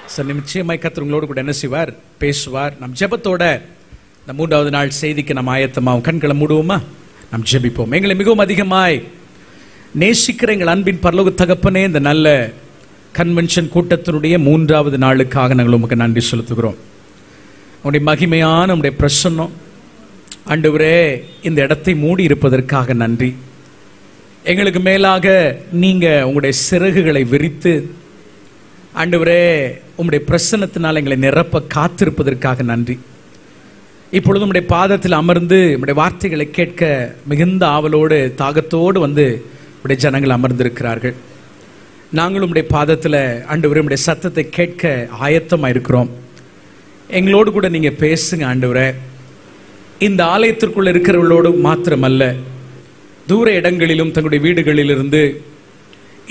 நிச்சயமாய் கர்த்தர் உங்களோடு கூட என்ன செய்வார், பேசுவார். நம் ஜெபத்தோட இந்த 3வது நாள் செய்திக்கு நம்ம ஆயத்தமாகும். கண்களை மூடுவோமா, நாம் ஜெபிப்போம். எங்களை மிகவும் அதிகமாய் நேசிக்கிற எங்கள் அன்பின் பரலோக தகப்பனே, இந்த நல்ல கன்வென்ஷன் கூட்டத்தினுடைய 3வது நாளுக்காக நாங்கள் உமக்கு நன்றி செலுத்துகிறோம். உங்களுடைய மகிமையான உங்களுடைய பிரசன்னம் ஆண்டவரே இந்த இடத்தை மூடி இருப்பதற்காக நன்றி. எங்களுக்கு மேலாக நீங்க உங்களுடைய சிறகுகளை விரித்து ஆண்டவரே உங்களுடைய பிரசன்னத்தினால் எங்களை நிரப்ப காத்திருப்பதற்காக நன்றி. இப்பொழுது உங்களுடைய பாதத்தில் அமர்ந்து உங்களுடைய வார்த்தைகளை கேட்க மிகுந்த ஆவலோடு தாகத்தோடு வந்து உடைய ஜனங்கள் அமர்ந்திருக்கிறார்கள். நாங்களும் உங்களுடைய பாதத்தில் ஆண்டவரே உங்களுடைய சத்தத்தை கேட்க ஆயத்தமாக இருக்கிறோம். எங்களோடு கூட நீங்க பேசுங்க ஆண்டவரே. இந்த ஆலயத்திற்குள்ள இருக்கிறவர்களோடு மாத்திரமல்ல, தூர இடங்களிலும் தங்களுடைய வீடுகளிலிருந்து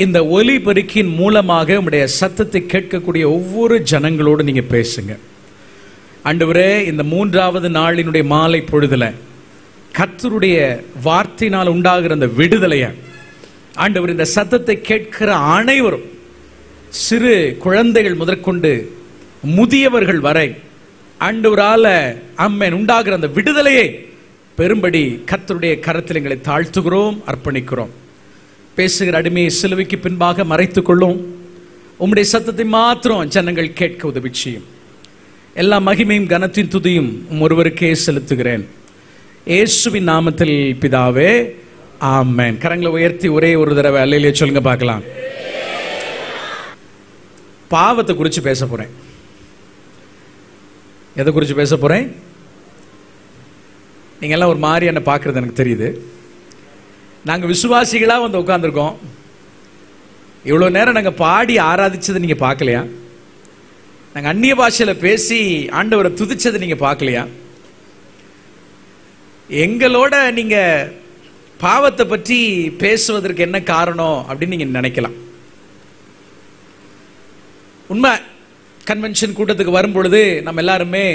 இந்த ஒலிபெருக்கின் மூலமாக உங்களுடைய சத்தத்தை கேட்கக்கூடிய ஒவ்வொரு ஜனங்களோடு நீங்க பேசுங்க ஆண்டவரே. இந்த 3வது நாளினுடைய மாலை பொழுதுல கர்த்தருடைய வார்த்தையினால் உண்டாகிற அந்த விடுதலைய ஆண்டவர் இந்த சத்தத்தை கேட்கிற அனைவரும், சிறு குழந்தைகள் முதற்கொண்டு முதியவர்கள் வரை ஆண்டவரால அம்மன் உண்டாகிற அந்த விடுதலையை பெரும்படி கர்த்தருடைய கரத்தில் எங்களை தாழ்த்துகிறோம், அர்ப்பணிக்கிறோம். பேசுகிற அடிமையை சிலுவைக்கு பின்பாக மறைத்துக் கொள்ளும். உம்முடைய சத்தத்தை மாத்திரம் ஜனங்கள் கேட்க உதவி செய்யும். எல்லா மகிமையும் கனத்தின் துதியும் ஒருவருக்கே செலுத்துகிறேன், இயேசுவின் நாமத்தில் பிதாவே, ஆமென். கரங்களை உயர்த்தி ஒரே ஒரு தடவை அல்லேலூயா சொல்லுங்க பார்க்கலாம். பாவத்தை குறித்து பேச போறேன். எதை குறித்து பேச போறேன்? நீங்க எல்லாம் ஒரு மாதிரி என்ன பார்க்கறது எனக்கு தெரியுது. நாங்க விசுவாசிகளா வந்து உட்கார்ந்துருக்கோம். இவ்வளவு நேரம் நாங்க பாடி ஆராதிச்சது நீங்க பார்க்கலையா? நாங்க அந்நிய பாஷையில பேசி ஆண்டவரை துதிச்சது நீங்க பார்க்கலையா? எங்களோட நீங்க பாவத்தை பற்றி பேசுவதற்கு என்ன காரணம் அப்படின்னு நீங்க நினைக்கலாம். உண்மை, கன்வென்ஷன் கூட்டத்துக்கு வரும் பொழுது நம்ம எல்லாருமே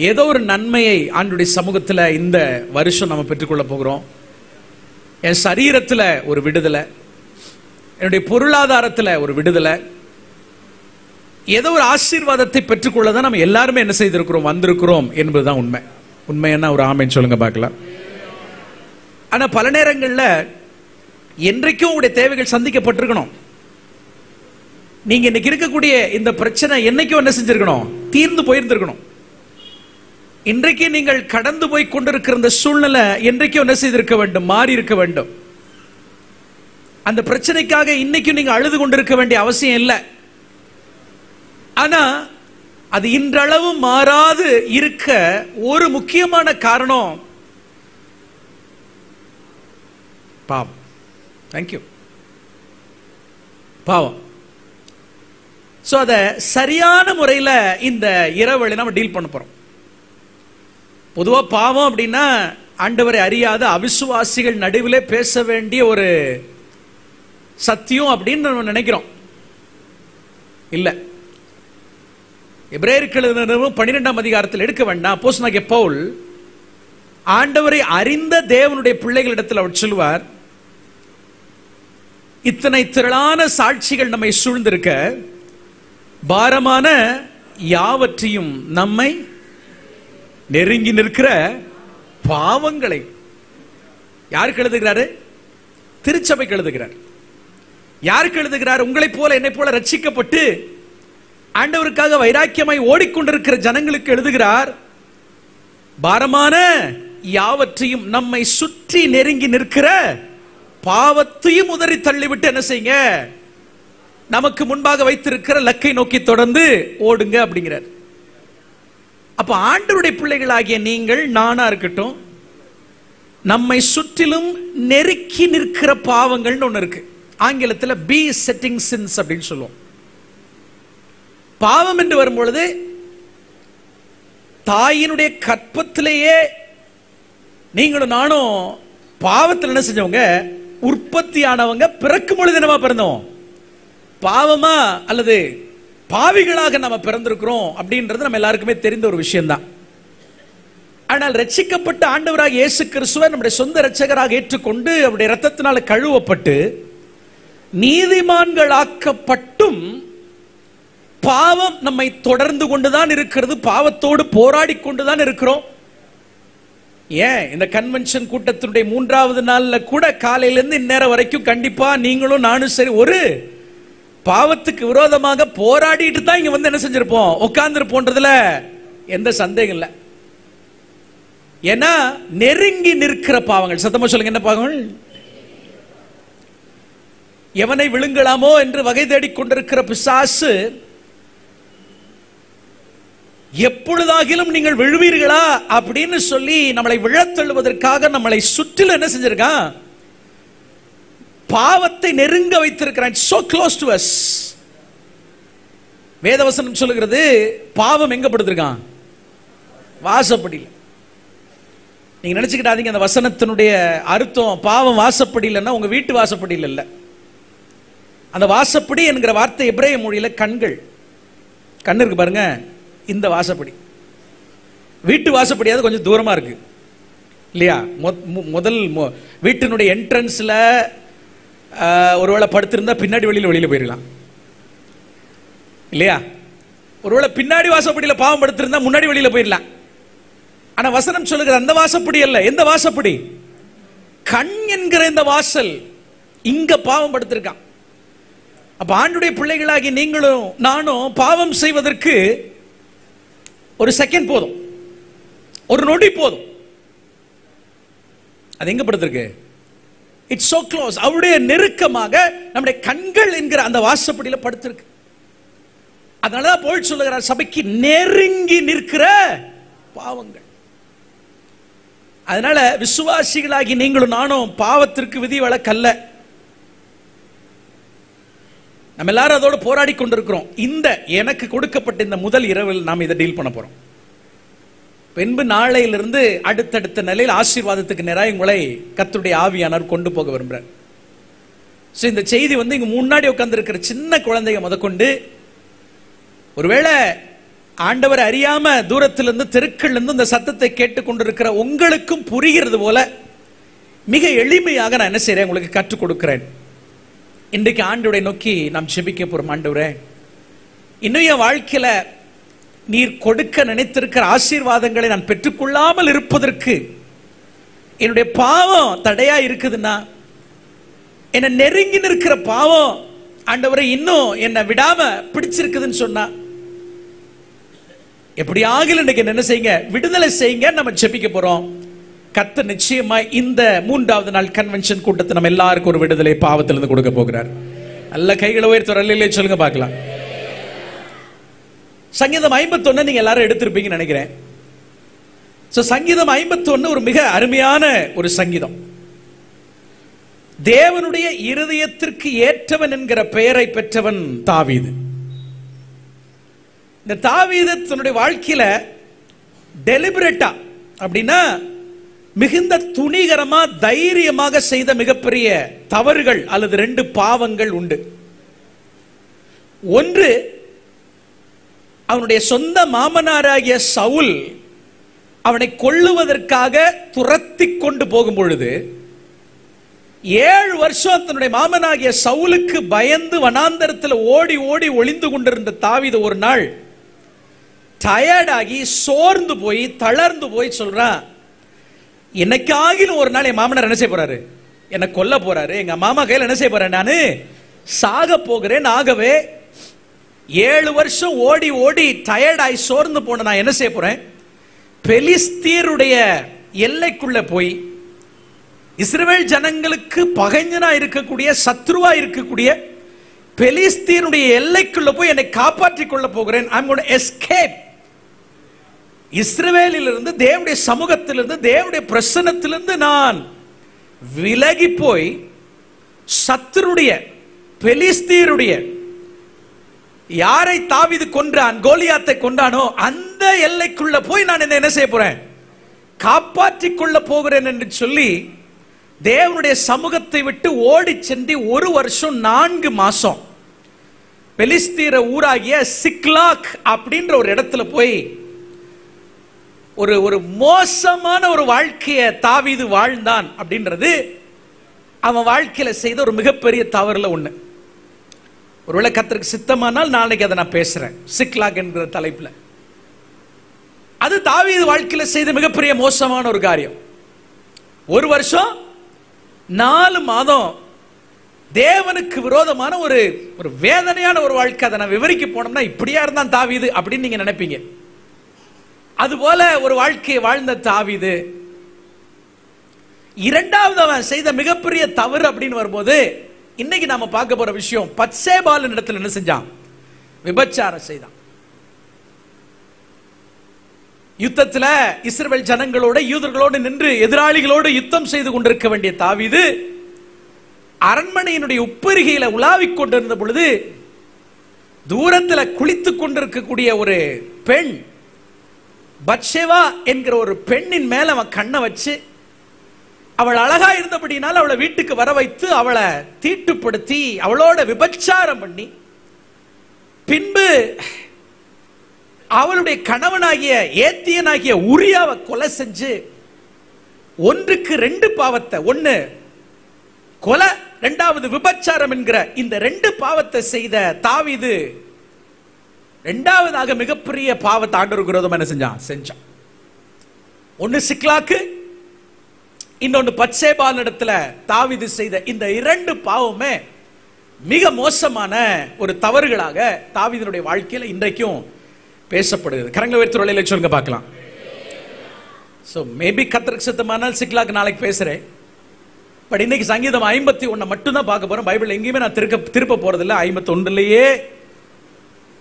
ஏதோ ஒரு நன்மையை ஆண்டுடைய சமூகத்தில் இந்த வருஷம் நம்ம பெற்றுக்கொள்ள போகிறோம். என் சரீரத்தில் ஒரு விடுதலை, என்னுடைய பொருளாதாரத்தில் ஒரு விடுதலை, ஏதோ ஒரு ஆசீர்வாதத்தை பெற்றுக்கொள்ள தான் நம்ம எல்லாருமே என்ன செய்திருக்கிறோம், வந்திருக்கிறோம் என்பதுதான் உண்மை. உண்மை என்ன? ஒரு ஆமைன்னு சொல்லுங்க பார்க்கலாம். ஆனா பல நேரங்களில் என்றைக்கும் உங்களுடைய தேவைகள் சந்திக்கப்பட்டிருக்கணும். நீங்க இன்னைக்கு இருக்கக்கூடிய இந்த பிரச்சனை என்னைக்கும் என்ன செஞ்சிருக்கணும், தீர்ந்து போயிருந்திருக்கணும். இன்றைக்கு நீங்கள் கடந்து போய் கொண்டிருக்கிற இந்த சூழ்நிலை என்றைக்கும் என்ன செய்திருக்க வேண்டும், மாறி இருக்க வேண்டும். அந்த பிரச்சனைக்காக இன்னைக்கும் நீங்க அழுது கொண்டிருக்க வேண்டிய அவசியம் இல்லை. ஆனா அது இன்றளவு மாறாது இருக்க ஒரு முக்கியமான காரணம் பாவம். தேங்க்யூ. பாவம். சோ அதை சரியான முறையில் இந்த இரவலை நம்ம டீல் பண்ண போறோம். பொதுவா பாவம் அப்படின்னா ஆண்டவரை அறியாத அவிசுவாசிகள் நடுவிலே பேச வேண்டிய ஒரு சத்தியம் அப்படின்னு நம்ம நினைக்கிறோம். இல்ல, எபிரேயருக்கு எழுதின 12ஆம் அதிகாரத்தில் எடுக்க வேண்டாம். அப்போஸ்தலனாகிய பவுல் ஆண்டவரை அறிந்த தேவனுடைய பிள்ளைகளிடத்தில் அவர் சொல்லுவார், இத்தனை திரளான சாட்சிகள் நம்மை சூழ்ந்திருக்க பாரமான யாவற்றையும் நம்மை நெருங்கி நிற்கிற பாவங்களை. யாருக்கு எழுதுகிறாரு? திருச்சபைக்கு எழுதுகிறார். யாருக்கு எழுதுகிறார்? உங்களைப் போல என்னை போல ரட்சிக்கப்பட்டு ஆண்டவருக்காக வைராக்கியமாய் ஓடிக்கொண்டிருக்கிற ஜனங்களுக்கு எழுதுகிறார். பாரமான யாவற்றையும் நம்மை சுற்றி நெருங்கி நிற்கிற பாவத்தையும் உதறி தள்ளிவிட்டு என்ன செய்யுங்க, நமக்கு முன்பாக வைத்திருக்கிற லக்கை நோக்கி தொடர்ந்து ஓடுங்க அப்படிங்கிறார். அப்ப ஆண்டவருடைய பிள்ளைகளாகிய நீங்கள், நானா இருக்கட்டும், நம்மை சுற்றிலும் நெருக்கி நிற்கிற பாவங்கள்னு ஒண்ணு இருக்கு. ஆங்கிலத்தில் பி செட்டிங் சின்ஸ் அப்படின்னு சொல்லுவோம். பாவம் என்று வரும்பொழுது தாயினுடைய கற்பத்திலேயே நீங்களும் நானும் பாவத்தில் என்ன செஞ்சவங்க, உற்பத்தியானவங்க. பிறக்கும் பொழுது என்னவா பிறந்தோம், பாவமா அல்லது பாவிகளாக நம்ம பிறந்திருக்கிறோம் அப்படின்றது நம்ம எல்லாருக்குமே தெரிந்த ஒரு விஷயம்தான். ஆனால் ரட்சிக்கப்பட்ட ஆண்டவராக இயேசு கிறிஸ்துவை நம்முடைய சொந்த இரட்சகராக ஏற்றுக்கொண்டு அவருடைய இரத்தத்தினால கழுவப்பட்டு நீதிமான்களாக்கப்பட்டும் பாவம் நம்மை தொடர்ந்து கொண்டுதான் இருக்கிறது, பாவத்தோடு போராடி கொண்டுதான் இருக்கிறோம். ஏன் இந்த கன்வென்ஷன் கூட்டத்தினுடைய 3வது நாள்ல கூட காலையிலிருந்து இந்நேரம் வரைக்கும் கண்டிப்பா நீங்களும் நானும் சரி ஒரு பாவத்துக்கு விரோதமாக போராடிட்டு தான் இங்க வந்து என்ன செஞ்சிருப்போம், உட்கார்ந்துருப்போன்றதுல எந்த சந்தேகம் இல்லை. ஏன்னா நெருங்கி நிற்கிற பாவங்கள், சத்தமா சொல்லுங்க, என்ன பாவங்கள்? எவனை விழுங்கலாமோ என்று வகை தேடிக் கொண்டிருக்கிற பிசாசு எப்பொழுதாகிலும் நீங்கள் விழுவீர்களா அப்படின்னு சொல்லி நம்மளை விழத்தள்ளுவதற்காக நம்மளை சுற்றிலும் என்ன செஞ்சிருக்கான், பாவத்தை நெருங்க வைத்திருக்கிறான். so close to us. வேதவசனம் சொல்லுகிறது பாவம் எங்க படுத்திருக்கான், வாசப்படியில். நீங்க நினைச்சுக்கிட்டாதீங்க அந்த வசனத்தினுடைய அர்த்தம் பாவம் வாசப்படியில்னா உங்க வீட்டு வாசப்படியில் இல்ல. அந்த வாசப்படி என்கிற வார்த்தை எபிரேய மொழியில கண்கள், கண்ணு இருக்கு பாருங்க, இந்த வாசப்படி. வீட்டு வாசப்படியாவது கொஞ்சம் தூரமா இருக்கு இல்லையா? முதல் வீட்டினுடைய என்ட்ரன்ஸ்ல ஒருவேளை படுத்திருந்தா பின்னாடி வெளியில போயிடலாம் இல்லையா? ஒருவேளை பின்னாடி வாசப்படியில பாவம் படுத்திருந்தா முன்னாடி வெளியில போயிடலாம். ஆனா வசனம் சொல்லுகிற அந்த வாசப்படி அல்ல. எந்த வாசப்படி? கண் என்கிற இந்த வாசல், இங்க பாவம் படுத்திருக்கான். அப்ப ஆண்டுடைய பிள்ளைகளாகி நீங்களும் நானும் பாவம் செய்வதற்கு ஒரு செகண்ட் போதும், ஒரு நொடி போதும். அது எங்க படுத்திருக்கு? It's so close. அவருடைய நெருக்கமாக நம்முடைய கண்கள் என்கிற அந்த வாசப்படியில படுத்திருக்கு. அதனாலதான் போல் சொல்லுகிறார், சபைக்கு நெருங்கி நிற்கிற பாவங்கள். அதனால விசுவாசிகளாகி நீங்களும் நானும் பாவத்திற்கு விதி வழக்கல்ல. நம்ம எல்லாரும் அதோடு போராடி கொண்டிருக்கிறோம். இந்த எனக்கு கொடுக்கப்பட்ட இந்த முதல் இரவில் நாம் இதை டீல் பண்ண போறோம். பின்பு நாளையிலிருந்து அடுத்தடுத்த நிலையில் ஆசீர்வாதத்துக்கு நேராக உங்களை கர்த்தருடைய ஆவியானவர் கொண்டு போக விரும்புறார். இந்த செய்தி வந்து இங்க முன்னாடி உட்கார்ந்து இருக்கிற சின்ன குழந்தைங்க முதற்கொண்டு, ஒருவேளை ஆண்டவர் அறியாம தூரத்திலிருந்து தெருக்கள்ல இருந்து இந்த சத்தத்தை கேட்டுக்கொண்டிருக்கிற உங்களுக்கும் புரிகிறது போல மிக எளிமையாக நான் என்ன செய்றேன், உங்களுக்கு கற்றுக் கொடுக்கிறேன். இன்றைக்கு ஆண்டவரை நோக்கி நாம் ஜெபிக்க போறோம். ஆண்டவரே, இன்னும் என் வாழ்க்கையில நீர் கொடுக்க நினைத்திருக்கிற ஆசீர்வாதங்களை நான் பெற்றுக்கொள்ளாமல் இருப்பதற்கு என்னுடைய பாவம் தடையா இருக்குதுன்னா, என்ன நெருங்கி நிற்கிற பாவம் ஆண்டவரை இன்னும் என்ன விடாம பிடிச்சிருக்குதுன்னு சொன்னா, எப்படி ஆகல இன்னைக்கு என்ன செய்யுங்க, விடுதலை செய்யுங்க. நம்ம ஜெபிக்க போறோம். கர்த்தர் நிச்சயமா இந்த 3வது நாள் கன்வென்ஷன் கூட்டத்தை நம்ம எல்லாருக்கும் ஒரு விடுதலை பாவத்திலிருந்து கொடுக்க போகிறார். நல்ல கைகளை உயர்த்துற அல்லேலூயா சொல்லுங்க பார்க்கலாம். சங்கீதம் 51 நீங்க எல்லாரும் எடுத்திருப்பீங்கன்னு நினைக்கிறேன். சங்கீதம் 51 ஒரு மிக அருமையான ஒரு சங்கீதம். தேவனுடைய இருதயத்திற்கு ஏற்றவன் என்கிற பெயரை பெற்றவன் தாவீது. இந்த தாவீது தன்னுடைய வாழ்க்கையில டெலிபரேட்டா அப்படின்னா மிகுந்த துணிகரமா தைரியமாக செய்த மிகப்பெரிய தவறுகள் அல்லது 2 பாவங்கள் உண்டு. ஒன்று, அவனுடைய சொந்த மாமனாராகிய சவுல் அவனை கொல்லுவதற்காக துரத்தி கொண்டு போகும் பொழுது 7 வருஷம் தன்னுடைய மாமனாகிய சவுலுக்கு பயந்து வனாந்தரத்தில் ஓடி ஓடி ஒளிந்து கொண்டிருந்த தாவீது ஒரு நாள் டயர்டாகி சோர்ந்து போய் தளர்ந்து போய் சொல்றான், என்னைக்காகிலும் ஒரு நாள் என் மாமனார் என்ன செய்ய போறாரு, என்னை கொல்ல போறாரு, எங்க மாமா கையில் என்ன செய்ய போறேன், நானு சாக போகிறேன். ஆகவே 7 வருஷம் ஓடி ஓடி டயர்டாய் சோர்ந்து போன நான் என்ன செய்ய போறேன், பெலிஸ்தீருடைய எல்லைக்குள்ள போய் இஸ்ரவேல் ஜனங்களுக்கு பகைஞனா இருக்கக்கூடிய சத்ருவா இருக்கக்கூடிய பெலிஸ்தீனுடைய எல்லைக்குள்ள போய் என்னை காப்பாற்றிக் கொள்ள போகிறேன். I'm going to escape. இஸ்ரவேலிலிருந்து, தேவனுடைய சமூகத்திலிருந்து, தேவனுடைய பிரசன்னத்திலிருந்து நான் விலகி போய் சத்ருடைய பெலிஸ்தீருடைய, யாரை தாவீது கொன்றான், கோலியாத்தை கொண்டானோ அந்த எல்லைக்குள்ள போய் நான் என்ன செய்ய போறேன், காப்பாற்றிக் கொள்ள போகிறேன் என்று சொல்லி தேவனுடைய சமூகத்தை விட்டு ஓடி சென்று 1 வருஷம் 4 மாசம் பெலிஸ்தீர ஊராகிய சிக்லாக் அப்படின்ற ஒரு இடத்துல போய் ஒரு மோசமான ஒரு வாழ்க்கையை தாவீது வாழ்ந்தான். அப்படின்றது அவன் வாழ்க்கையில செய்த ஒரு மிகப்பெரிய தவறுல ஒண்ணு. ஒருவேளை கர்த்தருக்கு சித்தமானால் நாளைக்கு அதை நான் பேசுறேன். சிக்லாக் என்கிற தலைப்புல. அது தாவீது வாழ்க்கையில செய்த மிகப்பெரிய மோசமான ஒரு காரியம். ஒரு வருஷம் 4 மாதம் தேவனுக்கு விரோதமான ஒரு வேதனையான ஒரு வாழ்க்கை. அதை நான் விவரிக்க போனோம்னா இப்படியா இருந்தான் தாவீது அப்படின்னு நீங்க நினைப்பீங்க. அதுபோல ஒரு வாழ்க்கையை வாழ்ந்த தாவீது இரண்டாவது அவன் செய்த மிகப்பெரிய தவறு அப்படின்னு வரும்போது இன்னைக்கு நாம பார்க்க போற விஷயம், பத்சேபாலின் இடத்துல என்ன செஞ்சான்? விபச்சாரம் செய்தான். யுத்தத்தில் இஸ்ரவேல் ஜனங்களோட யூதர்களோடு நின்று எதிராளிகளோடு யுத்தம் செய்து கொண்டிருக்க வேண்டிய தாவீது அரண்மனையினுடைய உப்பருகையில உலாவிக் கொண்டிருந்த பொழுது தூரத்தில் குளித்துக் கொண்டிருக்கக்கூடிய ஒரு பெண், பத்சேபா என்கிற ஒரு பெண்ணின் மேல அவன் கண்ணை வச்சு அவள் அழகா இருந்தபடினால் அவளை வீட்டுக்கு வர வைத்து அவளை தீட்டுப்படுத்தி அவளோட விபச்சாரம் பண்ணி பின்பு அவளுடைய கணவனாகிய ஏத்தியனாகிய உரியாவை கொலை செஞ்சு 1க்கு 2 பாவத்தை, 1 கொலை, 2வது விபச்சாரம் என்கிற இந்த 2 பாவத்தை செய்த தாவீது 2வதாக மிகப்பெரிய பாவத்தை ஆண்டவருக்கு விரோதமா என்ன செஞ்சான். 1 சிக்லாக்கு, இன்னொன்னு பத்சேபால் இடத்துல தாவீது செய்த இந்த 2 பாவமே மிக மோசமான ஒரு தவறுகளாக தாவீதினுடைய வாழ்க்கையில இன்றைக்கும் பேசப்படுகிறது. கரங்களை உயர்த்தி ஒரு வேளையில சொல்லுங்க பார்க்கலாம். சோ மேபி கர்த்தருக்கு சித்தமானால் சிக்லாக் நாளைக்கு பேசுறேன். பட் இன்னைக்கு சங்கீதம் 51 மட்டும் தான் பார்க்க போறோம். பைபிள் எங்கேயுமே நான் திருப்ப போறது இல்லை. 51லயே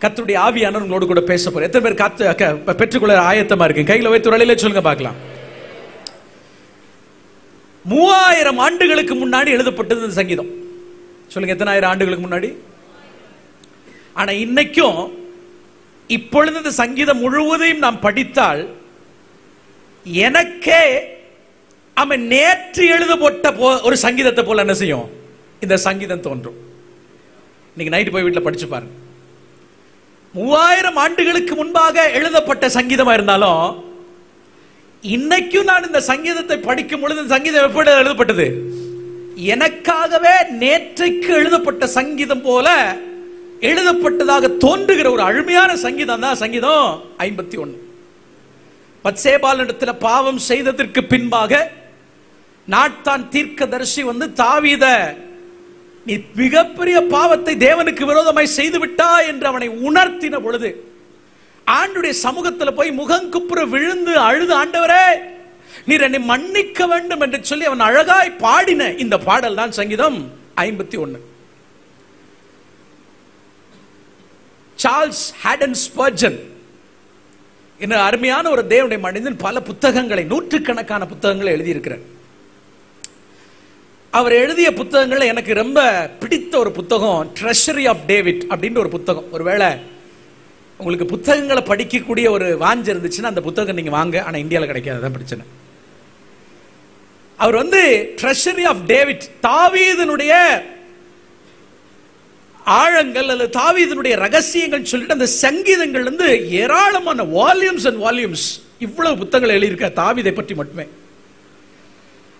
கர்த்தருடைய ஆவியானவர் உங்களோடு கூட பேச போறேன். எத்தனை பேர் பெற்றுக்கொள்ள ஆயத்தமா இருக்கு? கையில உயர்த்தி ஒரு வேளையில சொல்லுங்க பார்க்கலாம். 3000 ஆண்டுகளுக்கு முன்னாடி எழுதப்பட்டது இந்த சங்கீதம். சொல்லுங்க, எத்தனை ஆயிரம் ஆண்டுகளுக்கு முன்னாடி? ஆனா இன்னைக்கும் இப்பொழுது இந்த சங்கீதம் முழுவதையும் நாம் படித்தால் எனக்கே அவன் நேற்று எழுதப்பட்ட ஒரு சங்கீதத்தை போல என்ன செய்யும் இந்த சங்கீதம் தோன்றும். இன்னைக்கு நைட்டு போய் வீட்டில் படிச்சு பாருங்க. 3000 ஆண்டுகளுக்கு முன்பாக எழுதப்பட்ட சங்கீதமா இருந்தாலும் இன்னைக்கும் நான் இந்த சங்கீதத்தை படிக்கும் பொழுது இந்த சங்கீதம் எப்படி எழுதப்பட்டது? எனக்காகவே நேற்றைக்கு எழுதப்பட்ட சங்கீதம் போல எழுதப்பட்டதாக தோன்றுகிற ஒரு அருமையான சங்கீதம் தான் சங்கீதம் 51. பத்சேபால் இடத்துல பாவம் செய்ததற்கு பின்பாக நாத்தான் தீர்க்கதரிசி வந்து தாவீத, நீ மிகப்பெரிய பாவத்தை தேவனுக்கு விரோதமாய் செய்து விட்டாய் என்று அவனை உணர்த்தின பொழுது ஆண்டுடைய சமூகத்தில் போய் முகங்குப்புற விழுந்து அழுது, ஆண்டவரே நீர் என்னை மன்னிக்க வேண்டும் என்று சொல்லி அவன் அழகாய் பாடின இந்த பாடல் தான் சங்கீதம் 51. சார்ல்ஸ் ஹேடன் ஸ்பர்ஜன் என்ற அருமையான ஒரு தேவனுடைய மனிதன் பல புத்தகங்களை, நூற்றுக்கணக்கான புத்தகங்களை எழுதியிருக்கிறார். அவர் எழுதிய புத்தகங்கள் எனக்கு ரொம்ப பிடித்த ஒரு புத்தகம் ட்ரெஷரி ஆஃப் டேவிட் அப்படின்ற ஒரு புத்தகம். ஒருவேளை உங்களுக்கு புத்தகங்களை படிக்கக்கூடிய ஒரு வாஞ்சை இருந்துச்சுன்னா அந்த புத்தகம் நீங்க வாங்க. ஆனா இந்தியாவில் கிடைக்காது பிரச்சனை. அவர் வந்து ட்ரெஷரி ஆஃப் டேவிட், தாவீதினுடைய ஆழங்கள் அல்லது தாவீதினுடைய ரகசியங்கள் சொல்லிட்டு அந்த சங்கீதங்கள் வந்து ஏராளமான வால்யூம்ஸ் அண்ட் வால்யூம்ஸ், இவ்வளவு புத்தகங்கள் எழுதியிருக்க தாவீதை பற்றி மட்டுமே.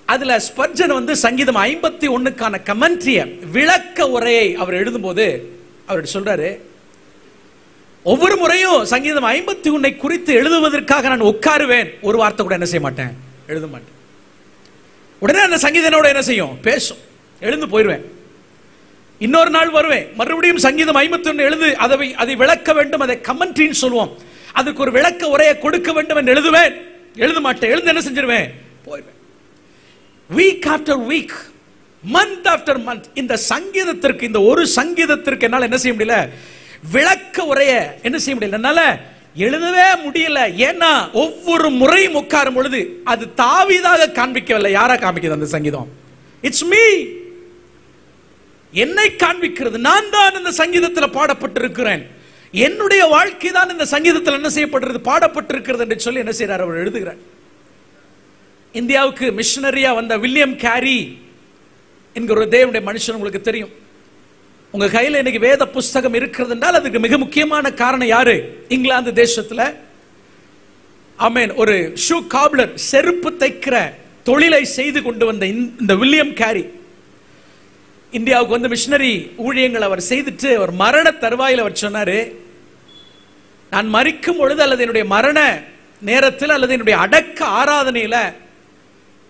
அதுல ஸ்பர்ஜன் வந்து சங்கீதம் 51க்கான கமெண்ட்ரிய விளக்க உரையை அவர் எழுதும்போது அவர் சொல்றாரு, ஒவ்வொரு முறையும் சங்கீதம் 51 குறித்து எழுதுவதற்காக நான் உட்காருவேன், ஒரு வார்த்தை கூட என்ன செய்ய மாட்டேன், எழுத மாட்டேன். உடனே அந்த சங்கீதனோட என்ன செய்யும், பேசும். எழுந்து போயிடுவேன். இன்னொரு நாள் வருவேன், மறுபடியும் சங்கீதம் 51 எழுது, அதை விளக்க வேண்டும், அதை கமெண்ட்ரின்னு சொல்லுவோம். அதுக்கு ஒரு விளக்க உரையை கொடுக்க வேண்டும் என்று எழுதுவேன். எழுத மாட்டேன். எழுந்து என்ன செஞ்சிருவேன், போயிடுவேன். Week after week, month after month இந்த சங்கீதத்திற்கு, இந்த ஒரு சங்கீதத்திற்கு என்னால் என்ன செய்ய முடியல, விளக்க உரைய என்ன செய்ய முடியல, என்னால எழுதவே முடியல. ஏன்னா ஒவ்வொரு முறையும் உட்காரும் பொழுது அது தாவீதாக காண்பிக்கவில்லை. யாரா காண்பிக்கிறது அந்த சங்கீதம்? இட்ஸ் மீ, என்னை காண்பிக்கிறது. நான் தான் இந்த சங்கீதத்தில் பாடப்பட்டிருக்கிறேன். என்னுடைய வாழ்க்கை தான் இந்த சங்கீதத்தில் என்ன செய்யப்படுறது, பாடப்பட்டிருக்கிறது என்று சொல்லி என்ன செய்யறார், அவர் எழுதுகிறார். இந்தியாவுக்கு மிஷனரியா வந்த வில்லியம் கேரி என்கிற ஒரு தேவனுடைய மனுஷன் உங்களுக்கு தெரியும். உங்க கையில் இன்னைக்கு வேத புஸ்தகம் இருக்கிறது என்றால் அதுக்கு மிக முக்கியமான காரணம் யாரு? இங்கிலாந்து தேசத்துல ஆமென் ஒரு ஷூ காப்லர், செருப்பு தைக்கிற தொழிலை செய்து கொண்டு வந்த இந்த வில்லியம் கேரி இந்தியாவுக்கு வந்து மிஷனரி ஊழியங்கள் அவர் செய்துட்டு அவர் மரண தருவாயில் அவர் சொன்னாரு, நான் மரிக்கும் பொழுது அல்லது என்னுடைய மரண நேரத்தில் அல்லது என்னுடைய அடக்க ஆராதனையில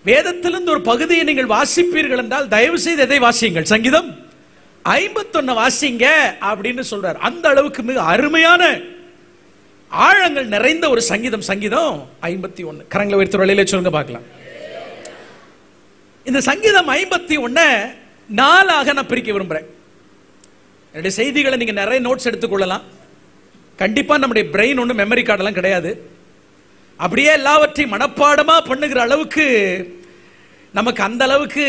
வேதத்திலிருந்து ஒரு பகுதியை நீங்கள் வாசிப்பீர்கள் என்றால் தயவு செய்து எதை வாசியுங்கள்? சங்கீதம் 51 வாசிங்க அப்படின்னு சொல்றார். அந்த அளவுக்கு மிக அருமையான ஆழங்கள் நிறைந்த ஒரு சங்கீதம். சங்கீதம் 51 கரங்களை உயர்த்தி வழியில சொல்லுங்க பார்க்கலாம். இந்த சங்கீதம் 51 நாளாக நான் பிரிக்க விரும்புறேன். என்னுடைய செய்திகளை நீங்க நிறைய நோட்ஸ் எடுத்துக்கொள்ளலாம். கண்டிப்பா நம்முடைய பிரெயின் ஒன்றும் மெமரி கார்டெல்லாம் கிடையாது. அப்படியே எல்லாவற்றையும் மனப்பாடமா பண்ணுகிற அளவுக்கு நமக்கு அந்த அளவுக்கு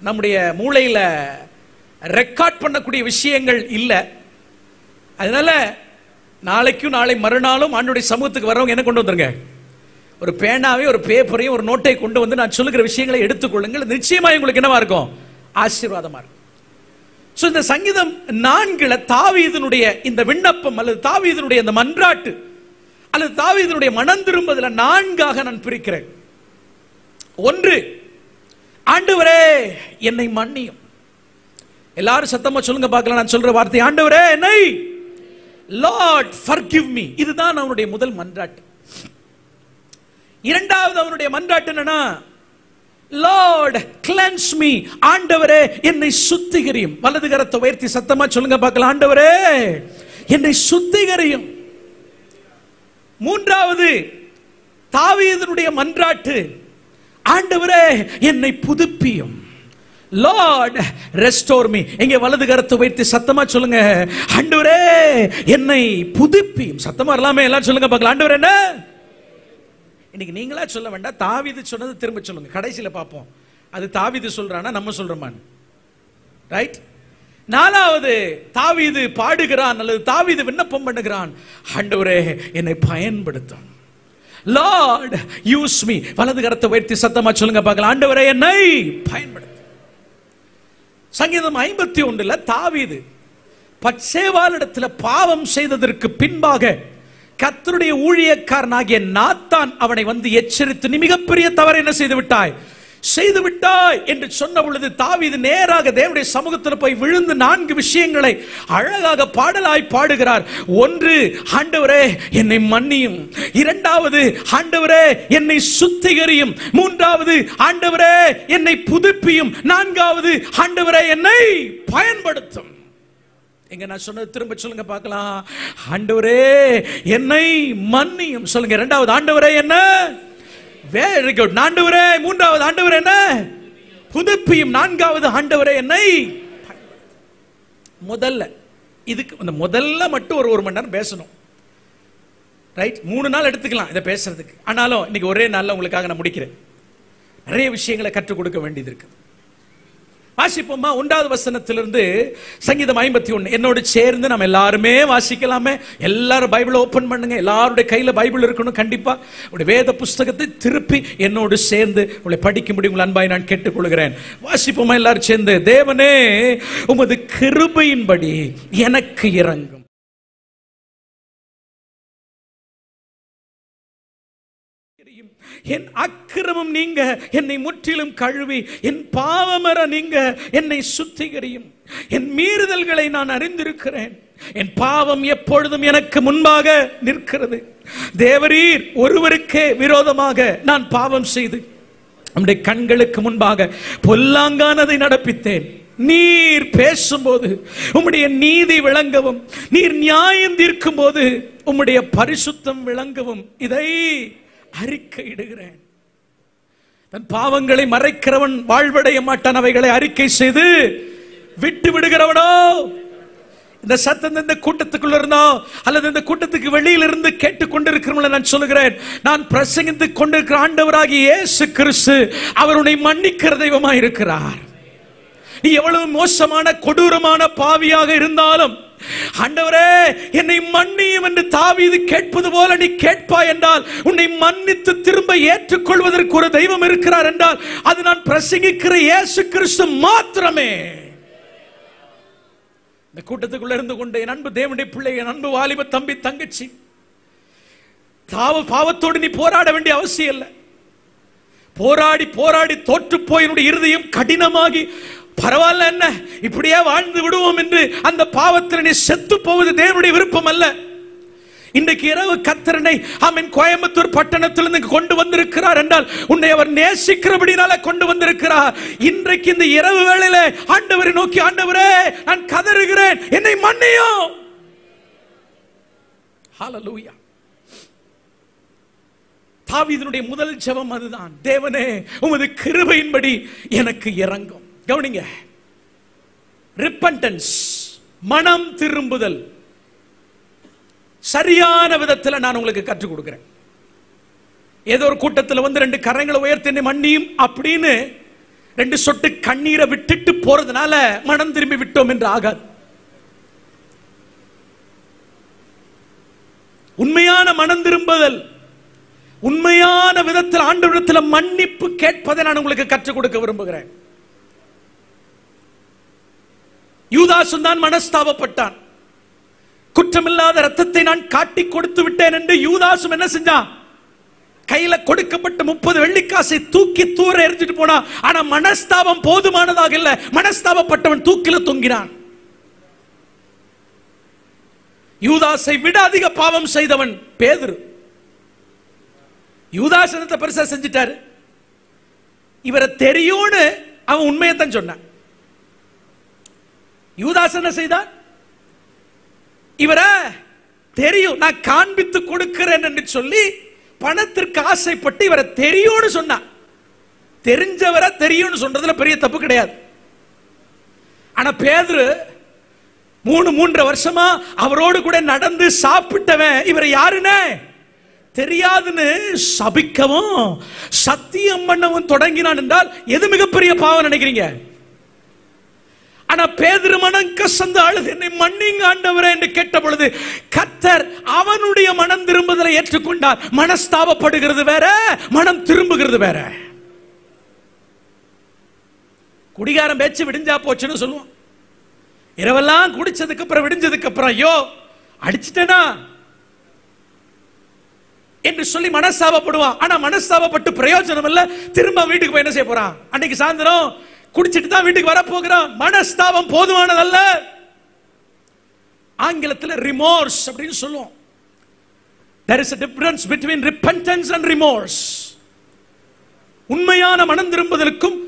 நம்முடைய மூளையில ரெக்கார்ட் பண்ணக்கூடிய விஷயங்கள் இல்லை. அதனால நாளைக்கும் நாளை மறுநாளும் ஆண்டவருடைய சமூகத்துக்கு வரவங்க என்ன கொண்டு வந்துருங்க, ஒரு பேனாவே ஒரு பேப்பரையும் ஒரு நோட்டை கொண்டு வந்து நான் சொல்லுகிற விஷயங்களை எடுத்துக்கொள்ளுங்கள். நிச்சயமா உங்களுக்கு என்னவா இருக்கும்? ஆசீர்வாதமா இருக்கும். இந்த சங்கீதம் 4 தாவீதினுடைய இந்த விண்ணப்பம் அல்லது தாவீதினுடைய இந்த மன்றாட்டு அல்லது தாவீதினுடைய மனம் திரும்புதல 4ஆக நான் பிரிக்கிறேன். 1, ஆண்டவரே என்னை மன்னியும். எல்லாரும் சத்தமா சொல்லுங்க பார்க்கலாம். நான் சொல்ற வார்த்தை ஆண்டவரே என்னை, லார்ட் forgive me. இதுதான் அவனுடைய முதல் மன்றாட்டு. இரண்டாவது அவனுடைய மன்றாட்டு என்னன்னா, லார்ட் cleanse me. ஆண்டவரே என்னை சுத்திகரியும். வலது கரத்தை உயர்த்தி சத்தமா சொல்லுங்க பார்க்கலாம், ஆண்டவரே என்னை சுத்திகரியும். மூன்றாவது தாவீதினுடைய மன்றாட்டு, ஆண்டவரே என்னை புதுப்பியும். Lord restore me. எங்க வலது கரத்தை வைத்து சத்தமா சொல்லுங்க, ஆண்டவரே என்னை புதுப்பியும். சத்தமா எல்லாமே எல்லாம் சொல்லுங்க பார்க்கலாம், ஆண்டவரே என்ன. இன்னைக்கு நீங்களா சொல்ல வேண்டாம், தாவீது சொன்னது திரும்ப சொல்லுங்க. கடைசியில பார்ப்போம் அது தாவீது சொல்றானா நம்ம சொல்றோமா. ரைட். நாலாவது தாவீது பாடுகிறான் அல்லது தாவீது விண்ணப்பம் பண்ணுகிறான், ஆண்டவரே என்னை பயன்படுத்தும். Lord use me. வலது கரத்தை உயர்த்தி சத்தமா சொல்லுங்க பார்க்கலாம், ஆண்டவரே என்னை பயன்படுத்தும். சங்கீதம் 51 தாவீது பத்சேபாளிடத்தில் பாவம் செய்ததற்கு பின்பாக கர்த்தருடைய ஊழியக்காரனாகிய நாத்தான் அவனை வந்து எச்சரித்து, நீ மிகப்பெரிய தவறு என்ன செய்து விட்டாய் என்று சொன்ன பொழுது தாவீது நேராக தேவனுடைய சமூகத்தில் போய் விழுந்து 4 விஷயங்களை அழகாக பாடலாய் பாடுகிறார். 1, ஆண்டவரே என்னை மன்னியும். 2வது, ஆண்டவரே என்னை சுத்திகரியும். 3வது, ஆண்டவரே என்னை புதுப்பியும். 4வது, ஆண்டவரே என்னை பயன்படுத்தும். எங்க நான் சொன்னது திரும்ப சொல்லுங்க பார்க்கலாம், ஆண்டவரே என்னை மன்னியும் சொல்லுங்க. 2வது, ஆண்டவரே என்ன. Very good. ஆண்டவரே. 3வது, ஆண்டவரே என்ன புதுப்பியும். 4வது, ஆண்டவரே என்னை. முதல்ல இதுக்கு அந்த முதல்ல மட்டும் ஒரு மணி நேரம் பேசணும். ரைட். 3 நாள் எடுத்துக்கலாம் இதை பேசுறதுக்கு. ஆனாலும் இன்னைக்கு ஒரே நாள்ல உங்களுக்காக நான் முடிக்கிறேன். நிறைய விஷயங்களை கற்றுக் கொடுக்க வேண்டியது இருக்கு. வாசிப்போமா 1வது வசனத்திலிருந்து சங்கீதம் 51. என்னோடு சேர்ந்து நம்ம எல்லாருமே வாசிக்கலாமே. எல்லாரும் பைபிளை ஓபன் பண்ணுங்க. எல்லாருடைய கையில பைபிள் இருக்கணும். கண்டிப்பா உங்களுடைய வேத புஸ்தகத்தை திருப்பி என்னோடு சேர்ந்து உங்களை படிக்கும்படி உங்கள் அன்பாய் நான் கேட்டுக்கொள்கிறேன். வாசிப்போமா எல்லாரும் சேர்ந்து. தேவனே உமது கிருபையின்படி எனக்கு இரங்கும். என் அக்கிரமம் நீங்க என்னை முற்றிலும் கழுவி, என் பாவமற நீங்க என்னை சுத்திகரியும். என் மீறுதல்களை நான் அறிந்திருக்கிறேன். என் பாவம் எப்பொழுதும் எனக்கு முன்பாக நிற்கிறது. தேவரீர் ஒருவருக்கே விரோதமாக நான் பாவம் செய்து நம்முடைய கண்களுக்கு முன்பாக பொல்லாங்கானதை நடப்பித்தேன். நீர் பேசும்போது உம்முடைய நீதி விளங்கவும், நீர் நியாயம் தீர்க்கும் போது உம்முடைய பரிசுத்தம் விளங்கவும் இதை அறிக்கையிடுகிறேன். தன் பாவங்களை மறைக்கிறவன் வாழ்வடைய மாட்டான். அவைகளை அறிக்கை செய்து விட்டு விடுகிறவனோ. இந்த சத்தம் இந்த கூட்டத்துக்குள்ள இருந்தோ அல்லது இந்த கூட்டத்துக்கு வெளியில் இருந்து கேட்டுக்கொண்டிருக்கிறவங்களை நான் சொல்லுகிறேன், நான் பிரசங்கித்துக் கொண்டிருக்கிற ஆண்டவராகிய இயேசு கிறிஸ்து அவருடைய மன்னிக்கிற தெய்வமாய் இருக்கிறார். நீ எவ்வளவு மோசமான கொடூரமான பாவியாக இருந்தாலும், ஆண்டவரே என்னை மன்னியும் என்று தாவீது கேட்பது போல நீ கேட்பாய் என்றால், உன்னை மன்னித்து திரும்ப ஏற்றுக்கொள்வதற்கு ஒரு தெய்வம் இருக்கிறார் என்றால், அது நான் பிரசங்கிக்கிற இயேசு கிறிஸ்து மாத்திரமே. இந்த கூட்டத்துக்குள்ள இருந்து கொண்டு என் அன்பு தேவனுடைய பிள்ளை, என் அன்பு வாலிப தம்பி தங்கச்சி, பாவத்தோடு நீ போராட வேண்டிய அவசியம் இல்லை. போராடி போராடி தோற்று போய் என்னுடைய இருதயம் கடினமாகி பரவாயில்ல, என்ன இப்படியே வாழ்ந்து விடுவோம் என்று அந்த பாவத்தில் நீ செத்து போவது தேவனுடைய விருப்பம் அல்ல. இன்றைக்கு இரவு கர்த்தரனை ஆமென் கோயம்புத்தூர் பட்டணத்திலிருந்து கொண்டு வந்திருக்கிறார் என்றால் உன்னை அவர் நேசிக்கிறபடினால கொண்டு வந்திருக்கிறார். இன்றைக்கு இந்த இரவு வேளையிலே ஆண்டவரை நோக்கி, ஆண்டவரே நான் கதறுகிறேன், என்னை மன்னியும். ஹல்லேலூயா. தாவீதுனுடைய முதல் ஜெபம் அதுதான், தேவனே உமது கிருபையின்படி எனக்கு இரங்கும். கவனிங்க, ரிப்பன்டன்ஸ், மனம் திரும்புதல் சரியான விதத்தில் நான் உங்களுக்கு கற்றுக் கொடுக்கிறேன். ஏதோ ஒரு கூட்டத்தில் வந்து 2 கரங்களை உயர்த்தி என்னை மன்னியும் அப்படின்னு 2 சொட்டு கண்ணீரை விட்டுட்டு போறதுனால மனம் திரும்பி விட்டோம் என்று ஆகாது. உண்மையான மனம் திரும்புதல், உண்மையான விதத்தில் ஆண்டவரிடத்தில் மன்னிப்பு கேட்பதை நான் உங்களுக்கு கற்றுக் கொடுக்க விரும்புகிறேன். யூதாசும் தான் மனஸ்தாபப்பட்டான். குற்றமில்லாத ரத்தத்தை நான் காட்டி கொடுத்து விட்டேன் என்று யூதாசும் என்ன செஞ்சான்? கையில கொடுக்கப்பட்ட 30 வெள்ளிக்காசை தூக்கி தூர எறிஞ்சிட்டு போனான். ஆனா மனஸ்தாபம் போதுமானதாக இல்ல, மனஸ்தாபப்பட்டவன் தூக்கில தொங்கினான். யூதாசை விட அதிக பாவம் செய்தவன் பேதுரு. யூதாசனத்தை பெருசா செஞ்சிட்டாரு. இவரை தெரியும்னு அவன் உண்மையத்தான் சொன்னான். யூதாசன செய்தான், இவரை தெரியும் நான் காண்பித்து கொடுக்கிறேன் என்று சொல்லி பணத்திற்கு ஆசைப்பட்டு இவரை தெரியும்னு சொன்னான். தெரிஞ்சவரை தெரியும்னு சொல்றதுல பெரிய தப்பு கிடையாது. ஆனா பேதுரு 3.5 வருஷமா அவரோடு கூட நடந்து சாப்பிட்டவன் இவரை யாருன்னு தெரியாதுன்னு சபிக்கவும் சத்தியம் பண்ணவும் தொடங்கினான் என்றால் எது மிகப்பெரிய பாவம் நினைக்கிறீங்க? ஆனா பேதுரு மனம் கசந்து அழுது, என்னை மன்னிங்க ஆண்டவரே என்று கேட்ட பொழுது கர்த்தர் அவனுடைய மனம் திரும்புதலை ஏற்றுக்கொண்டார். மனஸ்தாபப்படுகிறது வேற, மனம் திரும்புகிறது வேற. குடிகாரம் பேச்சு விடிஞ்சா போச்சுன்னு சொல்லுவோம். இரவெல்லாம் குடிச்சதுக்கு அப்புறம் விடிஞ்சதுக்கு அப்புறம் ஐயோ அடிச்சிட்டேனா என்று சொல்லி மனஸ்தாபப்படுவான். ஆனா மனஸ்தாபப்பட்டு பிரயோஜனம் இல்ல. திரும்ப வீட்டுக்கு போய் என்ன செய்ய போறான்? அன்னைக்கு சாயந்தரம் குடிச்சிட்டு தான் வீட்டுக்கு வர போகிறான். மனஸ்தாபம் போதுமானதல்ல. ஆங்கிலத்தில் ரிமோர்ஸ் அப்படின்னு சொல்லுவோம். There is a difference between repentance and remorse. உண்மையான மனம் திரும்புதலுக்கும்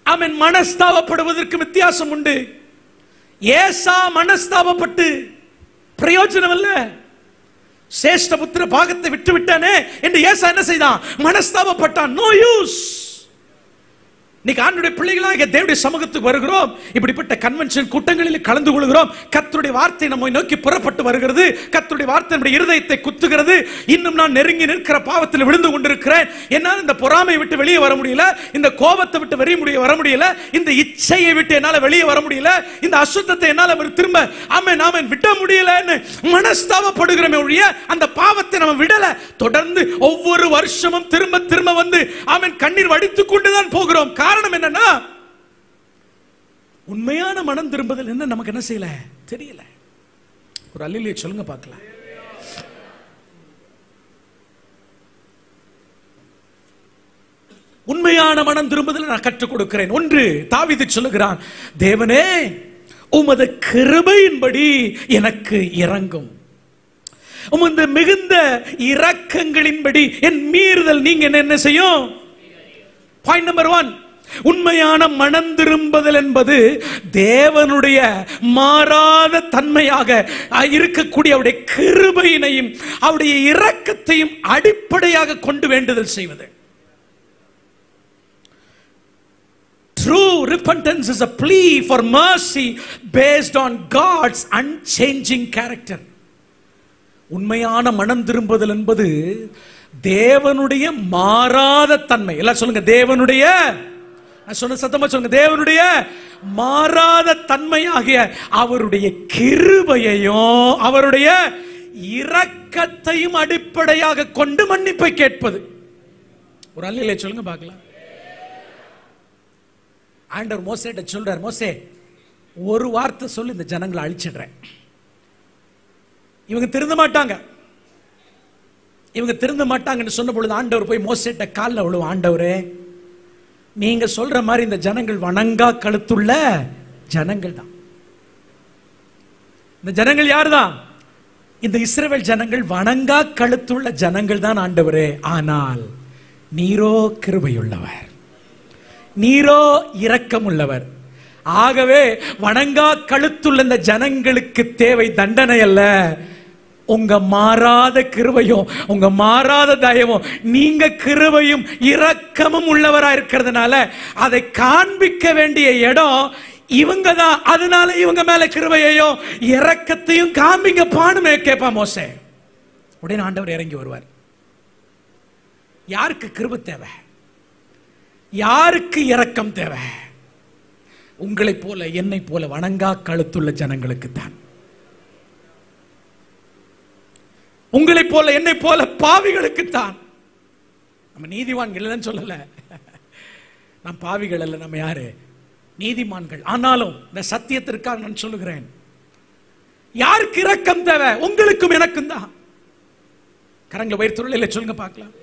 அவன் மனஸ்தாபப்படுவதற்கு வித்தியாசம் உண்டு. ஏசா மனஸ்தாபப்பட்டு பிரயோஜனம் இல்ல, சேஷ்டபுத்திர பாகத்தை விட்டு விட்டானே என்று ஏசா என்ன செய்தான்? மனஸ்தாபப்பட்டான். No use. இன்னைக்கு ஆண்டவருடைய பிள்ளைகளாக தேவனுடைய சமூகத்துக்கு வருகிறோம். இப்படிப்பட்ட கன்வென்ஷன் கூட்டங்களில் கலந்து கொள்கிறோம். கர்த்தருடைய வார்த்தை நம்மை நோக்கி புறப்பட்டு வருகிறது. கர்த்தருடைய வார்த்தை நம்முடைய இருதயத்தை குத்துகிறது. இன்னும் நான் நெருங்கி நிற்கிற பாவத்தில் விழுந்து கொண்டிருக்கிறேன். என்னால் இந்த பொறாமை விட்டு வெளியே வர முடியல, இந்த கோபத்தை விட்டு வர முடியல, இந்த இச்சையை விட்டு என்னால் வெளியே வர முடியல, இந்த அசுத்தத்தை என்னால் திரும்ப ஆமென் விட முடியலன்னு மனஸ்தாபப்படுகிறோமே ஒழிய அந்த பாவத்தை நம்ம விடல. தொடர்ந்து ஒவ்வொரு வருஷமும் திரும்ப திரும்ப வந்து ஆமென் கண்ணீர் வடித்துக் கொண்டுதான் போகிறோம். காரணம் என்னன்னா உண்மையான மனம் திரும்புதல் என்ன நமக்கு என்ன செய்யல தெரியல. ஒரு அல்லேலூயா சொல்லுங்க பார்க்கலாம். உண்மையான மனம் திரும்புதல் நான் கற்றுக் கொடுக்கிறேன். ஒன்று, தாவீது சொல்லுகிறான், தேவனே உமது கிருபையின்படி எனக்கு இரங்கும். உமது மிகுந்த இரக்கங்களின்படி என் மீறுதல் நீங்க என்ன செய்யும்? பாயிண்ட் நம்பர் 1, உண்மையான மனம் திரும்புதல் என்பது தேவனுடைய மாறாத தன்மையாக இருக்கக்கூடிய அவருடைய கிருபையினையும் அவருடைய இரக்கத்தையும் அடிப்படையாக கொண்டு வேண்டுதல் செய்வது. True repentance is a plea for mercy based on God's unchanging character. உண்மையான மனம் திரும்புதல் என்பது தேவனுடைய மாறாத தன்மை. எல்லாம் சொல்லுங்க, தேவனுடைய, நான் சொன்ன சத்தமா சொல்லுங்க, தேவனுடைய மாறாத தன்மையாகிய அவருடைய கிருபையையும் அவருடைய இரக்கத்தையும் அடிப்படையாக கொண்டு மன்னிப்பை கேட்பது. ஒரு அல்லேலூயா சொல்லுங்க பார்க்கலாம். ஆண்டவர் மோசேட்ட சொல்றார், மோசே ஒரு வார்த்தை சொல்லி இந்த ஜனங்களை அழிச்சிடுறேன். இவங்க திருந்த மாட்டாங்க, இவங்க திருந்த மாட்டாங்கன்னு சொன்ன பொழுது ஆண்டவர் போய் மோசேட்ட காலில் விழுவோம், ஆண்டவரே நீங்க சொல்ற மாதிரி இந்த ஜனங்கள் வணங்கா கழுத்துள்ள ஜனங்கள் தான். இந்த ஜனங்கள் யாருதான்? இந்த இஸ்ரவேல் ஜனங்கள் வணங்கா கழுத்துள்ள ஜனங்கள் தான் ஆண்டவரே. ஆனால் நீரோ கிருபையுள்ளவர், நீரோ இரக்கம் உள்ளவர். ஆகவே வணங்கா கழுத்துள்ள இந்த ஜனங்களுக்கு தேவை தண்டனை அல்ல, உங்க மாறாத கிருபையும் உங்க மாறாத தயவும். நீங்க கிருபையும் இரக்கமும் உள்ளவரா இருக்கிறதுனால அதை காண்பிக்க வேண்டிய இடம் இவங்க தான். அதனால இவங்க மேல கிருபையையும் இரக்கத்தையும் காண்பிங்க பானுமே கேப்பா மோசே. உடனே ஆண்டவர் இறங்கி வருவார். யாருக்கு கிருபை தேவை? யாருக்கு இரக்கம் தேவை? உங்களை போல என்னை போல வணங்கா கழுத்துள்ள ஜனங்களுக்கு தான். உங்களை போல என்னை போல பாவிகளுக்கு தான். நம்ம நீதிவான்கள் இல்லைன்னு சொல்லல, நாம் பாவிகள் அல்ல, நம்ம யாரு? நீதிமான்கள். ஆனாலும் இந்த சத்தியத்திற்காக நான் சொல்லுகிறேன், யாருக்கு இரக்கம் தேவை? உங்களுக்கும் எனக்கும் தான். கரங்களை உயர்த்துள்ள சொல்லுங்க பார்க்கலாம்.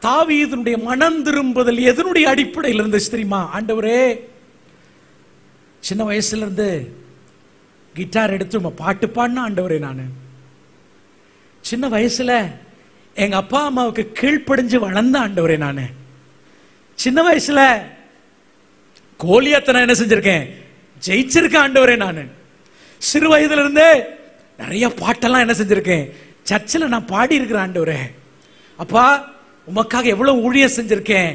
தாவீதுனுடைய மனம் திரும்புதல் எதனுடைய அடிப்படையில் இருந்துச்சு தெரியுமா? ஆண்டவரே, சின்ன வயசுல இருந்து கிட்டார் எடுத்து பாட்டு பாடினா ஆண்டவரே, நான் சின்ன வயசுல எங்க அப்பா அம்மாவுக்கு கீழ்ப்படிஞ்சு வளர்ந்த ஆண்டவரே, நான் சின்ன வயசுல கோலியாத்த நான் என்ன செஞ்சிருக்கேன்? ஜெயிச்சிருக்கேன் ஆண்டவரே. நான் சிறு வயதுல இருந்தே நிறைய பாட்டெல்லாம் என்ன செஞ்சிருக்கேன்? சர்ச்சில் நான் பாடி இருக்கிறேன் ஆண்டவரே. அப்பா, உமக்காக எவ்வளவு ஊழியம் செஞ்சிருக்கேன்,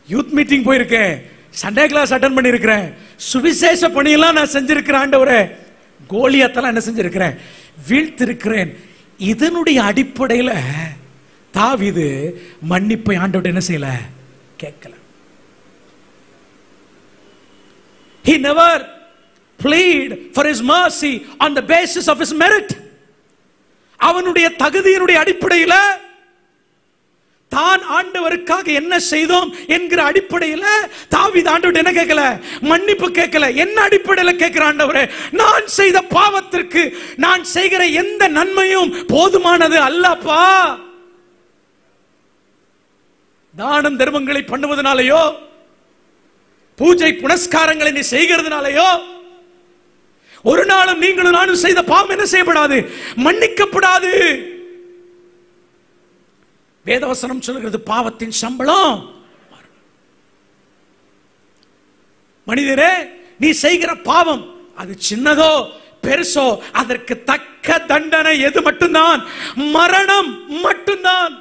யூத் மீட்டிங் போயிருக்கேன், சண்டே கிளாஸ் அட்டன் பண்ணியிருக்கிறேன், சுவிசேஷ பணியெல்லாம் நான் செஞ்சிருக்கிறேன் ஆண்டவரே. கோலியாத்தெல்லாம் என்ன செஞ்சிருக்கிறேன்? வீழ்த்திருக்கிறேன். இதனுடைய அடிப்படையில் தாவீது மன்னிப்பை ஆண்டவர்ட்ட என்ன செய்யல? கேட்கல. He never plead for his mercy on the basis of his merit. அவனுடைய தகுதியினுடைய அடிப்படையில், தான் ஆண்டவருக்காக என்ன செய்தோம் என்கிற அடிப்படையில் தாவீது ஆண்டவர்ட்ட என்ன கேட்கல? மன்னிப்பு கேட்கல. என்ன அடிப்படையில் கேட்கிற? ஆண்டவரே, நான் செய்த பாவத்திற்கு நான் செய்கிற எந்த நன்மையும் போதுமானது அல்லப்பா. தானம் தர்மங்களை பண்ணுவதனாலேயோ, பூஜை புனஸ்காரங்களை நீ செய்கிறதுனாலேயோ ஒரு நாளும் நீங்களும் நானும் செய்த பாவம் என்ன செய்யப்படாது? மன்னிக்கப்படாது. வேதவசனம் சொல்லுகிறது, பாவத்தின் சம்பளம். மனிதரே, நீ செய்கிற பாவம் அது சின்னதோ பெருசோ, அதற்கு தக்க தண்டனை எது மட்டும்தான்? மரணம் மட்டும்தான்.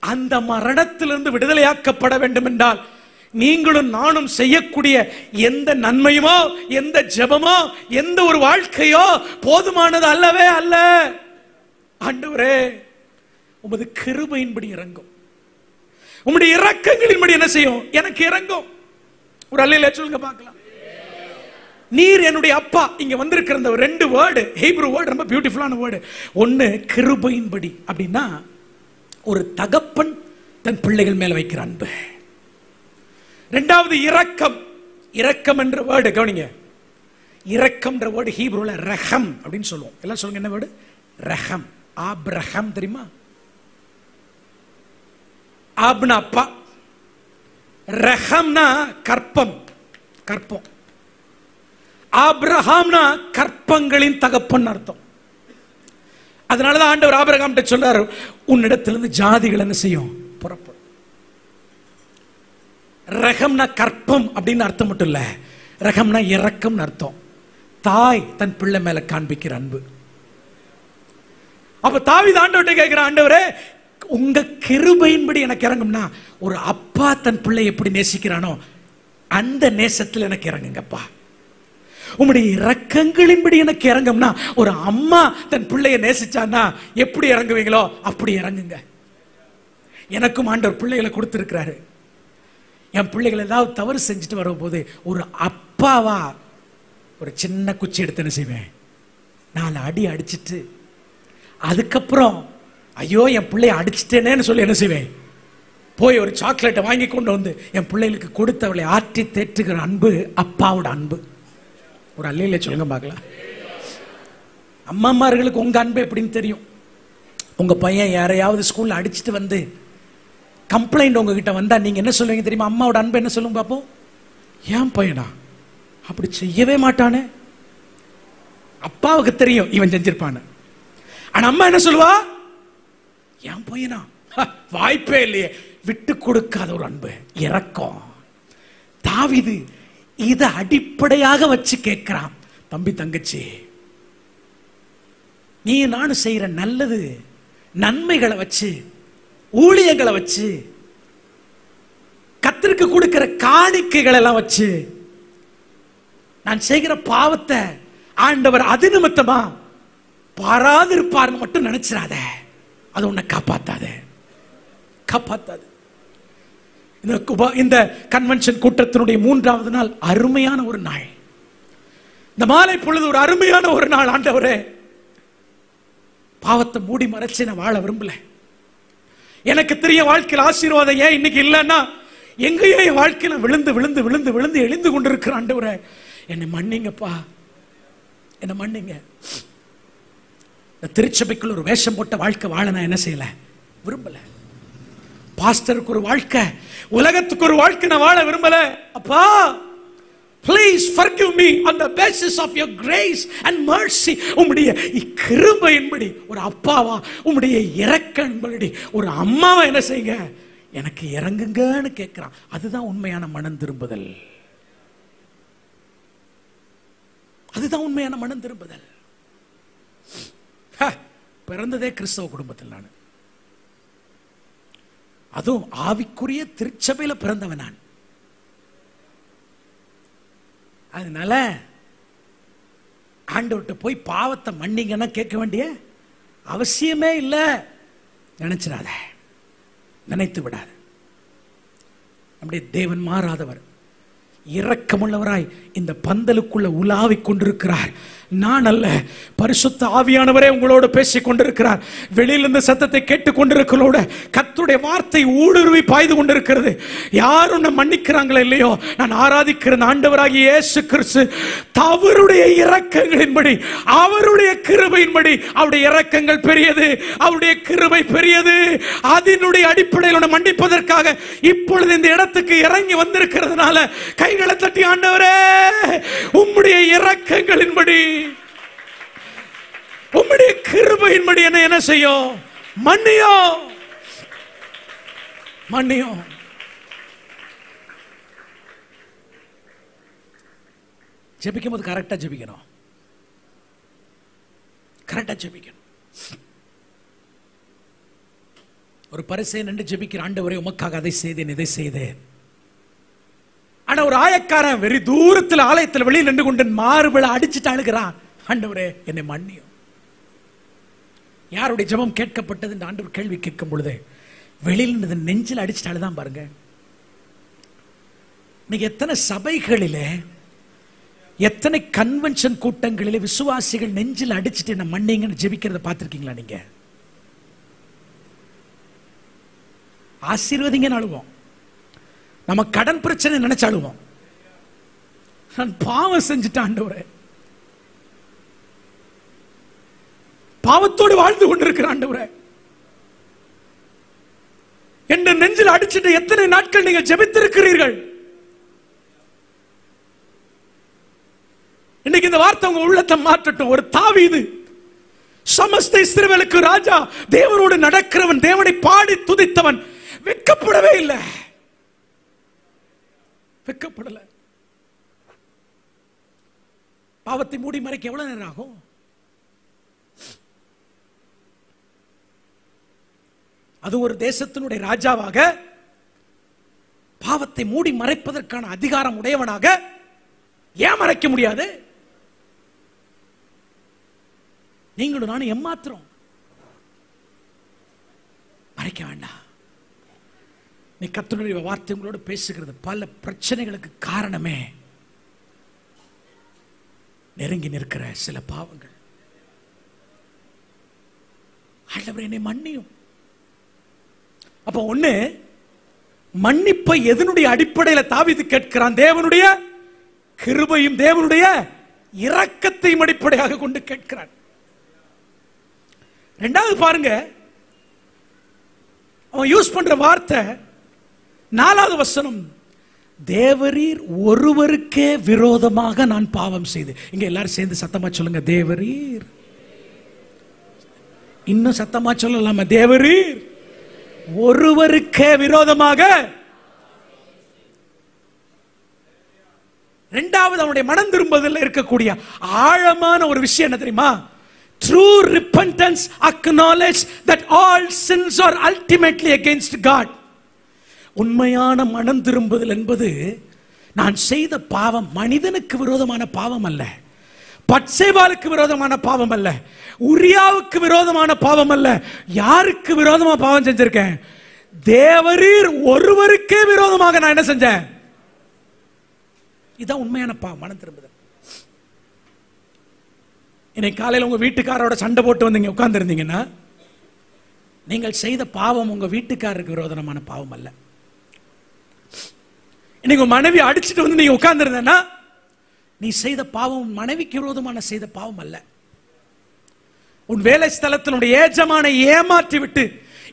அந்த மரணத்திலிருந்து விடுதலையாக்கப்பட வேண்டும் என்றால் நீங்களும் நானும் செய்யக்கூடிய எந்த நன்மையுமோ, எந்த ஜெபமோ, எந்த ஒரு வாழ்க்கையோ போதுமானது அல்லவே அல்ல. ஆண்டவரே, உமது கிருபையின்படி இறங்கும், உம்முடைய இரக்கங்களின்படி என்ன செய்யும்? எனக்கு இறங்கும். ஒரு அல்லேலூயா சொல்லுங்க பார்க்கலாம். நீர் என்னுடைய அப்பா. இங்க வந்திருக்கிற இந்த ரெண்டு வேர்டு, ஹீப்ரு வேர்டு, ரொம்ப பியூட்டிஃபுல்லான வேர்டு. ஒன்னு கிருபையின்படி, அப்படின்னா ஒரு தகப்பன் தன் பிள்ளைகள் மேல வைக்கிற அன்பு. இரண்டாவது இரக்கம். இரக்கம் என்ற வேர்டு கவனிங்க. இரக்கம் என்ற வேர்டு ஹீப்ருல ரஹம் அப்படின்னு சொல்லுவோம். எல்லாம் சொல்லுங்க, என்ன வேர்டு? ரஹம். ஆப்ரஹாம் தெரியுமா? ஆப்னா அப்பா, ரஹம்னா கற்பம், கற்பம். ஆப்ரஹாம்னா கற்பங்களின் தகப்பன் அர்த்தம். அதனாலதான் ஆண்டவர் ஆபிரகாம் சொல்றாரு, உன்னிடத்திலிருந்து ஜாதிகள் என்ன செய்யும்? புறப்படும். ரகம்னா கற்பம் அப்படின்னு அர்த்தம் மட்டும் இல்ல, ரகம்னா இரக்கம் அர்த்தம். தாய் தன் பிள்ளை மேல காண்பிக்கிற அன்பு. அப்ப தாவீது ஆண்டவர்ட்ட கேட்கிற, ஆண்டவரே, உங்க கிருபையின்படி எனக்கு இறங்கும்னா, ஒரு அப்பா தன் பிள்ளை எப்படி நேசிக்கிறானோ அந்த நேசத்தில் எனக்கு இறங்குங்கப்பா. உம்முடைய இரக்கங்களின்படி எனக்கு இறங்கும்னா, ஒரு அம்மா தன் பிள்ளைய நேசிச்சான்னா எப்படி இறங்குவீங்களோ அப்படி இறங்குங்க. எனக்கும் ஆண்டவர் பிள்ளைகளை கொடுத்திருக்கிறாரு. என் பிள்ளைகள் ஏதாவது தவறு செஞ்சுட்டு வரும்போது ஒரு அப்பாவா ஒரு சின்ன குச்சி எடுத்து என்ன செய்வேன்? 4 அடி அடிச்சிட்டு அதுக்கப்புறம் ஐயோ என் பிள்ளைய அடிச்சிட்டேனேன்னு சொல்லி என்ன செய்வேன்? போய் ஒரு சாக்லேட்டை வாங்கி கொண்டு வந்து என் பிள்ளைகளுக்கு கொடுத்தவளை ஆற்றி தேற்றுகிற அன்பு அப்பாவோட அன்பு. ஒரு அல்லேலூயா சொல்லுங்க பார்க்கலாம். அம்மாமார்களுக்கு உங்க அன்பு எப்படின்னு தெரியும். உங்க பையன் யாரையாவது ஸ்கூல்ல அடிச்சுட்டு வந்து கம்ப்ளைண்ட் உங்ககிட்ட வந்தா நீங்க என்ன சொல்லுவீங்க தெரியுமா? அம்மாவோட அன்பு என்ன சொல்லுங்க பாப்போம்? ஏன் பையனா அப்படி செய்யவே மாட்டானே. அப்பாவுக்கு தெரியும் இவன் செஞ்சிருப்பான்னு. ஆனா அம்மா என்ன சொல்லுவா? ஏன் பையனா, வாய்ப்பே இல்லையே. விட்டு கொடுக்காத ஒரு அன்பு, இரக்கம். தாவீது இதை அடிப்படையாக வச்சு கேட்கிறான். தம்பி தங்கச்சி, நீ நானும் செய்யற நல்லது நன்மைகளை வச்சு, ஊழியங்களை வச்சு, கர்த்தருக்கு கொடுக்கிற காணிக்கைகள் எல்லாம் வச்சு நான் செய்கிற பாவத்தை ஆண்டவர் அது நிமித்தமா பாராது இருப்பார்னு மட்டும் நினைச்சிடாத. அது உன்னை காப்பாத்தாது. இந்த கன்வென்ஷன் கூட்டத்தினுடைய 3வது நாள் அருமையான ஒரு நாள். இந்த மாலை பொழுது ஒரு அருமையான ஒரு நாள். ஆண்டவரே, பாவத்தை மூடி மறைச்சு நான் வாழ விரும்பல. எனக்கு தெரிய வாழ்க்கையில் ஆசீர்வாதம் ஏன் இன்னைக்கு இல்லைன்னா, எங்கேயோ என் வாழ்க்கையில விழுந்து விழுந்து விழுந்து விழுந்து எழுந்து கொண்டிருக்கிற ஆண்டவரே, என்னை மன்னிங்கப்பா, என்னை மன்னிங்க. திருச்சபைக்குள்ள ஒரு வேஷம் போட்ட வாழ்க்கை வாழ நான் என்ன செய்யல, விரும்பல. பாஸ்டருக்கு ஒரு வாழ்க்கை, உலகத்துக்கு ஒரு வாழ்க்கை நான் வாழ விரும்பல. அப்பா, please forgive me on the basis of your grace and mercy. உம்முடைய கிருபையின்படி ஒரு அப்பாவா, உம்முடைய இரக்கத்தின்படி ஒரு அம்மாவா என்ன செய்யுங்க, எனக்கு இறங்குங்கன்னு கேட்கிறான். அதுதான் உண்மையான மனம் திரும்புதல். அதுதான் உண்மையான மனம் திரும்புதல். பிறந்ததே கிறிஸ்தவ குடும்பத்தில், நான் அதுவும் ஆவிக்குரிய திருச்சபையில பிறந்தவன் நான். அதனால ஆண்டவர்கிட்ட போய் பாவத்தை மன்னிங்கன்னா கேட்க வேண்டிய அவசியமே இல்லை. நினைச்சிடாத, நினைத்து விடாத. நம்முடைய தேவன் மாறாதவர், இரக்கமுள்ளவராய் இந்த பந்தலுக்குள்ள உலாவிக் கொண்டிருக்கிறார். நான் அல்ல, பரிசுத்த ஆவியானவரே உங்களோடு பேசிக் கொண்டிருக்கிறார். வெளியிலிருந்து சத்தத்தை கேட்டுக் கொண்டிருக்கிறோட கர்த்தருடைய வார்த்தை ஊடுருவி பாய்ந்து கொண்டிருக்கிறது. யாரும் நான் மன்னிக்கிறாங்களோ இல்லையோ, நான் ஆராதிக்கிற ஆண்டவராகிய இயேசு கிறிஸ்து அவருடைய இரக்கங்களின்படி, அவருடைய கிருபையின்படி, அவருடைய இரக்கங்கள் பெரியது, அவருடைய கிருபை பெரியது. அதனுடைய அடிப்படையில் மன்னிப்பதற்காக இப்பொழுது இந்த இடத்துக்கு இறங்கி வந்திருக்கிறதுனால கைகளை தட்டி, ஆண்டவரே உம்முடைய இரக்கங்களின்படி, உம்முடைய கிருபையின்படி என்ன செய்யும், மன்னியோ மன்னியோ. ஜெபிக்கும் போது கரெக்டா ஜெபிக்கணும், கரெக்டா ஜெபிக்கணும். ஒரு பரிசேயன் நின்று ஜெபிக்கிற, ஆண்டவரே உமக்காக அதை செய்தேன், இதை செய்தேன். ஆனா ஒரு ஆயக்காரன் வெறி தூரத்தில் ஆலயத்தில் வெளியில் நின்று கொண்டு மார்பிள அடிச்சுட்டு அழுகிறான், ஆண்டவரே என்னை மன்னியும். யாருடைய ஜெபம் கேட்கப்பட்டது என்று ஆண்டவர் கேள்வி கேட்கும் பொழுது வெளியில் நெஞ்சில் அடிச்சுட்டு அழுதான் பாருங்க. இன்னைக்கு எத்தனை சபைகளிலே, எத்தனை கன்வென்ஷன் கூட்டங்களிலே விசுவாசிகள் நெஞ்சில் அடிச்சுட்டு என்ன மன்னிங்கன்னு ஜெபிக்கிறத பார்த்திருக்கீங்களா? நீங்க ஆசீர்வதிங்கன்னு அழுவோம், நம்ம கடன் பிரச்சனை நினைச்சு அழுவோம். நான் பாவம் செஞ்சுட்டேன் ஆண்டவரே, பாவத்தோடு வாழ்ந்து கொண்டிருக்கிற ஆண்டவரே என்று நெஞ்சில் அடிச்சுட்டு எத்தனை நாட்கள் நீங்கள் ஜெபித்திருக்கிறீர்கள்? இன்னைக்கு இந்த வார்த்தை உங்க உள்ளத்தை மாற்றட்டும். ஒரு தாவீது, சமஸ்த இஸ்ரவேலுக்கு ராஜா, தேவனோடு நடக்கிறவன், தேவனை பாடி துதித்தவன், வெட்கப்படவே இல்லை, வெட்கப்படல. பாவத்தை மூடி மறைக்க எவ்வளவு நேரம் ஆகும்? அது ஒரு தேசத்தினுடைய ராஜாவாக, பாவத்தை மூடி மறைப்பதற்கான அதிகாரம் உடையவனாக ஏன் மறைக்க முடியாது? நீங்களும் நானும் எம்மாத்திரம் மறைக்க வேண்டாம். நீ கர்த்தருடைய வார்த்தை உங்களோடு பேசுகிறது. பல பிரச்சனைகளுக்கு காரணமே நெருங்கி நிற்கிற சில பாவங்கள். ஆண்டவரே என்னை மன்னியும். அப்ப ஒண்ணு, மன்னிப்பை எதனுடைய அடிப்படையில் தாவீது கேட்கிறான்? தேவனுடைய கிருபையும் தேவனுடைய இரக்கத்தையும் அடிப்படையாக கொண்டு கேட்கிறான். இரண்டாவது பாருங்க, அவன் யூஸ் பண்ற வார்த்தை 4வது வசனம், தேவரீர் ஒருவருக்கே விரோதமாக நான் பாவம் செய்து. இங்க எல்லாரும் சேர்ந்து சத்தமா சொல்லுங்க, தேவரீர். இன்னும் சத்தமா சொல்லலாமா, தேவரீர் ஒருவருக்கே விரோதமாக. இரண்டாவது, அவனுடைய மனம் திரும்புதல்ல இருக்கக்கூடிய ஆழமான ஒரு விஷயம் என்ன தெரியுமா? True repentance acknowledge that all sins are ultimately against God. உண்மையான மனம் திரும்புதல் என்பது நான் செய்த பாவம் மனிதனுக்கு விரோதமான பாவம் அல்ல, பத்சேபாளுக்கு விரோதமான பாவம் அல்ல, உரியாவுக்கு விரோதமான பாவம் அல்ல. யாருக்கு விரோதமா பாவம் செஞ்சிருக்கேன்? தேவரீர் ஒருவருக்கே விரோதமாக நான் என்ன செஞ்சேன்? இதான் உண்மையான பாவம், மனம் திரும்புதல். இன்னைக்கு காலையில் உங்க வீட்டுக்காரோட சண்டை போட்டு வந்தீங்க, உட்கார்ந்து இருந்தீங்கன்னா, நீங்கள் செய்த பாவம் உங்க வீட்டுக்காரருக்கு விரோதமான பாவம் அல்ல. இன்னைக்கு மனைவி அடிச்சுட்டு வந்து நீங்க உட்கார்ந்து இருந்தேன்னா, நீ செய்த பாவம் மனைவிக்கு விரோதமான செய்த பாவம் அல்ல. உன் வேலை ஸ்தலத்தினுடைய ஏஜமான ஏமாற்றி விட்டு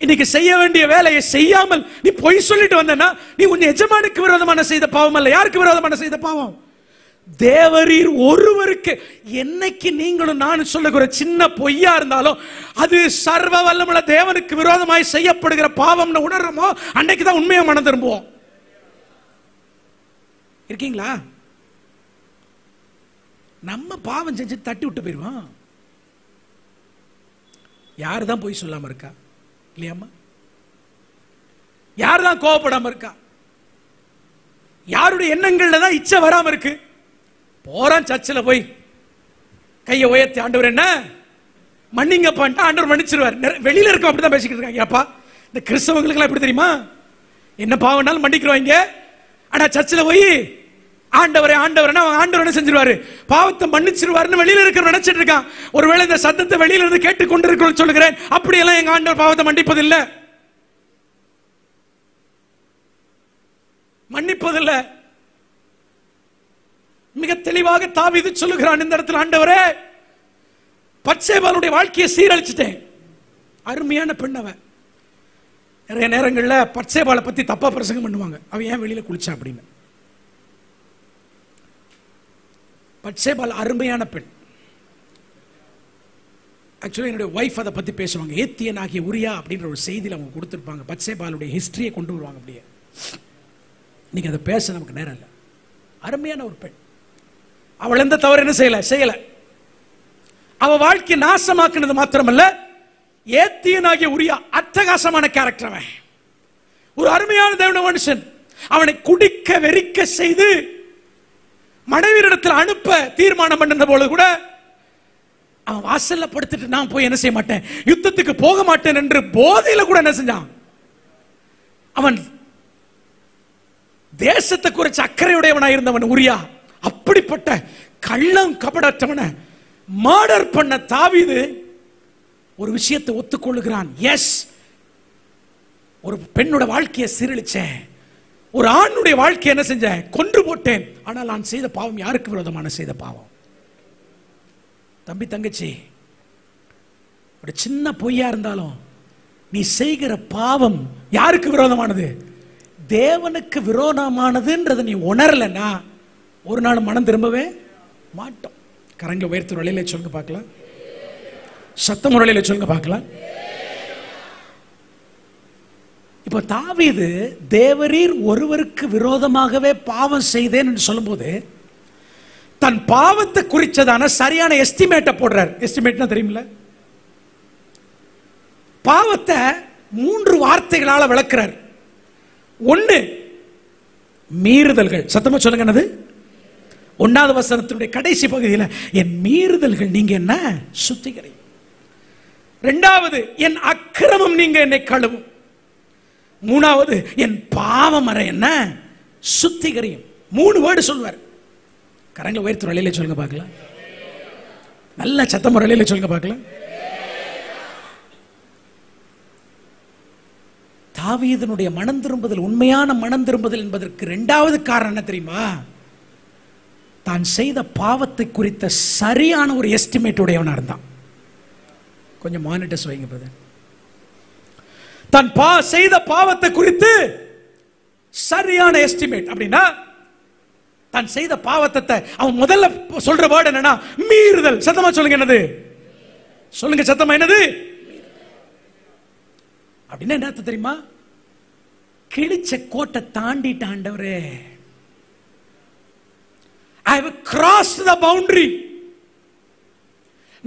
இன்னைக்கு செய்ய வேண்டிய வேலையை செய்யாமல் நீ பொய் சொல்லிட்டு வந்தனா, நீ உன் எஜமானுக்கு விரோதமான செய்த பாவம் அல்ல. யாருக்கு விரோதமான செய்த பாவம்? தேவரீர் ஒருவருக்கு. என்னைக்கு நீங்களும் நான் சொல்லுகிற சின்ன பொய்யா இருந்தாலும் அது சர்வ வல்லமுள்ள தேவனுக்கு விரோதமாய் செய்யப்படுகிற பாவம்னு உணர்றோமோ, அன்னைக்கு தான் உண்மையா மனம் திரும்புவோம். இருக்கீங்களா? நம்ம பாவம் செஞ்சு தட்டி விட்டு போயிருவோம். யாரு தான் பொய் சொல்லாம இருக்கா? இல்லையாமா? யாரு தான் கோபப்படாம இருக்கா? யாருடைய எண்ணங்கள்ல தான் இச்சை வராம இருக்கு? போறான் சர்ச்சில் போய் கையை உயர்த்தி, ஆண்டவர் என்ன மன்னிங்கப்பா, ஆண்டவர் மன்னிச்சிருவார். வெளியில இருக்க அப்படிதான் பேசிக்கிட்டு இருக்காங்க. அப்பா, இந்த கிறிஸ்தவங்களுக்கு எல்லாம் எப்படி தெரியுமா? என்ன பாவம்னாலும் மன்னிக்கிறோம். ஆனா சர்ச்சில் போய் ஆண்டவரே ஆண்டவர் ஆண்டவர் என்ன செஞ்சிருவாரு? பாவத்தை மன்னிச்சிருவாருன்னு வெளியில இருக்கிற நினைச்சிட்டு இருக்கான். ஒருவேளை இந்த சத்தத்தை வெளியில இருந்து கேட்டு கொண்டிருக்கிறோம் சொல்லுகிறேன், அப்படியெல்லாம் எங்க ஆண்டவர் பாவத்தை மன்னிப்பதில்லை, மன்னிப்பதில்லை. மிக தெளிவாக தாவீது சொல்லுகிறான் இந்த இடத்துல, ஆண்டவரே பத்சேபாளுடைய வாழ்க்கையை சீரழிச்சிட்டேன். அருமையான பெண் அவன். நிறைய நேரங்களில் பத்சேபாளை பத்தி தப்பா பிரசங்கம் பண்ணுவாங்க. அவன் ஏன் வெளியில குளிச்சா அப்படின்னு. பத்சேபாள் அருமையான பெண். ஆக்சுவலி என்னுடைய ஒய்ஃப் அதை பத்தி பேசுவாங்க. ஏத்தியன் ஆகிய உரியா அப்படின்ற ஒரு செய்தியில் அவங்க கொடுத்துருப்பாங்க. பத்சேபாளுடைய ஹிஸ்டரியை கொண்டு வருவாங்க. அப்படியே இன்னைக்கு அதை பேச நமக்கு நேரம் இல்லை. அருமையான ஒரு பெண். அவள் எந்த தவறு என்ன செய்யல. அவ வாழ்க்கை நாசமாக்குனது மாத்திரமல்ல, ஏத்தியனாகிய உரியா அட்டகாசமான கேரக்டர். அவன் ஒரு அருமையான தேவனுடைய மனுஷன். அவனை குடிக்க வெறிக்க செய்து மனைவியிடத்தில் அனுப்ப தீர்மானம் பண்ணின போது கூட அவன் வாசல்ல படுத்துட்டு, நான் போய் என்ன செய்ய மாட்டேன், யுத்தத்துக்கு போக மாட்டேன் என்று போதையில கூட என்ன செஞ்சான். அவன் தேசத்தை குறிச்சு அக்கறையுடையவனாக இருந்தவன் உரியா. அப்படிப்பட்ட கள்ளம் கபடற்றவனை மர்டர் பண்ண தாவீது ஒரு விஷயத்தை ஒத்துக்கொள்ளுகிறான். எஸ், ஒரு பெண்ணோட வாழ்க்கையை சீரழிச்சேன், ஒரு ஆணுடைய வாழ்க்கையை என்ன செஞ்சேன், கொன்று போட்டேன். ஆனால் நான் செய்த பாவம் யாருக்கு விரோதமான செய்த பாவம்? தம்பி தங்கச்சி, ஒரு சின்ன பொய்யா இருந்தாலும் நீ செய்கிற பாவம் யாருக்கு விரோதமானது? தேவனுக்கு விரோதமானதுன்றதை நீ உணரலன்னா ஒரு நாள் மனம் திரும்பவே மாட்டோம். கரங்களை உயர்த்து நிலையில சொல்லுங்க பார்க்கலாம், சத்தம் நிலையில சொல்லுங்க பார்க்கலாம். இப்ப தாவீது தேவரீர் ஒருவருக்கு விரோதமாகவே பாவம் செய்தேன் என்று சொல்லும் போது தன் பாவத்தை குறிச்சதான சரியான எஸ்டிமேட்டை போடுறார். எஸ்டிமேட்னா தெரியுமில்ல? பாவத்தை 3 வார்த்தைகளால விளக்குறார். ஒன்று, மீறுதல்கள். சத்தமா சொல்லுங்க. என்னது? 1வது வசனத்தினுடைய கடைசி பகுதியில், என் மீறுதல்கள் நீங்க என்ன சுத்திகரி. 2வது, என் அக்கிரமம் நீங்க என்னை கழுவும். 3வது, என் பாவம் அறை என்ன சுத்திகரியும். 3 வேர்டு சொல்வார். கரங்களை உயர்த்து நிலையில சொல்லுங்க பார்க்கலாம், நல்ல சத்தம் நிலையில சொல்லுங்க பார்க்கலாம். தாவீதனுடைய மனம் திரும்புதல், உண்மையான மனம் திரும்புதல் என்பதற்கு 2வது காரணம் என்ன தெரியுமா? தான் செய்த பாவத்தை குறித்த சரியான ஒரு எஸ்டிமேட் உடையவனா இருந்தான். கொஞ்சம் மானிட்டர்ஸ் வைங்க பிரதர். தன் செய்த பாவத்தை குறித்து சரியான எஸ்டிமேட். அப்படின்னா தான் செய்த பாவத்தை அவன் முதல்ல சொல்ற வேர்ட் என்னன்னா மீறுதல். சத்தமா சொல்லுங்க, என்னது சொல்லுங்க, சத்தமா என்னது? அப்படின்னா என்ன அர்த்தம் தெரியுமா? கிழிச்ச கோட்டை தாண்டிட்ட ஆண்டவரே, I have crossed the boundary.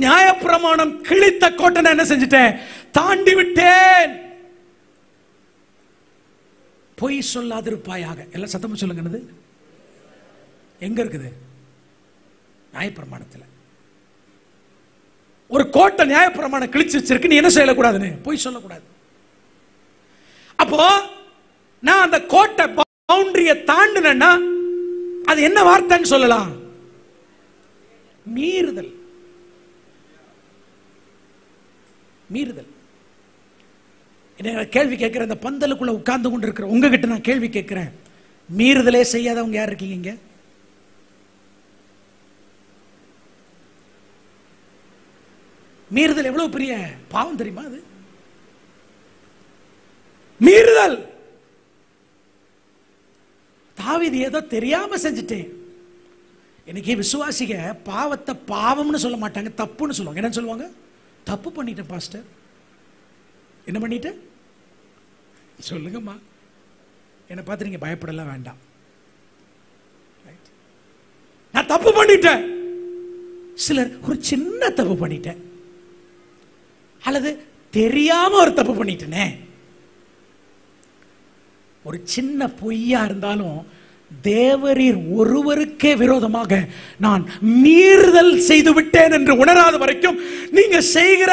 நியாயப்பிரமாணம் கிழித்த கோட்டை நான் என்ன செஞ்சிட்டேன்? தாண்டி விட்டேன். பொய் சொல்லாதிருப்பாயாக. எல்லாம் சத்தமா சொல்லுங்க, என்னது எங்க இருக்குது? நியாயப்பிரமாணத்தில் ஒரு கோட்டை நியாயப்பிரமாணம் கிழிச்சு வச்சிருக்கு. நீ என்ன செய்யக்கூடாதுன்னு? பொய் சொல்லக்கூடாது. அப்போ நான் அந்த கோட்டை பவுண்டரியை தாண்டினா அது என்ன வார்த்தைன்னு சொல்லலாம்? மீறுதல். மீறுதல். என்ன கேள்வி கேட்கிறேன், இந்த பந்தலுக்குள்ள உட்கார்ந்து கொண்டு இருக்கிற உங்ககிட்ட நான் கேள்வி கேட்கிறேன், மீறுதலே செய்யாதவங்க யார் இருக்கீங்க இங்க? மீறுதல் எவ்வளவு பெரிய பாவம் தெரியுமா? அது மீறுதல். தாவீது ஏதோ தெரியாம செஞ்சுட்டேன். இன்னைக்கு விசுவாசிக பாவத்தை பாவம்னு சொல்ல மாட்டாங்க, தப்புன்னு சொல்லுவாங்க. என்ன சொல்லுவாங்க? தப்பு பண்ணிட்டேன் பாஸ்டர். என்ன பண்ணிட்டேன் சொல்லுங்கம்மா. என்னை பார்த்து நீங்க பயப்படலாம் வேண்டாம். நான் தப்பு பண்ணிட்டேன். சிலர் ஒரு சின்ன தப்பு பண்ணிட்டேன், அல்லது தெரியாம ஒரு தப்பு பண்ணிட்டேனே. ஒரு சின்ன பொய்யா இருந்தாலும் தேவரீர் ஒருவருக்கே விரோதமாக நான் மீறுதல் செய்து விட்டேன் என்று உணராத வரைக்கும் நீங்க செய்கிற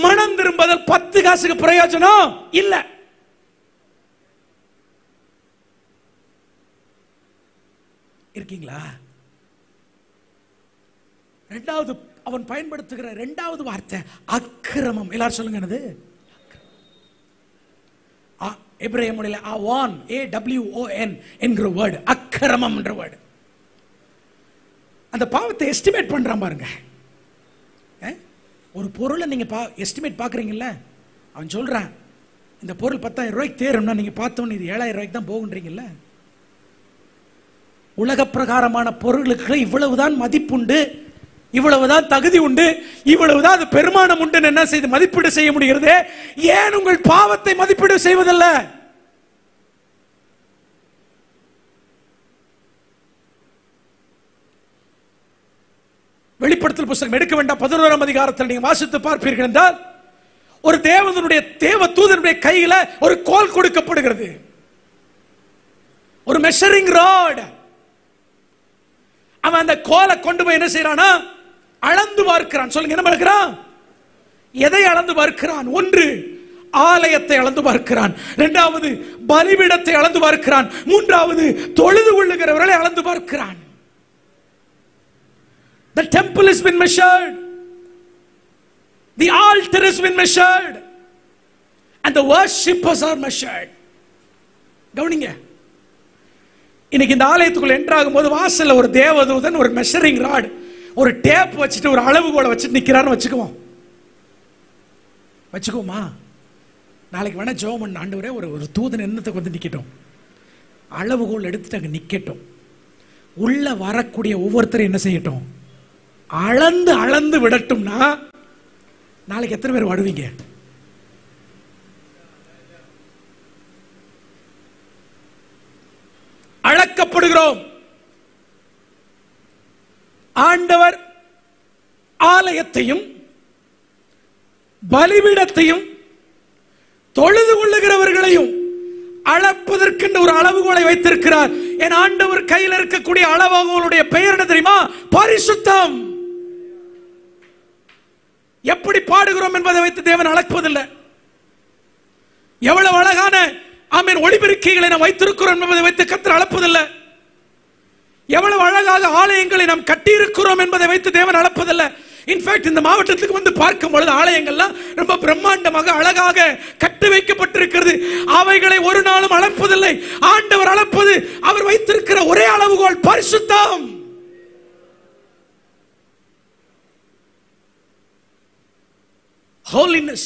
மனம் திரும்புதல் 10 காசுக்கு பிரயோஜனம் இல்ல. இருக்கீங்களா? இரண்டாவது அவன் பயன்படுத்துகிற இரண்டாவது வார்த்தை அக்கிரமம். எல்லாரும் சொல்லுங்க, என்னது? எபிரேய மொழியில ஆவான், AWON என்கிற வேர்டு, அக்கிரமம் என்ற வேர்டு. அந்த பாவத்தை எஸ்டிமேட் பண்றான் பாருங்க. ஒரு பொருளை நீங்க எஸ்டிமேட் பாக்குறீங்கல்ல, அவன் சொல்றான் இந்த பொருள் 10,000 ரூபாய்க்கு தேரும்னா நீங்க பார்த்தோன்னு இது 7,000 ரூபாய்க்கு தான் போகுன்றீங்கல்ல. உலக பிரகாரமான பொருளுக்கு இவ்வளவுதான் மதிப்புண்டு, இவ்வளவுதான் தகுதி உண்டு, இவ்வளவுதான் அது பெருமானம் உண்டு என்ன செய்து மதிப்பீடு செய்ய முடிகிறது. ஏன் உங்கள் பாவத்தை மதிப்பீடு செய்வதல்ல? வெளிப்படுத்தல் புத்தகம் எடுக்க வேண்டாம், 11ஆம் அதிகாரத்தில் நீங்க வாசித்து பார்ப்பீர்கள் என்றால் ஒரு தேவ தூதனுடைய கையில ஒரு கோல் கொடுக்கப்படுகிறது, ஒரு மெஷரிங் ராட். அவன் அந்த கோலை கொண்டு போய் என்ன செய்யறானா? அளந்து பார்க்கிறான். சொல்லுங்க, என்ன பார்க்கிறான்? எதை அளந்து பார்க்கிறான்? ஒன்று ஆலயத்தை அளந்து பார்க்கிறான், இரண்டாவது பலிபீடத்தை அளந்து பார்க்கிறான், மூன்றாவது தொழுது கொள்ளுகிறவர்களை அளந்து பார்க்கிறான். The temple has been measured, the altar has been measured, and the worshippers are measured. கவனிங்க, இன்னைக்கு இந்த ஆலயத்துக்குள்ள என்ட்ராகும் போது வாசல்ல ஒரு தேவதூதன் ஒரு மெஷரிங் ராட், ஒரு டேப் வச்சுட்டு ஒரு அளவுகோலை வச்சுட்டு நிக்கிறான்னு வச்சுக்குவோமா? நாளைக்கு வேணா ஜெபம் பண்ண, ஆண்டவரே ஒரு தூதன் என்னத்துக்கு வந்து நிக்கட்டும், அளவுகோல் எடுத்துட்டு அங்க நிக்கட்டும், உள்ள வரக்கூடிய ஒவ்வொருத்தரும் என்ன செய்யட்டும்? அளந்து அளந்து விடட்டும்னா நாளைக்கு எத்தனை பேர் வருவீங்க? அளக்கப்படுகிறோம். ஆண்டவர் ஆலயத்தையும் பலிபீடத்தையும் தொழுது கொள்ளுகிறவர்களையும் அளப்பதற்கென்று ஒரு அளவுகோலை வைத்திருக்கிறார். என் ஆண்டவர் கையில் இருக்கக்கூடிய அளவுகோலுடைய பெயர் என்ன தெரியுமா? பரிசுத்தம். எப்படி பாடுகிறோம் என்பதை வைத்து தேவன் அளப்பதில்லை. எவ்வளவு அழகான ஆமென் ஒளிபெருக்கிகளை நாம் வைத்திருக்கிறோம் என்பதை வைத்து கர்த்தர் அளப்பதில்லை. எவ்வளவு அழகாக ஆலயங்களை நாம் கட்டி இருக்கிறோம் என்பதை வைத்து தேவன் அளப்பதில்லை. இன்ஃபேக்ட் இந்த மாவட்டத்துக்கு வந்து பார்க்கும் பொழுது ஆலயங்கள்லாம் ரொம்ப பிரம்மாண்டமாக அழகாக கட்டி வைக்கப்பட்டிருக்கிறது. அவைகளை ஒரு நாளும் அளப்பதில்லை. ஆண்டவர் அளப்பது அவர் வைத்திருக்கிற ஒரே அளவுகோல் பரிசுத்தம். Holiness.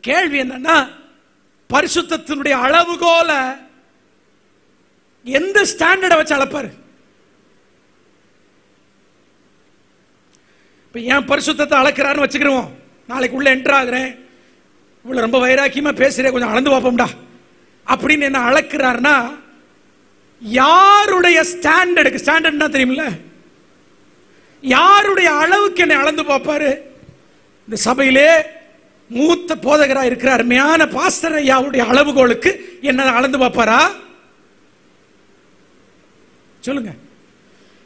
கேள்வி என்னன்னா, பரிசுத்தத்தினுடைய அளவுகோல எந்த ஸ்டாண்டர்டை வச்சு அளப்பாரு? இப்ப ஏன் பரிசுத்தத்தை அளக்கிறான்னு வச்சுக்கிறோம். நாளைக்கு உள்ள என்டர் ஆகுறேன், இவ்வளவு ரொம்ப வைராக்கியமா பேசுறேன், கொஞ்சம் அளந்து பார்ப்போம்டா அப்படின்னு என்ன அளக்கிறாருன்னா, யாருடைய ஸ்டாண்டர்டுக்கு, ஸ்டாண்டர்ட்னா தெரியுமில்ல, யாருடைய அளவுக்கு என்னை அளந்து பார்ப்பாரு? இந்த சபையிலே மூத்த போதகரா இருக்கிற அருமையான பாஸ்டர் ஐயாவுடைய அளவுகோலுக்கு என்ன அளந்து பார்ப்பாரா? சொல்லுங்க.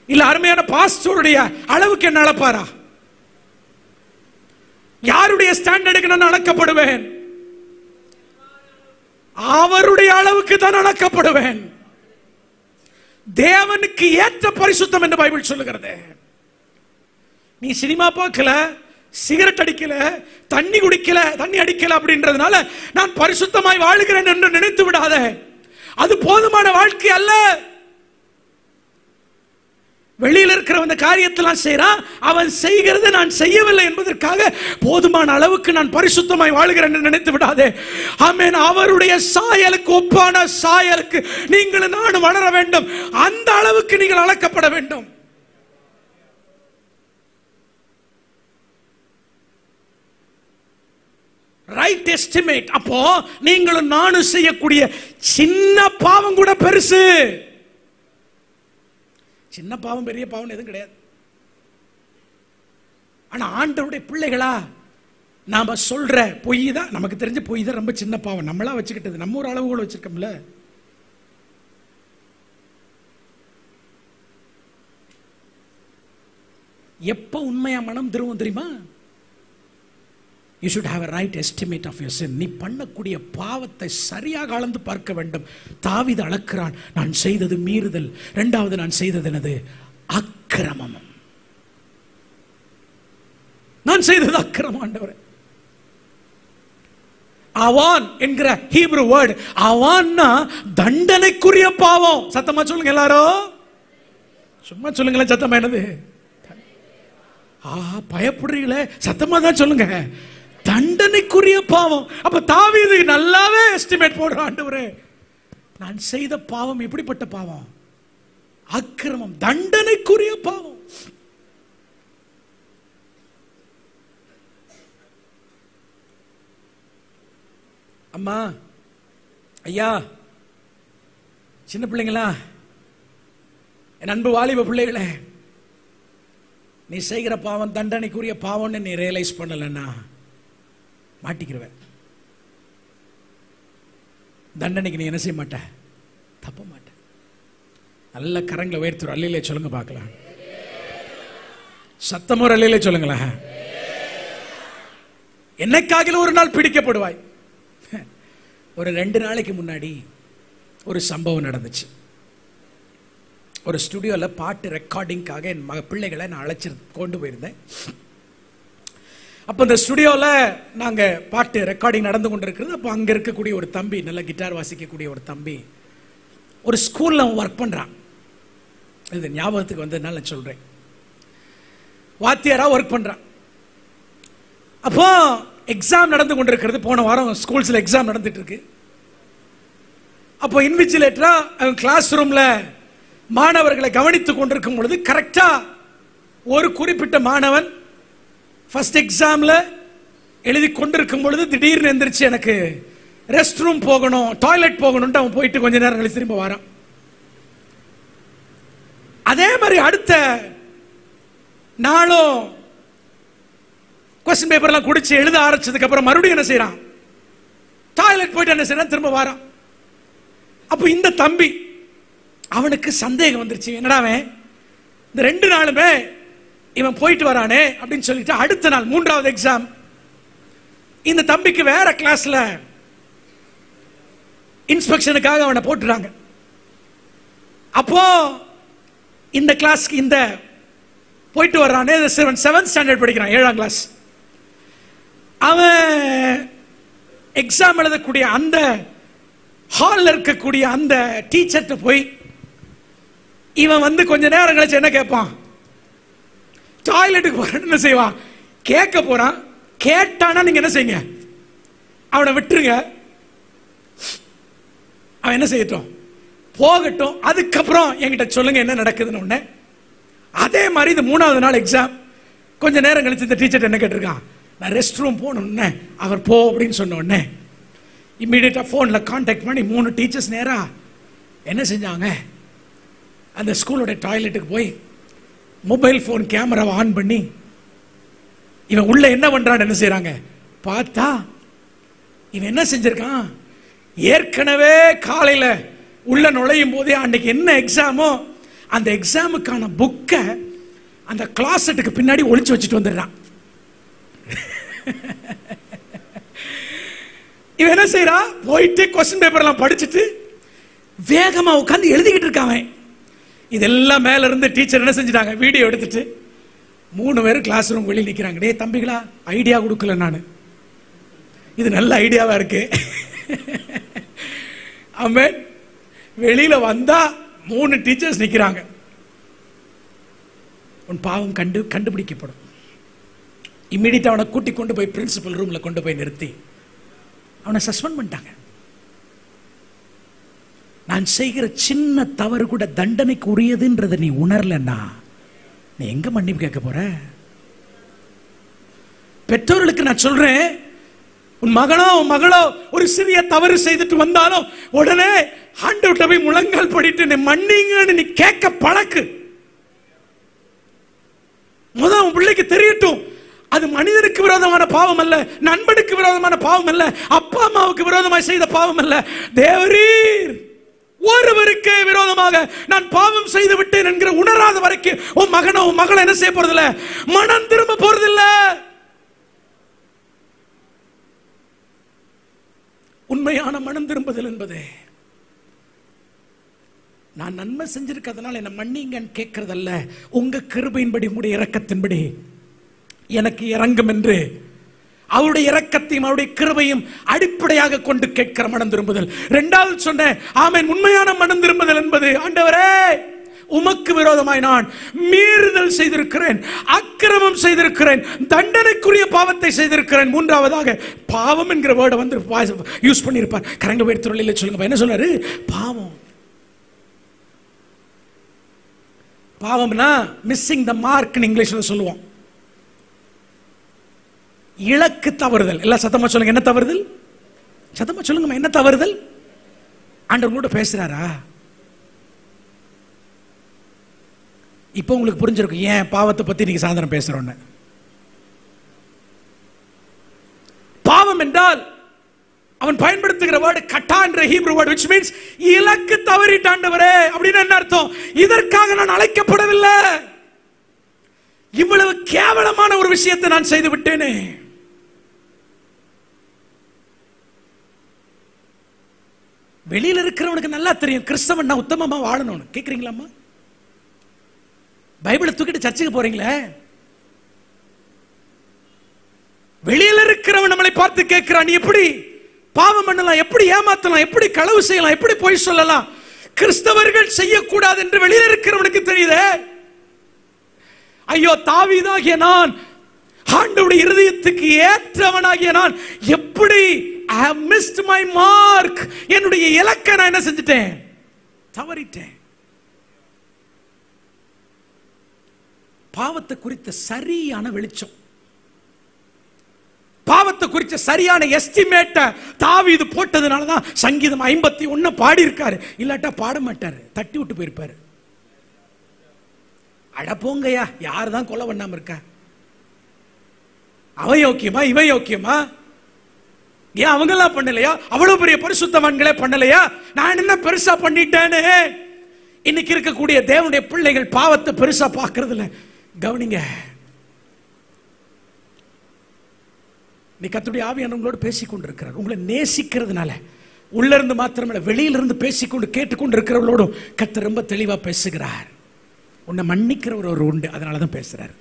இல்ல அருமையான பாஸ்டருடைய அளவுக்கு என்ன அளப்பாரா? யாருடைய ஸ்டாண்டர்டுக்கு நான் அளக்கப்படுவேன்? அவருடைய அளவுக்கு தான் அளக்கப்படுவேன். தேவனுக்கு ஏற்ற பரிசுத்தம் என்று பைபிள் சொல்லுகிறது. நீ சினிமா பார்க்கல, சிகரெட் அடிக்கல, தண்ணி குடிக்கல, தண்ணி அடிக்கல அப்படின்றதுனால நான் பரிசுத்தமாய் வாழுகிறேன் என்று நினைத்து விடாத. அது போதுமான வாழ்க்கை அல்ல. வெளியில் இருக்கிற அந்த காரியத்தெல்லாம் செய்யறான், அவன் செய்கிறது நான் செய்யவில்லை என்பதற்காக போதுமான அளவுக்கு நான் பரிசுத்தமாய் வாழுகிறேன் என்று நினைத்து விடாதே. ஆமென். அவருடைய சாயலுக்கு ஒப்பான சாயலுக்கு நீங்கள் நானும் வளர வேண்டும். அந்த அளவுக்கு நீங்கள் அளக்கப்பட வேண்டும். Right estimate. அப்போ நீங்களும் நானும் செய்யக்கூடிய சின்ன பாவம் கூட பெருசு. சின்ன பாவம் பெரிய பாவம் எதுவும் கிடையாது. ஆனா ஆண்டவருடைய பிள்ளைகளா நாம சொல்ற பொய் தான், நமக்கு தெரிஞ்ச பொய் தான் ரொம்ப சின்ன பாவம். நம்மளா வச்சுக்கிட்டது, நம்ம ஒரு அளவுகோல் வச்சிருக்கோம்ல. எப்ப உண்மையா மனம் திரும்பும் தெரியுமா? You should have a right estimate of your sin. நீ பண்ணக்கூடிய பாவத்தை சரியாக அளந்து பார்க்க வேண்டும். தாவீது அளக்கிறான், நான் செய்தது மீறுதல், இரண்டாவது நான் செய்தது என்னது? அக்கிரமம். நான் செய்தது அக்கிரமம் ஆண்டவரே. அவான் என்கிற ஹீப்ரு வேர்ட், அவான்னா தண்டனைக்குரிய பாவம். சத்தமா சொல்லுங்க எல்லாரும், சும்மா சொல்லுங்களேன் சத்தமா. என்னது? பயப்படுறீங்களே, சத்தமா தான் சொல்லுங்க. தண்டனைக்குரிய பாவம். அப்ப தாவீது நல்லாவே எஸ்டிமேட் போடுறான், ஆண்டவரே நான் செய்த பாவம் எப்படிப்பட்ட பாவம்? அக்கிரமம், தண்டனைக்குரிய பாவம். அம்மா, ஐயா, சின்ன பிள்ளைங்களா, என் அன்பு வாலிப பிள்ளைகளே, நீ செய்கிற பாவம் தண்டனைக்குரிய பாவம்னு நீ ரியலைஸ் பண்ணலன்னா மாட்டிக்கிறவன். தண்டனைக்கு நீ என்ன செய்ய மாட்ட? தப்ப மாட்ட. நல்ல கரங்களை உயர்த்துற அல்லையிலே சொல்லுங்க பார்க்கலாம். சத்தமோர் அல்லையிலே சொல்லுங்களேன். என்னைக்காகிலும் ஒரு நாள் பிடிக்கப்படுவாய். ஒரு 2 நாளைக்கு முன்னாடி ஒரு சம்பவம் நடந்துச்சு. ஒரு ஸ்டுடியோவில் பாட்டு ரெக்கார்டிங்காக என் பிள்ளைகளை நான் அழைச்சி கொண்டு போயிருந்தேன். அப்போ இந்த ஸ்டுடியோவில் நாங்கள் பாட்டு ரெக்கார்டிங் நடந்து கொண்டு இருக்கிறது. அப்போ அங்கே இருக்கக்கூடிய ஒரு தம்பி, நல்ல கிட்டார் வாசிக்கக்கூடிய ஒரு தம்பி, ஒரு ஸ்கூலில் அவன் ஒர்க் பண்ணுறான். இது ஞாபகத்துக்கு வந்ததுனால நான் சொல்கிறேன். வாத்தியாராக ஒர்க் பண்ணுறான். அப்போ எக்ஸாம் நடந்து கொண்டு இருக்கிறது. போன வாரம் ஸ்கூல்ஸில் எக்ஸாம் நடந்துட்டு இருக்கு. அப்போ இன்விஜிலேட்டராக அவன் கிளாஸ் ரூமில் மாணவர்களை கவனித்துக் கொண்டிருக்கும் பொழுது கரெக்டா ஒரு குறிப்பிட்ட மாணவன் ஃபர்ஸ்ட் எக்ஸாம்ல எழுதி கொண்டிருக்கும் பொழுது திடீர்னு எந்திரிச்சு எனக்கு ரெஸ்ட் ரூம் போகணும், டாய்லெட் போகணும்னு அவன் போயிட்டு கொஞ்ச நேரம் கழிச்சு திரும்ப வரான். அதே மாதிரி அடுத்த நாளும் கொஸ்டின் பேப்பர்லாம் குடிச்சு எழுத ஆரம்பிச்சதுக்கு அப்புறம் மறுபடியும் என்ன செய்யறான்? டாய்லெட் போயிட்டு என்ன செய்யறான்? திரும்ப வரான். அப்போ இந்த தம்பி, அவனுக்கு சந்தேகம் வந்துருச்சு. என்னடாவே இந்த 2 நாளுமே இவன் போயிட்டு வரானே அப்படின்னு சொல்லிட்டு அடுத்த நாள் 3வது எக்ஸாம் இந்த தம்பிக்கு வேற கிளாஸ்ல இன்ஸ்பெக்ஷனுக்காக அவனை போட்டுறாங்க. அப்போ இந்த கிளாஸ்க்கு இந்த போயிட்டு வர்றானே 7th ஸ்டாண்டர்ட் படிக்கிறான், 7ஆம் கிளாஸ். அவன் எக்ஸாம் எழுதக்கூடிய அந்த ஹாலில் இருக்கக்கூடிய அந்த டீச்சர்கிட்ட போய் இவன் வந்து கொஞ்ச நேரம் கழிச்சு என்ன கேட்பான்? டாய்லெட்டுக்கு போறான்னு என்ன செய்வான்? கேட்க போறான். கேட்டானா நீங்க என்ன செய்யுங்க? அவனை விட்டுருங்க, அவன் என்ன செய்யட்டும், போகட்டும், அதுக்கப்புறம் என்கிட்ட சொல்லுங்க என்ன நடக்குதுன்னு. உடனே அதே மாதிரி இந்த 3வது நாள் எக்ஸாம். கொஞ்ச நேரம் கழிச்சு இந்த டீச்சர் என்ன கேட்டிருக்கான், நான் ரெஸ்ட் ரூம் போகணும்னு. அவர் போ அப்படின்னு சொன்ன உடனே இம்மிடியேட்டா ஃபோனில் கான்டாக்ட் பண்ணி 3 டீச்சர்ஸ் நேராக என்ன செஞ்சாங்க, அந்த ஸ்கூலோட டாய்லெட்டுக்கு போய் மொபைல் ஃபோன் கேமராவை ஆன் பண்ணி இவன் உள்ள என்ன பண்றான்னு என்ன செய்யறாங்க பார்த்தா, இவன் என்ன செஞ்சிருக்கான், ஏற்கனவே காலையில உள்ள நுழையும் போதே அன்னைக்கு என்ன எக்ஸாமோ அந்த எக்ஸாமுக்கான புக்கை அந்த கிளாஸெட்டுக்கு பின்னாடி ஒளிச்சு வச்சுட்டு வந்துடுறான். இவன் என்ன செய்யறான், போயிட்டு கொஸ்டின் பேப்பர்லாம் படிச்சுட்டு வேகமா உட்காந்து எழுதிக்கிட்டு இருக்கான். இதெல்லாம் மேல இருந்து டீச்சர் என்ன செஞ்சிட்டாங்க, வீடியோ எடுத்துட்டு 3 பேரும் கிளாஸ் ரூம் வெளியே நிற்கிறாங்க. டே தம்பிகளா, ஐடியா கொடுக்கல நான், இது நல்ல ஐடியாவா இருக்கு. ஆமென். வெளியில வந்தா 3 டீச்சர்ஸ் நிற்கிறாங்க. உன் பாவம் கண்டுபிடிக்கப்படும். இம்மிடியேட்டா அவனை கூட்டி கொண்டு போய் பிரின்சிபல் ரூம்ல கொண்டு போய் நிறுத்தி அவனை சஸ்பெண்ட் பண்ணிட்டாங்க. நான் செய்கிற சின்ன தவறு கூட தண்டனைக்கு உரியதுன்றதை நீ உணரலன்னா நீ எங்க மன்னிப்பு கேட்க போற? பெற்றோர்களுக்கு நான் சொல்றேன், உன் மகனோ உன் மகளோ ஒரு சிறிய தவறு செய்துட்டு வந்தாலும் உடனே ஆண்டவர்ட்ட போய் முழங்கால் படிட்டு நீ மன்னிங்கன்னு நீ கேட்க பழக்கு. முதல் உன் பிள்ளைக்கு தெரியட்டும், அது மனிதனுக்கு விரோதமான பாவம் அல்ல, நண்பனுக்கு விரோதமான பாவம் அல்ல, அப்பா அம்மாவுக்கு விரோதமாக செய்த பாவம் அல்ல, தேவரீர் ஒருவருக்கு விரோதமாக நான் பாவம் செய்து விட்டேன் என்கிற உணராத வரைக்கும் உன் மகனோ உன் மகளை என்ன செய்ய போறதில்ல, மனம் திரும்ப போறதில்ல. உண்மையான மனம் திரும்புதல் என்பது நான் நன்மை செஞ்சிருக்கிறதுனால என்ன மன்னிங்கன்னு கேட்கறதல்ல, உங்க கிருபையின்படி உங்களுடைய இரக்கத்தின்படி எனக்கு இறங்கும் என்று அவருடைய இரக்கத்தையும் அவருடைய கிருபையும் அடிப்படையாக கொண்டு கேட்கிற மனம் திரும்புதல். 2வது சொன்னேன், ஆமென், உண்மையான மனம் திரும்புதல் என்பது, ஆண்டவரே உமக்கு விரோதமாய் நான் மீறுதல் செய்திருக்கிறேன், அக்கிரமம் செய்திருக்கிறேன், தண்டனைக்குரிய பாவத்தை செய்திருக்கிறேன். 3வதாக பாவம் என்கிற வேர்டை வந்து யூஸ் பண்ணியிருப்பார். கரங்க வேர்த்துறையில் சொல்லுங்க, என்ன சொன்னாரு, பாவம். பாவம்னா மிஸ்ஸிங் த மார்க் இங்கிலீஷ்ல சொல்லுவோம். இலக்கு தவறுதல். எல்லாம் சத்தமா சொல்லுங்க, என்ன தவறுதல்? சத்தமா சொல்லுங்க, என்ன தவறுதல்? ஆண்டவர் கூட பேசுறாரா? இப்போ உங்களுக்கு புரிஞ்சிருக்கும் ஏன் பாவத்தை பத்தி நீங்க சாயந்தரம் பேசுறோன்னு. பாவம் என்றால் அவன் பயன்படுத்துகிற வேர்டு கட்டா என்ற ஹீப்ரு வேர்டு, which means இலக்கு தவறிட்டாண்டவரே அப்படின்னு என்ன அர்த்தம்? இதற்காக நான் அழைக்கப்படவில்லை, இவ்வளவு கேவலமான ஒரு விஷயத்தை நான் செய்து விட்டேனே. வெளியில இருக்கிறவனுக்கு நல்லா தெரியும் கிறிஸ்தவன் நான் உத்தமமா வாழணும்னு. கேக்குறீங்களாமா? பைபிளை தூக்கிட்டு சர்ச்சுக்கு போறீங்களே, வெளியில இருக்கிறவன் நம்மளை பார்த்து கேட்கிறான், நீ எப்படி பாவம் பண்ணலாம், எப்படி ஏமாத்தலாம், எப்படி களவு செய்யலாம், எப்படி பொய் சொல்லலாம், கிறிஸ்தவர்கள் செய்யக்கூடாது என்று வெளியில இருக்கிறவனுக்கு தெரியுதே. ஐயோ தாவீதாகிய நான், ஆண்டவருடைய இருதயத்துக்கு ஏற்றவனாகிய நான், எப்படி I have missed my mark, என்னுடைய இலக்கை நான் என்ன செஞ்சிட்டேன், தவறிட்டேன். பாவத்தை குறித்த சரியான வெளிச்சம், பாவத்தை குறித்த சரியான எஸ்டிமேட்ட தாவீது போட்டதுனால தான் சங்கீதம் 51 பாடி இருக்காரு. இல்லாட்டா பாட மாட்டாரு, தட்டி விட்டு போயிருப்பாரு. அட போங்கயா, யார் தான் கொலை பண்ணாம இருக்கா? அவன் யோக்கியமா இவன் யோக்கியமா? ஏன் அவங்கெல்லாம் பண்ணலையா? அவ்வளவு பெரிய பரிசுத்தவான்களே பண்ணலையா? நான் என்ன பெருசா பண்ணிட்டேன்னு இன்னைக்கு இருக்கக்கூடிய தேவனுடைய பிள்ளைகள் பாவத்தை பெருசா பார்க்கறது இல்ல. கவனிங்க, நீ கர்த்தருடைய ஆவியானவர் உங்களோடு பேசிக்கொண்டிருக்கிறார். உங்களை நேசிக்கிறதுனால உள்ள இருந்து மாத்திரமல்ல வெளியிலிருந்து பேசிக்கொண்டு கேட்டுக்கொண்டு இருக்கிறவங்களோடும் கர்த்தர் ரொம்ப தெளிவா பேசுகிறார். உன்னை மன்னிக்கிறவர் ஒரு உண்டு, அதனாலதான் பேசுறாரு.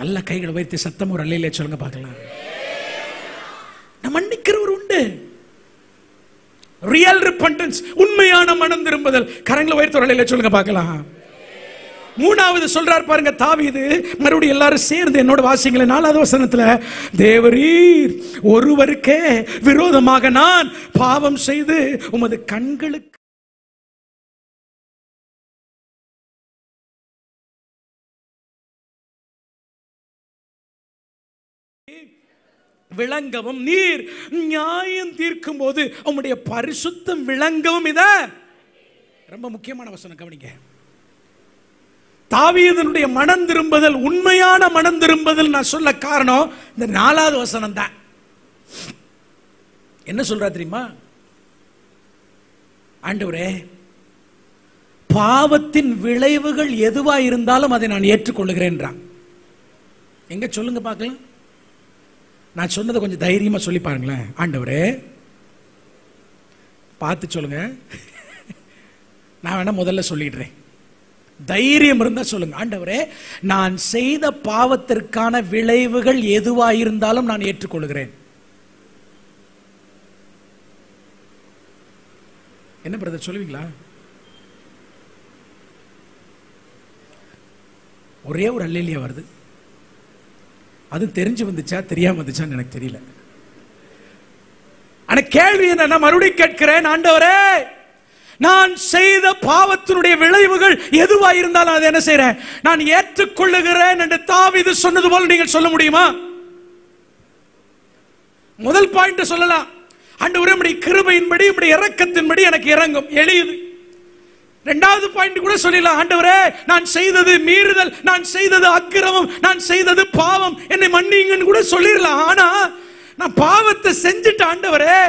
நல்ல கைகளை வைத்து சத்தம் ஒரு அல்லையிலே சொல்லுங்க பார்க்கலாம். மன்னிக்கிறவர் உண்டு. ரியல் ரிப்பெண்டன்ஸ், உண்மையான மனம் திரும்புதல். கரங்களை வைத்து ஒரு அல்லையிலே சொல்லுங்க பார்க்கலாம். மூணாவது சொல்றார் பாருங்க தாவீது, மறுபடியும் எல்லாரும் சேர்ந்து என்னோட வாசிங்களேன் 4வது வசனத்துல, தேவரீர் ஒருவருக்கே விரோதமாக நான் பாவம் செய்து உமது கண்களுக்கு விளங்கவும், நீர் நியாயம் தீர்க்கும் போது உம்முடைய பரிசுத்தம் விளங்கவும். இத ரொம்ப முக்கியமான வசனம், கவனிங்க. தாவீதுனுடைய மனம் திரும்புதல், உண்மையான மனம் திரும்புதல் நான் சொல்ல காரணம் இந்த 4வது வசனம் தான். என்ன சொல்றா தெரியுமா? ஆண்டவரே, பாவத்தின் விளைவுகள் எதுவா இருந்தாலும் அதை நான் ஏற்றுக்கொள்ளுகிறேன். எங்க சொல்லுங்க பார்க்கலாம். நான் சொன்னதை கொஞ்சம் தைரியமா சொல்லி பாருங்களேன். ஆண்டவரே, பார்த்து சொல்லுங்க. நான் வேணா முதல்ல சொல்லிடுறேன், தைரியம் இருந்தா சொல்லுங்க. ஆண்டவரே, நான் செய்த பாவத்திற்கான விளைவுகள் எதுவா இருந்தாலும் நான் ஏற்றுக்கொள்கிறேன். என்ன பிரதர் சொல்லுவீங்களா? ஒரே ஒரு அல்லேலியா வருது. அது தெரிஞ்சு வந்துச்சா தெரியாம வந்துச்சான்னு எனக்கு தெரியல. ஆனா கேள்வி என்ன, மறுபடியும் கேட்கிறேன். ஆண்டவரே, நான் செய்த பாவத்தினுடைய விளைவுகள் எதுவா இருந்தாலும் அதை என்ன செய்றேன், நான் ஏற்றுக்கொள்ளுகிறேன் என்று தாவீது சொன்னது போல நீங்கள் சொல்ல முடியுமா? முதல் பாயிண்ட் சொல்லலாம், ஆண்டவரே உம்முடைய கிருபையின்படி உம்முடைய இரக்கத்தின்படி எனக்கு இறங்கும், எளியது. இரண்டாவது பாயிண்ட் கூட சொல்லலாம், ஆண்டவரே நான் செய்தது மீறுதல், நான் செய்தது அக்கிரமம், நான் செய்தது பாவம், என்னை மன்னிங்கன்னு கூட சொல்லிடலாம். ஆனா நான் பாவத்தை செஞ்சுட்டு ஆண்டவரே,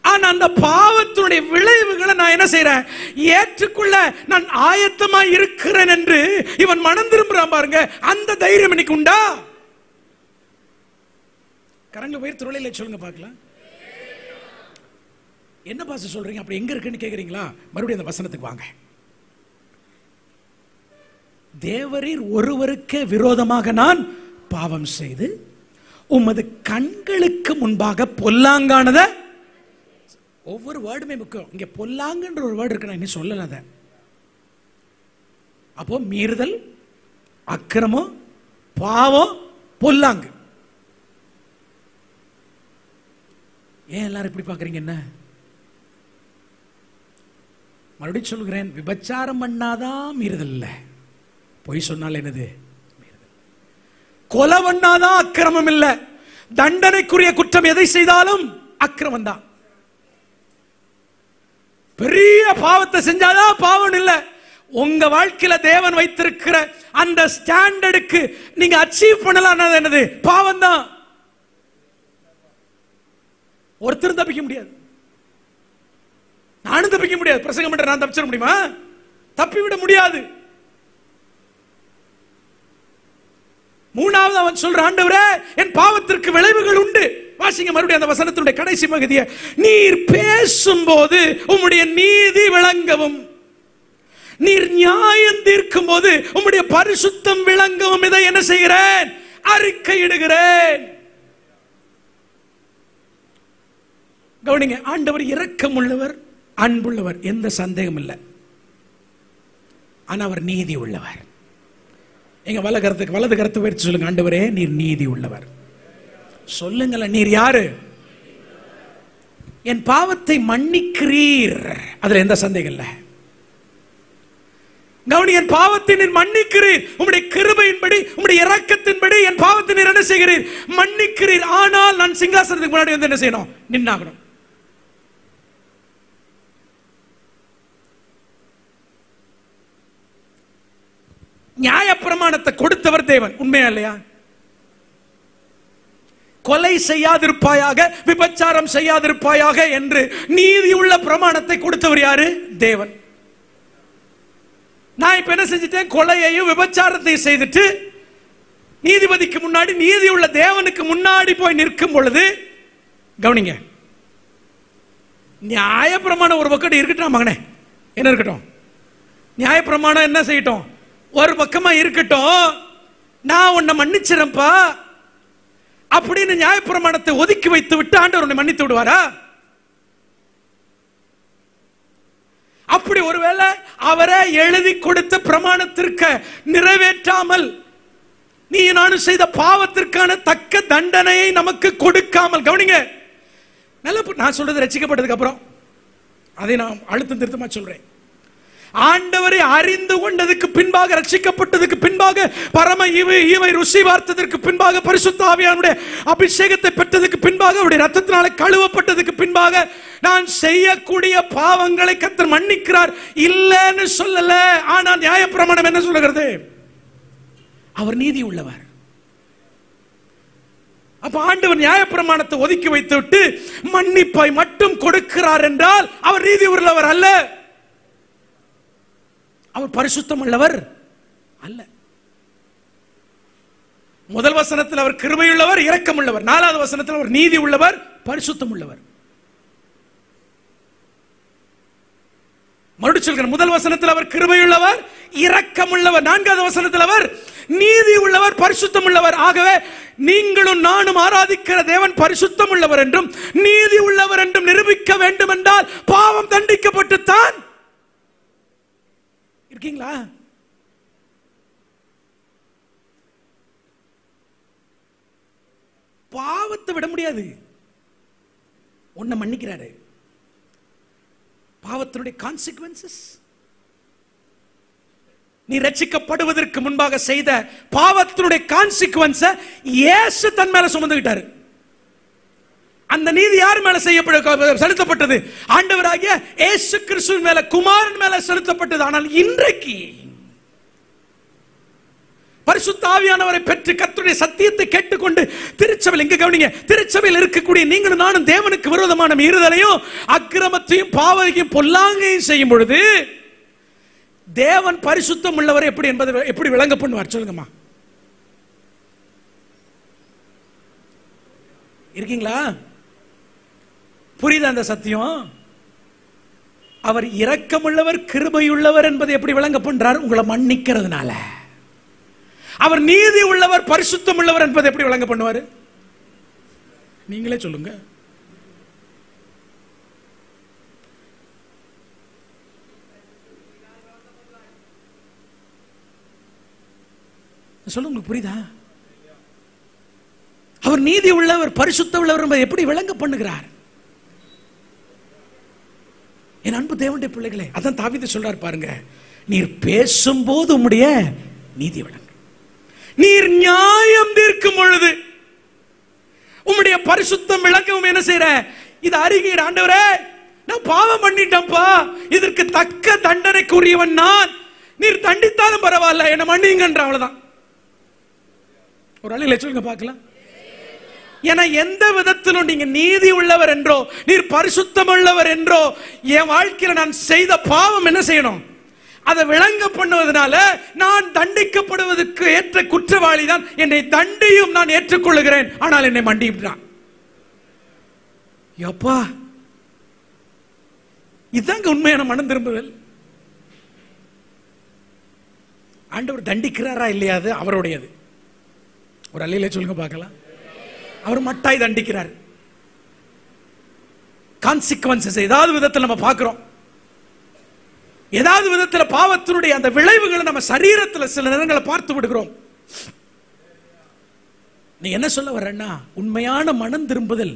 ஆனா அந்த பாவத்தினுடைய விளைவுகளை நான் என்ன செய்றேன், ஏற்றுக்கொள்ள நான் ஆயத்தமா இருக்கிறேன் என்று இவன் மனம் திரும்புறான் பாருங்க. அந்த தைரியம் இன்னைக்கு உண்டா? கரங்களை உயர்த்தி தொழிலை சொல்லுங்க பார்க்கலாம். என்ன பாச சொல்றீங்க, அப்படி எங்க இருக்குன்னு கேக்குறீங்களா? மறுபடியும் அந்த வசனத்துக்கு வாங்க. தேவரீர் ஒருவருக்கே விரோதமாக நான் பாவம் செய்து உமது கண்களுக்கு முன்பாக பொல்லாங்கானத. ஒவ்வொரு வேர்டுமே முக்கியம். இங்க பொல்லாங்கன்ற ஒரு வேர்டு இருக்கு, நான் இன்னும் சொல்லல. அத அப்போ மீறுதல், அக்கிரமம், பாவம், பொல்லாங்கு. ஏன் எல்லாரும் இப்படி பாக்குறீங்க? என்ன மறுபடியும் சொல்கிறேன், விபச்சாரம் பண்ணாதான் மீறுதல் இல்ல. பொய் சொன்னால் என்னது மீறுதல். கொலை பண்ணாதான் அக்கிரமம் இல்ல. தண்டனைக்குரிய குற்றம் எதை செய்தாலும் அக்கிரமம் தான். பெரிய பாவத்தை செஞ்சாதான் பாவம் இல்ல. உங்க வாழ்க்கையில தேவன் வைத்திருக்கிற அந்த ஸ்டாண்டர்டுக்கு நீங்க அச்சீவ் பண்ணலாம், என்னது பாவம் தான். ஒருத்தரும் தப்பிக்க முடியாது, நானும் தப்பிக்க முடியாது. பிரசங்கம் பண்ற நான் தப்பிச்சிட முடியுமா? தப்பி விட முடியாது. மூணாவது அவன் சொல்ற, ஆண்டவரே என் பாவத்திற்கு விளைவுகள் உண்டு. வாசிங்க மறுபடியும் அந்த வசனத்தினுடைய கடைசி பகுதியை. நீர் பேசும்போது உம்முடைய நீதி விளங்கவும், நீர் நியாயம் தீர்க்கும் போது உம்முடைய பரிசுத்தம் விளங்கவும். இதை என்ன செய்கிறேன், அறிக்கையிடுகிறேன். கவனிங்க, ஆண்டவர் இரக்கம் உள்ளவர், அன்புள்ளவர், எந்த சந்தேகம் இல்லை. ஆனா அவர் நீதி உள்ளவர். எங்க வலது கருத்து உயர்த்தி சொல்லுங்க, ஆண்டவரே நீர் நீதி உள்ளவர். சொல்லுங்களேன், நீர் யாரு? என் பாவத்தை மன்னிக்கிறீர், அதுல எந்த சந்தேகம் இல்லை. கவனி, என் பாவத்தை நீர் மன்னிக்கிறீர். உம்முடைய கிருபையின்படி உம்முடைய இரக்கத்தின்படி என் பாவத்தை நீர் என்ன செய்கிறீர், மன்னிக்கிறீர். ஆனால் நான் சிங்காசனத்துக்கு முன்னாடி வந்து என்ன செய்யணும், நின்னாகணும். நியாயப்பிரமாணத்தை கொடுத்தவர் தேவன், உண்மையா இல்லையா? கொலை செய்யாதிருப்பாயாக, விபச்சாரம் செய்யாதிருப்பாயாக என்று நீதி உள்ள பிரமாணத்தை கொடுத்தவர் யாரு? தேவன். நான் இப்ப என்ன செஞ்சிட்டேன், கொலையையும் விபச்சாரத்தையும் செய்துட்டு நீதிபதிக்கு முன்னாடி, நீதி உள்ள தேவனுக்கு முன்னாடி போய் நிற்கும் பொழுது, கவனிங்க, நியாயப்பிரமாணம் ஒரு பக்கம் இருக்கட்டும் மகனே, என்ன இருக்கட்டும், நியாயப்பிரமாணம் என்ன செய்யட்டும், ஒரு பக்கமா இருக்கட்டும். நான் உன்னை மன்னிச்சிருப்பா அப்படின்னு நியாயப்பிரமாணத்தை ஒதுக்கி வைத்து விட்டு ஆண்டவர் உன்னை மன்னித்து விடுவாரா? அப்படி ஒருவேளை அவரை எழுதி கொடுத்த பிரமாணத்திற்கு நிறைவேற்றாமல் நீ நானும் செய்த பாவத்திற்கான தக்க தண்டனையை நமக்கு கொடுக்காமல், கவனிங்க, நான் சொல்றது ரட்சிக்கப்பட்டதுக்கு அப்புறம் அதை நான் அழுத்தம் திருத்தமா சொல்றேன். ஆண்டவரை அறிந்து கொண்டதுக்கு பின்பாக, ரட்சிக்கப்பட்டதுக்கு பின்பாக, பரம ஈவை ருசி பார்த்ததற்கு பின்பாக, பரிசுத்த ஆவியானுடைய அபிஷேகத்தை பெற்றதுக்கு பின்பாக, அவருடைய ரத்தத்தினால கழுவப்பட்டதுக்கு பின்பாக நான் செய்யக்கூடிய பாவங்களை கர்த்தர் மன்னிக்கிறார் இல்லைன்னு சொல்லல. ஆனால் நியாயப்பிரமாணம் என்ன சொல்லுகிறது? அவர் நீதி உள்ளவர். அப்ப ஆண்டவர் நியாயப்பிரமாணத்தை ஒதுக்கி வைத்து விட்டு மன்னிப்பை மட்டும் கொடுக்கிறார் என்றால் அவர் நீதி உள்ளவர் அல்ல, அவர் பரிசுத்தம் உள்ளவர் அல்ல. முதல் வசனத்தில் அவர் கிருபையுள்ளவர், இரக்கம் உள்ளவர். 4வது வசனத்தில் அவர் நீதி உள்ளவர், பரிசுத்தம் உள்ளவர். மறுபடியும் சொல்கிறேன், முதல் வசனத்தில் அவர் கிருபையுள்ளவர், இரக்கம் உள்ளவர். 4வது வசனத்தில் அவர் நீதி உள்ளவர், பரிசுத்தம் உள்ளவர். ஆகவே நீங்களும் நானும் ஆராதிக்கிற தேவன் பரிசுத்தம் உள்ளவர் என்றும் நீதி உள்ளவர் என்றும் நிரூபிக்க வேண்டும் என்றால் பாவம் தண்டிக்கப்பட்டுத்தான் இருக்கீங்களா? பாவத்தை விட முடியாது. உன்னை மன்னிக்கிறாரு. பாவத்தினுடைய கான்சிக்வென்சஸ், நீ ரட்சிக்கப்படுவதற்கு முன்பாக செய்த பாவத்தினுடைய கான்சிக்வென்ஸ் இயேசு தன் மேல சுமந்துகிட்டாரு. அந்த நீதி யார் மேல செலுத்தப்பட்டது? ஆண்டவராகிய இயேசு கிறிஸ்துவின் மேல, குமாரன் மேல செலுத்தப்பட்டது. ஆனால் இன்றைக்கு பரிசுத்த ஆவியானவரை பெற்று கர்த்தருடைய சத்தியத்தை கேட்டுக்கொண்டு திருச்சபையில், இங்க கவனிங்க, திருச்சபையில் இருக்கக்கூடிய நீங்களும் நானும் தேவனுக்கு விரோதமான மீறுதலையும் அக்கிரமத்தையும் பாவத்தையும் பொல்லாங்கையும் செய்யும் பொழுது தேவன் பரிசுத்தம் உள்ளவர் எப்படி என்பதை எப்படி விளங்க பண்ணுவார்? சொல்லுங்கம்மா, இருக்கீங்களா? புரியுதா அந்த சத்தியம்? அவர் இரக்கமுள்ளவர், கிருபையுள்ளவர் என்பதை எப்படி விளங்க பண்றார்? உங்களை மன்னிக்கிறதுனால. அவர் நீதி உள்ளவர், பரிசுத்தம் உள்ளவர் என்பதை எப்படி விளங்க பண்ணுவார்? நீங்களே சொல்லுங்க. சொல்லுங்க, உங்களுக்கு புரியுதா? அவர் நீதி உள்ளவர், பரிசுத்த உள்ளவர் என்பதை எப்படி விளங்க பண்ணுகிறார்? என் அன்பு தேவனுடைய பிள்ளைகளே, அதான் தாவீது சொல்றார் பாருங்க, நீர் பேசும்போது உம்முடைய நீதி விளங்கும், நீர் நியாயம் தீர்க்கும் பொழுது உம்முடைய பரிசுத்தம் விளங்கவும். என்ன செய்யற? இது அறிக்கையிட, ஆண்டவரே நான் பாவம் பண்ணிட்டேன்ப்பா, இதற்கு தக்க தண்டனைக்குரியவன் நான், நீர் தண்டித்தாலும் பரவாயில்ல, என்ன மன்னிங்கன்ற. அவ்வளவுதான். ஒரு அழில சொல்லுங்க பார்க்கலாம். என எந்த விதத்திலும் நீங்க நீதி உள்ளவர் என்றோ நீர் பரிசுத்தம் உள்ளவர் என்றோ என் வாழ்க்கையில் நான் செய்த பாவம் என்ன செய்யணும்? அதை விளங்க பண்ணுவதனால நான் தண்டிக்கப்படுவதற்கு ஏற்ற குற்றவாளி தான், என்னை தண்டியும் நான் ஏற்றுக்கொள்ளுகிறேன், ஆனால் என்னை மன்னிப்பான். யப்பா, இதுதாங்க உண்மையான மனம் திரும்புதல். ஆண்டவர் தண்டிக்கிறாரா இல்லையா அது அவருடையது. ஒரு அல்லையில சொல்லுங்க பார்க்கலாம். அவர் மட்டாய் தண்டிக்கிறார். கான்சிக்வென்சஸ் ஏதாவது விதத்தில் நம்ம பார்க்கிறோம். ஏதாவது விதத்தில் பாவத்தினுடைய அந்த விளைவுகளை நம்ம சரீரத்தில் சில நேரங்களை பார்த்து விடுகிறோம். நீ என்ன சொல்ல வர்றன்னா, உண்மையான மனம் திரும்புதல்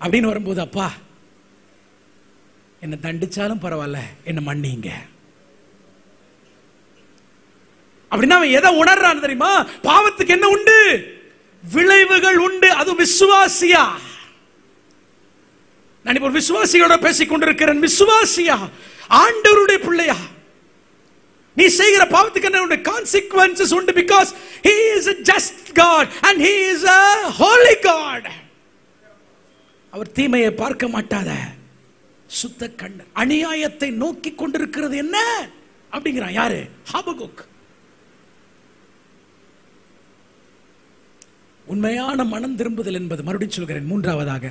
அப்படின்னு வரும்போது, அப்பா என்ன தண்டிச்சாலும் பரவாயில்ல, என்ன மன்னிங்க அப்படின்னா அவன் எதை உணர்றான் தெரியுமா? பாவத்துக்கு என்ன உண்டு? விளைவுகள் உண்டு. அது விசுவாசியா? நான் இப்போ விசுவாசியோட பேசிக் கொண்டிருக்கிறேன். விசுவாசியா, ஆண்டவருடைய பிள்ளையா, நீ செய்கிற பாவத்துக்கு என்ன உண்டு? கான்சிக்வென்சஸ் உண்டு. Because he is a just God and he is a holy God. அவர் தீமையை பார்க்க மாட்டாத சுத்த கண்ணர். அநியாயத்தை நோக்கி கொண்டிருக்கிறது என்ன அப்படிங்கிறான். யாரு? ஹபகுக். உண்மையான மனம் திரும்புதல் என்பது, மறுபடியும் சொல்கிறேன், மூன்றாவதாக,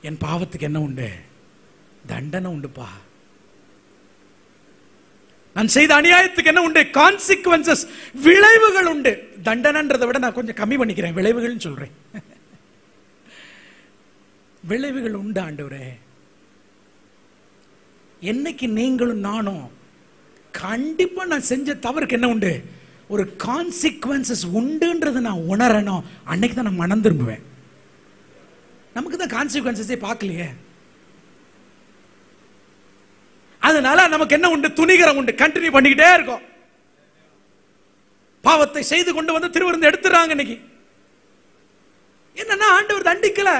என் பாவத்துக்கு என்ன உண்டு? தண்டனை உண்டுப்பா. நான் செய்த அநியாயத்துக்கு என்ன உண்டு? கான்சிக்வென்சஸ், விளைவுகள் உண்டு. தண்டனைன்றதை விட நான் கொஞ்சம் கம்மி பண்ணிக்கிறேன், விளைவுகள் சொல்றேன். விளைவுகள் உண்டு ஆண்டவரே. என்னைக்கு நீங்களும் நானும் கண்டிப்பா நான் செஞ்ச தவறுக்கு என்ன உண்டு, ஒரு கான்சிக்வன்சஸ் உண்டுன்றதை நான் உணரணும், அன்னைக்கு தான் நான் மனம் திரும்புவேன். நமக்கு தான் கான்சிக்வன்சஸே பார்க்கலையே. அதனால நமக்கு என்ன உண்டு, துணிகரம் உண்டு, கண்டினியூ பண்ணிக்கிட்டே இருக்கோம். பாவத்தை செய்து கொண்டு வந்து திருவிருந்து எடுத்துறாங்க. இன்னைக்கு என்னன்னா ஆண்டவர் தண்டிக்கல,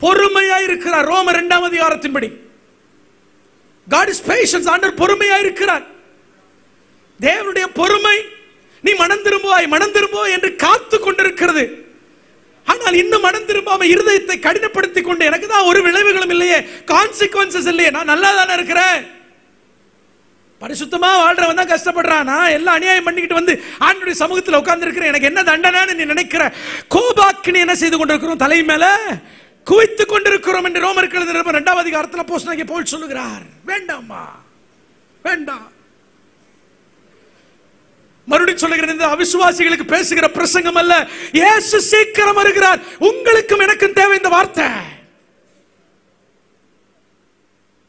பொறுமையா இருக்கிறார். ரோமர் 2ஆம் அதிகாரத்தின்படி God is patience. ஆண்டவர் பொறுமையா இருக்கிறார். தேவனுடைய பொறுமை நீ மனம் திரும்புவாய் என்று காத்து கொண்டிருக்கிறது. ஆனால் இன்னும் மனம் திரும்பாம இருதயத்தை கடினப்படுத்திக் கொண்டு எனக்கு தான் ஒரு விளைவுகளும் இல்லையே, கான்சிக்வன்சஸ் இல்லையே, நான் நல்லா தானே இருக்கிறேன், பரிசுத்தமா வாழ்றவன் தான் கஷ்டப்படுறான், நான் எல்லாம் அநியாயம் பண்ணிக்கிட்டு வந்து ஆண்டவருடைய சமூகத்தில் உட்கார்ந்து இருக்கிறேன், எனக்கு என்ன தண்டனைன்னு நீ நினைக்கிற கோபாக்கினி என்ன செய்து கொண்டிருக்கிறோம், தலை மேல குவித்துக் கொண்டிருக்கிறோம் என்று ரோமருக்கு எழுதின 2ஆம் அதிகாரத்தில் அப்போஸ்தலனாகிய பவுல் சொல்லுகிறார். வேண்டாமா, வேண்டாம். மறுபடியும் சொல்லுகிறேன், இந்த அவிசுவாசிகளுக்கு பேசுகிற பிரசங்கம் அல்ல. இயேசு சீக்கிரம் வருகிறார். உங்களுக்கும் எனக்கும் தேவை இந்த வார்த்தை.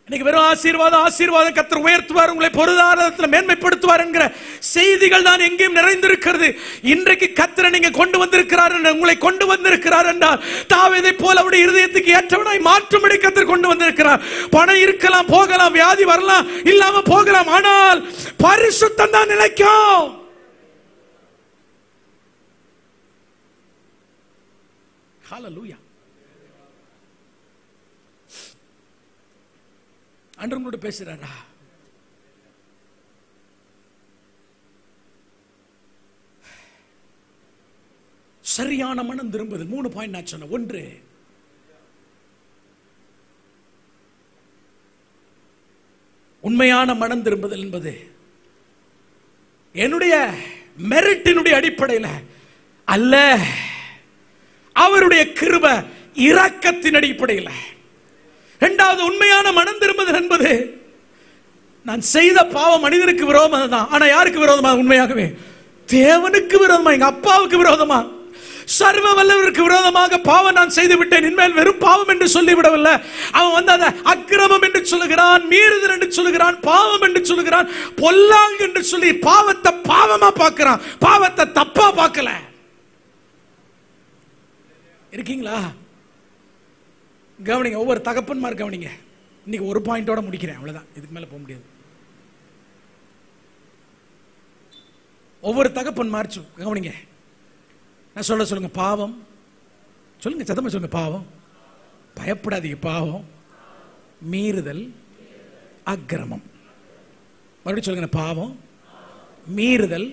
இன்னைக்கு வெறும் ஆசீர்வாதம் கர்த்தர் உயர்த்துவார், உங்களை பொருளாதாரத்தில் மேன்மைப்படுத்துவார் என்கிற செய்திகள் தான் எங்கேயும் நிறைந்திருக்கிறது. இன்றைக்கு கர்த்தரை நீங்க கொண்டு வந்திருக்கிறார், உங்களை கொண்டு வந்திருக்கிறார் என்றால் தாவீதை போல அவருடைய இருதயத்துக்கு ஏற்றவனாய் மாற்றும்படி கர்த்தர் கொண்டு வந்திருக்கிறார். பணம் இருக்கலாம், போகலாம், வியாதி வரலாம், இல்லாம போகலாம், ஆனால் பரிசுத்தம் தான் நிலைக்கும். ஹல்லேலூயா. ஆண்டவர் உங்களோட பேசுறாரா? சரியான மனம் திரும்புதல். 3 பாயிண்ட் நான் சொன்னேன். 1, உண்மையான மனம் திரும்புதல் என்பது என்னுடைய மெரிட்டினுடைய அடிப்படையில் அல்ல, அவருடைய கிருபை இரக்கத்தின் அடிப்படையில். 2வது, உண்மையான மனம் திரும்புதல் என்பது நான் செய்த பாவம் மனிதனுக்கு விரோதமாக தான், ஆனா யாருக்கு விரோதமா? உண்மையாகவே தேவனுக்கு விரோதமா, எங்க அப்பாவுக்கு விரோதமா, சர்வ வல்லவருக்கு விரோதமாக பாவம் நான் செய்து விட்டேன். இனிமேல் வெறும் பாவம் என்று சொல்லிவிடவில்லை. அவன் வந்து அதை அக்கிரமம் என்று சொல்லுகிறான், மீறுதல் என்று சொல்லுகிறான், பாவம் என்று சொல்லுகிறான், பொல்லாங்கு என்று சொல்லி பாவத்தை பாவமா பார்க்கிறான், பாவத்தை தப்பா பார்க்கல. இருக்கீங்களா? கவனிங்க, ஒவ்வொரு தகப்பன்மார் கவனிங்க. இன்னைக்கு ஒரு பாயிண்டோட முடிக்கிறேன், அவ்வளவுதான், இதுக்கு மேல போக முடியாது. ஒவ்வொரு தகப்பன்மார் கவனிங்க, நான் சொல்லுங்க. பாவம் சொல்லுங்க, சத்தமா சொல்லுங்க. பாவம், பயப்படாதீங்க. பாவம், மீறுதல், அக்கிரமம். மறுபடியும் சொல்லுங்க. பாவம், மீறுதல்,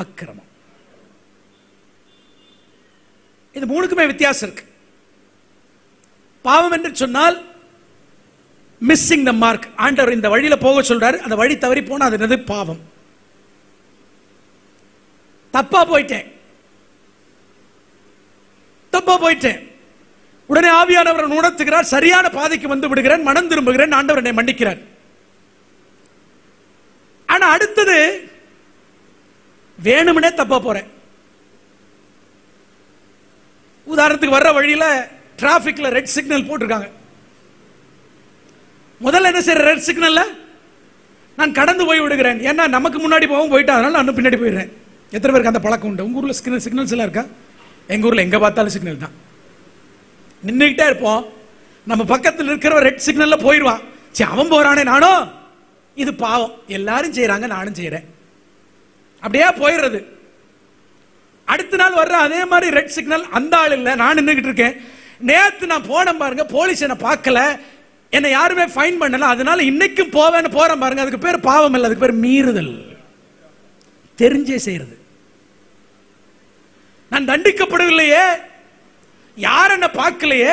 அக்கிரமம். இது 3க்குமே வித்தியாசம் இருக்கு. பாவம் என்று சொன்னால் மிஸ்ஸிங் த மார்க். ஆண்டவர் இந்த வழியில போக சொல்றாரு, அந்த வழி தவறி போனா அது என்னது? பாவம். தப்பா போயிட்டேன், உடனே ஆவியானவர் உணர்த்துகிறார், சரியான பாதைக்கு வந்து விடுகிறேன், மனம் திரும்புகிறேன், ஆண்டவர் என்னை மன்னிக்கிறார். ஆனா அடுத்தது வேணும்னே தப்பா போறேன். உதாரணத்துக்கு வர்ற வழியில டிராபிக்ல ரெட் சிக்னல் போட்டிருக்காங்க. முதல்ல என்ன செய்யற? ரெட் சிக்னல்ல நான் கடந்து போய் விடுகிறேன். ஏன்னா நமக்கு முன்னாடி போயிட்டா, அதனால நான் பின்னாடி போயிடுறேன். எத்தனை பேருக்கு அந்த பழக்கம் உண்டு? உங்க ஊர்ல சிக்னல்ஸ் எல்லாம் இருக்கா? எங்க ஊர்ல எங்க பார்த்தாலும் சிக்னல் தான். நின்றுகிட்டே இருப்போம், நம்ம பக்கத்தில் இருக்கிற ரெட் சிக்னல்ல போயிடுவான். சரி, அவன் போறானே நானும், இது பாவம், எல்லாரும் செய்யறாங்க நானும் செய்யறேன், அப்படியே போயிடுறது. அடுத்த நாள் வர்ற அதே மாதிரி ரெட் சிக்னல், அந்த ஆள் இல்ல, நான் நின்றுகிட்டு இருக்கேன். நேத்து நான் போன பாருங்க, போலீஸ் என்ன பார்க்கல, என்னை யாருமே ஃபைன் பண்ணல, அதனால இன்னைக்கும் போறேன் பாருங்க. அதுக்கு பேர் பாவம் இல்ல, அதுக்கு பேர் மீறுதல். தெரிஞ்சே செய்யறது. நான் தண்டிக்கப்படவில்லையே, யார் என்ன பார்க்கலையே,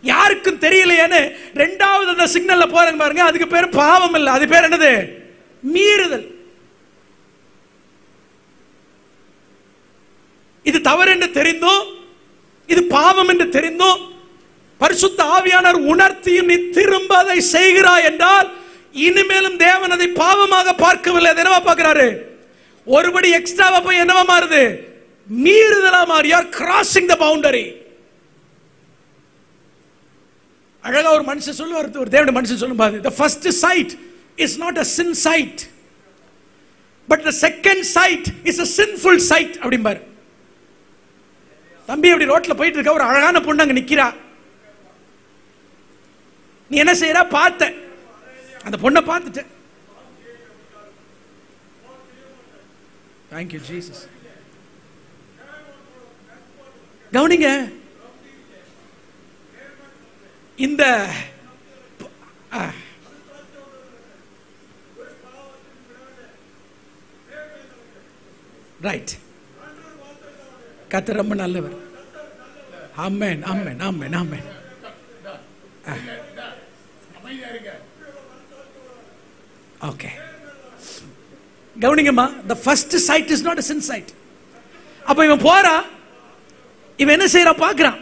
யாருக்கும் தெரியலையேன்னு 2வது அந்த சிக்னல்ல போறேன் பாருங்க, அதுக்கு பேர் பாவம் இல்ல, அது பேர் என்னது? மீறுதல். இது தவறு என்று தெரிந்தோம், இது பாவம் என்று தெரிந்தோம், பரிசுத்த ஆவியானவர் உணர்த்தியும் நீ திரும்ப அதை செய்கிறாய் என்றால் இனிமேலும் தேவன் அதை பாவமாக பார்க்கவில்லை. அதை என்னவா பார்க்கிறாரு? ஒருபடி எக்ஸ்ட்ராவா போய் என்னவா மாறுது? மீறுதலா மாறி. You are crossing the boundary. அழகா ஒரு மனுஷன் சொல்லுவார், ஒரு தேவனுடைய மனுஷன் சொல்லும்போது, the first sight is not a sin sight, but the second sight is a sinful sight அப்படிம்பார். தம்பி அப்படி ரோட்ல போயிட்டு இருக்க, ஒரு அழகான பொண்ணு அங்க நிக்கிறா, நீ என்ன செய்யற? பார்த்த அந்த பொண்ணை பார்த்துட்ட. Thank you Jesus. கவனிங்க, இந்த ரைட், கர்த்தர் ரொம்ப நல்லவர். Amen amen amen amen. Okay, கவனிங்கம்மா, the first sight is not a sin sight. அப்ப இவன் போறா, இவன் என்ன செய்யறா? பார்க்கறான்,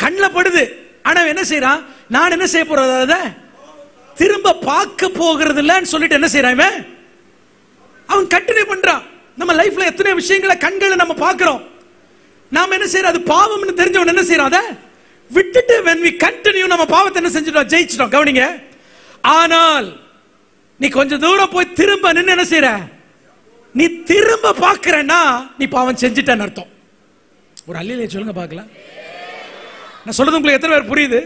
கண்ணில் படுது. ஆனா என்ன செய்யறான்? நான் என்ன செய்ய போறது, அதை திரும்ப பார்க்க போகிறது இல்லைன்னு சொல்லிட்டு என்ன செய்யறான் இவன்? அவன் கண்டினியூ பண்றான். நம்ம லைஃப்ல எத்தனை விஷயங்களை கண்களை நம்ம பார்க்கிறோம், நாம என்ன செய்யறோம்? அது பாவம்னு தெரிஞ்சவன் என்ன செய்யறோம்? அதை விட்டுட்டு when we continue நம்ம பாவத்தை என்ன செஞ்சிட்டோம்? ஜெயிச்சிட்டோம். கவனிங்க, ஆனால் நீ கொஞ்சம் தூரம் போய் திரும்ப நின்று என்ன செய்யற? நீ திரும்ப பார்க்கிறன்னா நீ பாவம் செஞ்சிட்டன்னு அர்த்தம். ஒரு அல்லேலூயா சொல்லுங்க பார்க்கலாம். நான் சொல்றது உங்களுக்கு எத்தனை பேர் புரியுது?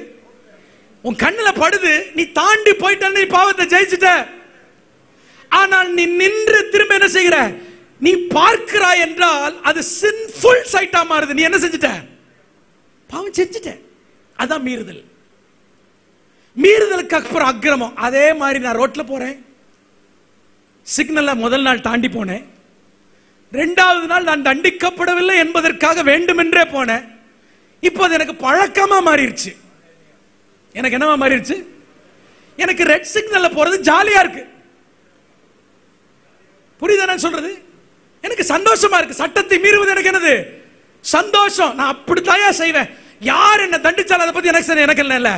உன் கண்ணுல படுது, நீ தாண்டி போயிட்ட, நீ பாவத்தை ஜெயிச்சிட்ட. ஆனால் நீ நின்று திரும்ப என்ன செய்கிற? நீ பார்க்கிறாய் என்றால் அது சின்ஃபுல் சைட்டா மாறுது. நீ என்ன செஞ்சிட்ட? பாவம் செஞ்சிட்ட. அதான் மீறுதல். மீறுதலுக்கு அப்புறம் அக்கிரமம். அதே மாதிரி நான் ரோட்ல போறேன், சிக்னல்ல முதல் நாள் தாண்டி போனேன், இரண்டாவது நாள் நான் தண்டிக்கப்படவில்லை என்பதற்காக வேண்டுமென்றே போனேன். இப்போது எனக்கு பழக்கமா மாறிடுச்சு. எனக்கு என்னவா மாறிடுச்சு? எனக்கு ரெட் சிக்னல்ல போறது ஜாலியா இருக்கு. புரியுதா நான் சொல்றது? எனக்கு சந்தோஷமா இருக்கு. சட்டத்தை மீறுவது எனக்கு என்னது? சந்தோஷம். நான் அப்படித்தான் செய்வேன். யார் என்ன தண்டிச்சாலும் அதை பத்தி எனக்கு இல்ல,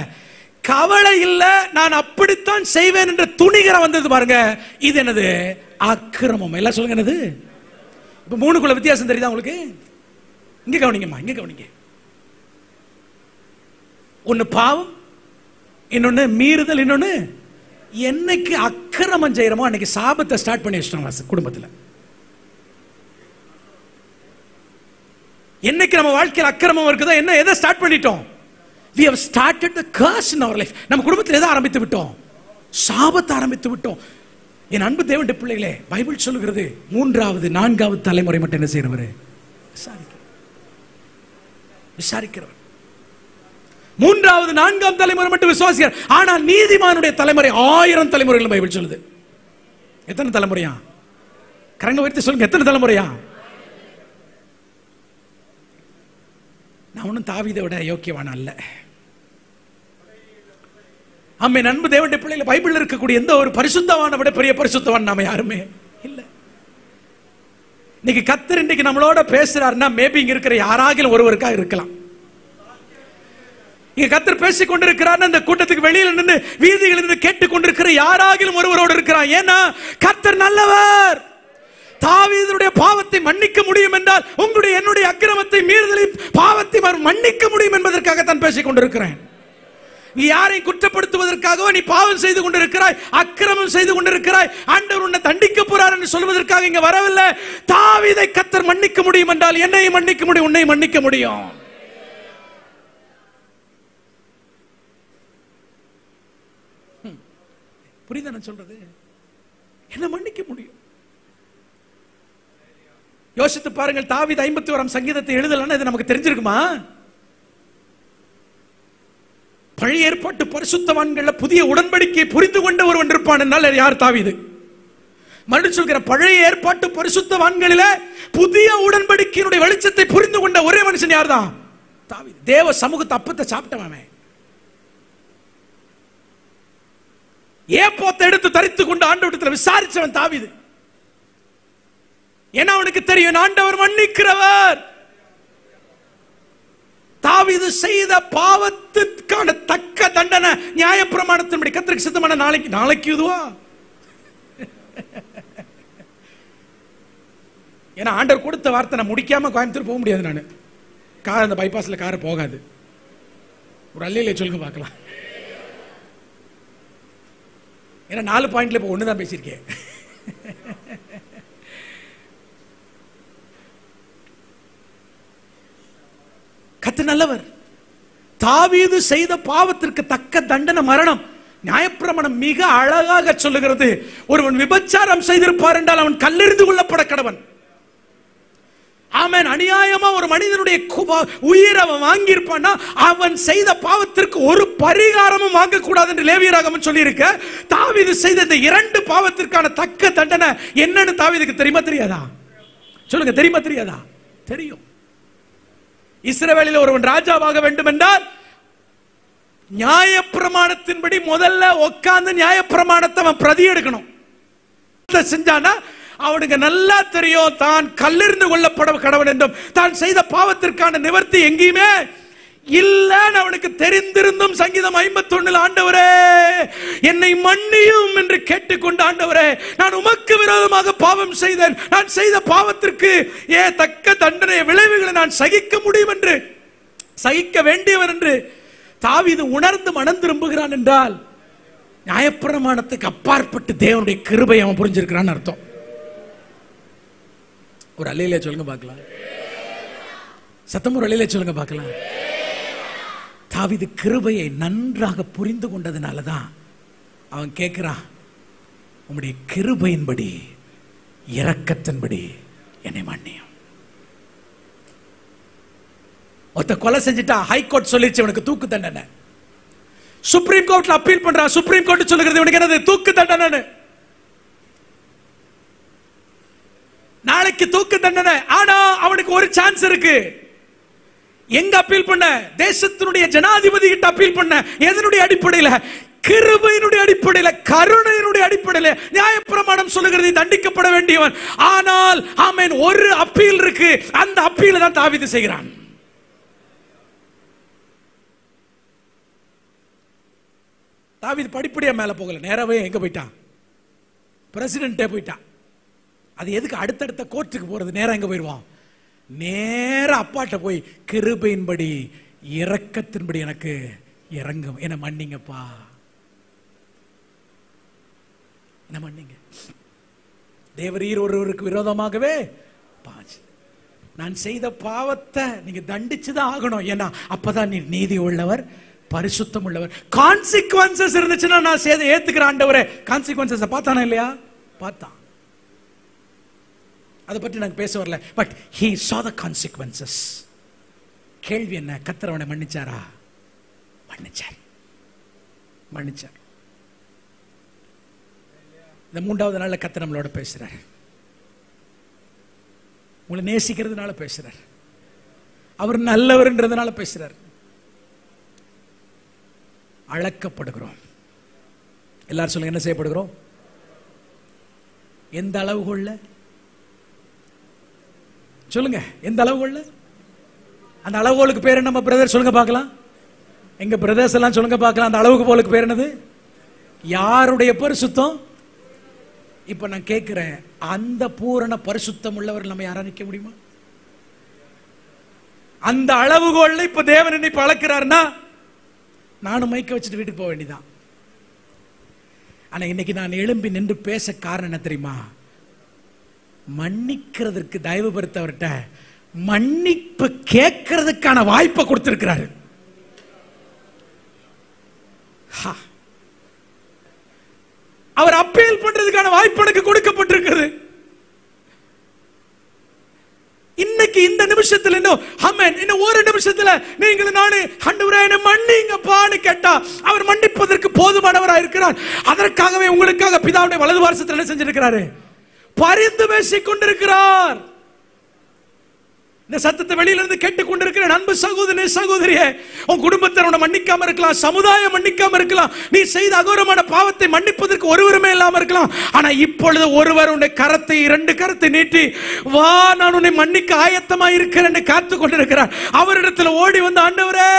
கவலை இல்ல. நான் அப்படித்தான் செய்வேன் என்ற துணிகர வந்தது பாருங்க. இது என்னது? அக்கிரமம். எல்லாம் சொல்லுங்க என்னது? இப்ப மூணுக்குள்ள வித்தியாசம் தெரியுதா உங்களுக்கு? இங்க கவனிங்கம்மா, இங்க கவனிங்க. ஒன்னு பாவம், இன்னொன்னு மீறுதல், இன்னொன்னு என்னைக்கு அக்கிரமம் செய்யறோமோ அன்னைக்கு சாபத்தை ஸ்டார்ட் பண்ணி வச்சிட்டோம் குடும்பத்துல. என்னைக்கு நம்ம வாழ்க்கையில் அக்கிரமம் இருக்குதோ என்ன எதை ஸ்டார்ட் பண்ணிட்டோம்? we have started the curse in our life. நம்ம குடும்பத்தில் எதை ஆரம்பித்து விட்டோம்? சாபத்தை ஆரம்பித்து விட்டோம். என் அன்பு தேவனுடைய பிள்ளைகளே, பைபிள் சொல்லுகிறது மூன்றாவது நான்காவது தலைமுறை மட்டும் என்ன செய்யறவர்? விசாரிக்கிறவர். மூன்றாவது நான்காம் தலைமுறை மட்டும் விசுவாசிக்கிறார். ஆனால் நீதிமானுடைய தலைமுறை 1000 தலைமுறைகள் பைபிள் சொல்லுது. எத்தனை தலைமுறையா? கரங்க உயர்த்தி சொல்லுங்க, எத்தனை தலைமுறையா? நான் ஒன்னும் தாவீதை விட யோக்கியவான அல்ல. ஆமென். அன்பு தேவனுடைய பிள்ளைகளை, பைபிள் இருக்கக்கூடிய எந்த ஒரு பரிசுத்தவானை விட பெரிய பரிசுத்தவான் நாம யாருமே இல்ல. இன்னைக்கு கர்த்தர் இன்னைக்கு நம்மளோட பேசுறாருன்னா மேபி இங்க இருக்கிற யாராகிலும் ஒருவருக்காக இருக்கலாம். இங்க கர்த்தர் பேசிக் கொண்டிருக்கிறார், அந்த கூட்டத்துக்கு வெளியில நின்று வீதிகளில் இருந்து கேட்டுக் கொண்டிருக்கிற யாராகிலும் ஒருவரோடு இருக்கிறார். ஏன்னா கர்த்தர் நல்லவர். தாவீதுடைய பாவத்தை மன்னிக்க முடியும் என்றால் உங்களுடைய என்னுடைய அக்கிரமத்தை மீறுதலை பாவத்தை மன்னிக்க முடியும் என்பதற்காக தான் பேசிக் கொண்டிருக்கிறேன். நீ யாரை குற்றப்படுத்துவதற்காகவோ நீ பாவம் செய்து கொண்டிருக்கிறாய், அக்கிரமம் செய்து கொண்டிருக்கிறாய், ஆண்டவர் உன்னை தண்டிக்க போறார் என்று சொல்வதற்காக இங்க வரவில்லை. தாவீதை கர்த்தர் மன்னிக்க முடியும் என்றால் என்னை மன்னிக்க முடியும், உன்னை மன்னிக்க முடியும். புரியுதா நான் சொல்றது? என்ன மன்னிக்க முடியும். யோசித்து பாருங்கள், தாவீது 51ஆம் சங்கீதத்தை எழுதலன்னா இது நமக்கு தெரிஞ்சிருக்குமா? பழைய ஏற்பாட்டு பரிசுத்தவான்கள் புதிய உடன்படிக்கையை புரிந்து கொண்ட ஒருவன் இருப்பான் என்றால் யார்? தாவீது. மறுபடியும் சொல்கிற, பழைய ஏற்பாட்டு பரிசுத்தவான்களில புதிய உடன்படிக்கையினுடைய வெளிச்சத்தை புரிந்து கொண்ட ஒரே மனுஷன் யார் தான்? தாவீது. தேவ சமூகத்தை அப்பத்தை சாப்பிட்டவன். ஏப்போத்தை எடுத்து தரித்து கொண்டு ஆண்டவரிடத்தில் விசாரிச்சவன் தாவீது. ஏன்னா அவனுக்கு தெரியும் ஆண்டவர் மன்னிக்கிறவர். தாவீது செய்த பாவத்திற்கான தக்க தண்டனை நியாயப்பிரமாணத்தின்படி கர்த்தருக்கு சித்தமான நாளைக்கு இதுவா? ஏன்னா ஆண்டவர் கொடுத்த வார்த்தை நான் முடிக்காம கோயம்புத்தூர் போக முடியாது. நான் கார் அந்த பைபாஸ்ல கார் போகாது. ஒரு அல்லேலூயா சொல்லுங்க பார்க்கலாம். ஏன்னா 4 பாயிண்ட்ல இப்போ ஒண்ணுதான் பேசியிருக்கேன். கர்த்தர் நல்லவர். தாவீது செய்த பாவத்திற்கு தக்க தண்டனை மரணம். நியாயப்பிரமாணம் மிக அழகாக சொல்லுகிறது, ஒருவன் விபச்சாரம் செய்திருப்பார் என்றால் அவன் கல்லெறிந்து கொள்ளப்பட கடவன். ஆமென். அநியாயமா ஒரு மனிதனுடைய உயிர் அவன் வாங்கியிருப்பான்னா அவன் செய்த பாவத்திற்கு ஒரு பரிகாரமும் வாங்கக்கூடாது என்று லேவியராகமம் சொல்லியிருக்க. தாவீது செய்த இந்த 2 பாவத்திற்கான தக்க தண்டனை என்னன்னு தாவீதுக்கு தெரியுமா தெரியாதா? சொல்லுங்க, தெரியுமா தெரியாதா? தெரியும். இஸ்ரவேலில் ஒருவன் ராஜாவாக வேண்டும் என்றால் நியாயப்பிரமாணத்தின்படி முதல்ல உட்கார்ந்து நியாயப்பிரமாணத்தை அவன் பிரதி எடுக்கணும். செஞ்சானா அவனுக்கு நல்லா தெரியும் தான் கல்லெறிந்து கொள்ளப்பட கடவன் என்றும் தான் செய்த பாவத்திற்கான நிவர்த்தி எங்கேயுமே இல்லன்னு அவனுக்கு தெரிந்திருந்தும் சங்கீதம் 51 ஆண்டவரே என்னை மன்னியும் என்று கேட்டுக்கொண்டு, ஆண்டவரே நான் உமக்கு விரோதமாக பாவம் செய்தேன், நான் செய்த பாவத்திற்கு தக்க தண்டனை விளைவுகளை நான் சகிக்க முடியும் என்று, சகிக்க வேண்டியவர் என்று தாவீது உணர்ந்து மனம் திரும்புகிறான் என்றால் நியாயப்பிரமாணத்துக்கு அப்பாற்பட்டு தேவனுடைய கிருபை அவன் புரிஞ்சிருக்கிறான்னு அர்த்தம். ஒரு அல்லேலூயா சொல்லுங்க பார்க்கலாம். சத்தம் ஒரு அல்லேலூயா சொல்லுங்க பார்க்கலாம். தாவீது கிருபையை நன்றாக புரிந்து கொண்டதுனாலதான் அவன் கேட்கிறான், உம்முடைய கிருபையின்படி இரக்கத்தின்படி என்னை மன்னியும். ஒருத்த கொலை செஞ்சுட்டா ஹைகோர்ட் சொல்லிச்சு இவனுக்கு தூக்கு தண்டனை. சுப்ரீம் கோர்ட்ல அப்பீல் பண்றான். சுப்ரீம் கோர்ட் சொல்லுகிறது இவனுக்கு என்னது? தூக்கு தண்டனை. நாளைக்கு தூக்கு தண்டனை. ஆனா அவனுக்கு ஒரு சான்ஸ் இருக்கு. எங்க அப்பீல் பண்ண? தேசத்தினுடைய ஜனாதிபதி கிட்ட அப்பீல் பண்ண. எதனுடைய அடிப்படையில்? கிருபையினுடைய அடிப்படையில், கருணையினுடைய அடிப்படையில். நியாயப்பிரமாணம் சொல்லுகிறது தண்டிக்கப்பட வேண்டியவன். ஆனால் ஆமென், ஒரு அப்பீல் இருக்கு. அந்த அப்பீல் தான் தாவீது செய்கிறான். தாவீது படிப்படியா மேல போகல, நேராவே எங்க போயிட்டான்? பிரசிடென்ட்டே போயிட்டான். அது எதுக்கு அடுத்தடுத்த கோர்ட்டுக்கு போறது? நேரா எங்க போயிடுவான்? நேர அப்பாட்ட போய் கிருபையின்படி இரக்கத்தின்படி எனக்கு இறங்கும், என்ன மன்னிங்கப்பா, என்ன மன்னிங்க. தேவரீர் ஒருவருக்கு விரோதமாகவே நான் செய்த பாவத்தை நீங்க தண்டிச்சுதான் ஆகணும். ஏன்னா அப்பதான் நீ நீதி உள்ளவர், பரிசுத்தம் உள்ளவர். கான்சிக்வன்சஸ் இருந்துச்சுன்னா நான் ஏத்துக்கிற ஆண்டவரே. கான்சிக்வன்சஸ் பார்த்தானா இல்லையா? பார்த்தான். அதை பற்றி நாங்கள் பேச வரல. But he saw the consequences. கேள்வி என்ன? கர்த்தர் அவனை மன்னிச்சாரா? மன்னிச்சார். இந்த 3வது நாள்ல கர்த்தர் நம்மளோட பேசுறார். உங்களை நேசிக்கிறதுனால பேசுறார். அவர் நல்லவர்ன்றதுனால பேசுறார். அழைக்கப்படுகிறோம். எல்லாரும் சொல்லுங்க, என்ன செய்யப்படுகிறோம்? எந்த அளவுகோல்ல சொல்லுங்க? எந்த அளவுகோல்ல? அந்த அளவுகோலுக்கு பேர் நம்ம பிரதர் சொல்லுங்க பார்க்கலாம். எங்க பிரதர்ஸ் எல்லாம் சொல்லுங்க பார்க்கலாம். அந்த அளவுகோலுக்கு பேர் என்னது? யாருடைய பரிசுத்தம்? இப்ப நான் கேட்கிறேன், அந்த பூரண பரிசுத்தம் உள்ளவர் நம்ம யாரா நிக்க முடியுமா? அந்த அளவுகோல்ல இப்ப தேவன் என்னை பழக்கிறாருன்னா நானும் மைக்க வச்சுட்டு வீட்டுக்கு போக வேண்டியதான். ஆனா இன்னைக்கு நான் எழும்பி நின்று பேச காரணம் என்ன தெரியுமா? மன்னிக்கிறதுக்கு தயவு பெருத்தவர்கிட்ட மன்னிப்பு கேட்கறதுக்கான வாய்ப்பை கொடுத்திருக்கிறாரு. அவர் அப்பீல் பண்றதுக்கான வாய்ப்பு எனக்கு கொடுக்கப்பட்டிருக்கிறது. இன்னைக்கு இந்த நிமிஷத்துல இன்னும் ஒரு நிமிஷத்துல நீங்களும் நானே ஆண்டவரே என்னை மன்னிங்கப்பான்னு கேட்டா அவர் மன்னிப்பதற்கு போதுமானவராக இருக்கிறார். அதற்காகவே உங்களுக்காக பிதாவுடைய வலது வாரசத்தில் என்ன செஞ்சிருக்கிறாரு? பரிந்து பேசிக் கொண்டிருக்கிறார். இந்த சத்தத்தை வெளியிலிருந்து கேட்டுக் கொண்டிருக்கிற அன்பு சகோதரனே, சகோதரியே, உன் குடும்பத்தை மன்னிக்காம இருக்கலாம், சமுதாயம் மன்னிக்காம இருக்கலாம், நீ செய்த அகோரமான பாவத்தை மன்னிப்பதற்கு ஒருவருமே இல்லாம இருக்கலாம். ஆனா இப்பொழுது ஒருவர் உன்னை கரத்தை 2 கரத்தை நீட்டி வா, நான் உன்னை மன்னிக்க ஆயத்தமாக இருக்கிறேன் காத்து கொண்டிருக்கிறார். அவரிடத்தில் ஓடி வந்து, ஆண்டவரே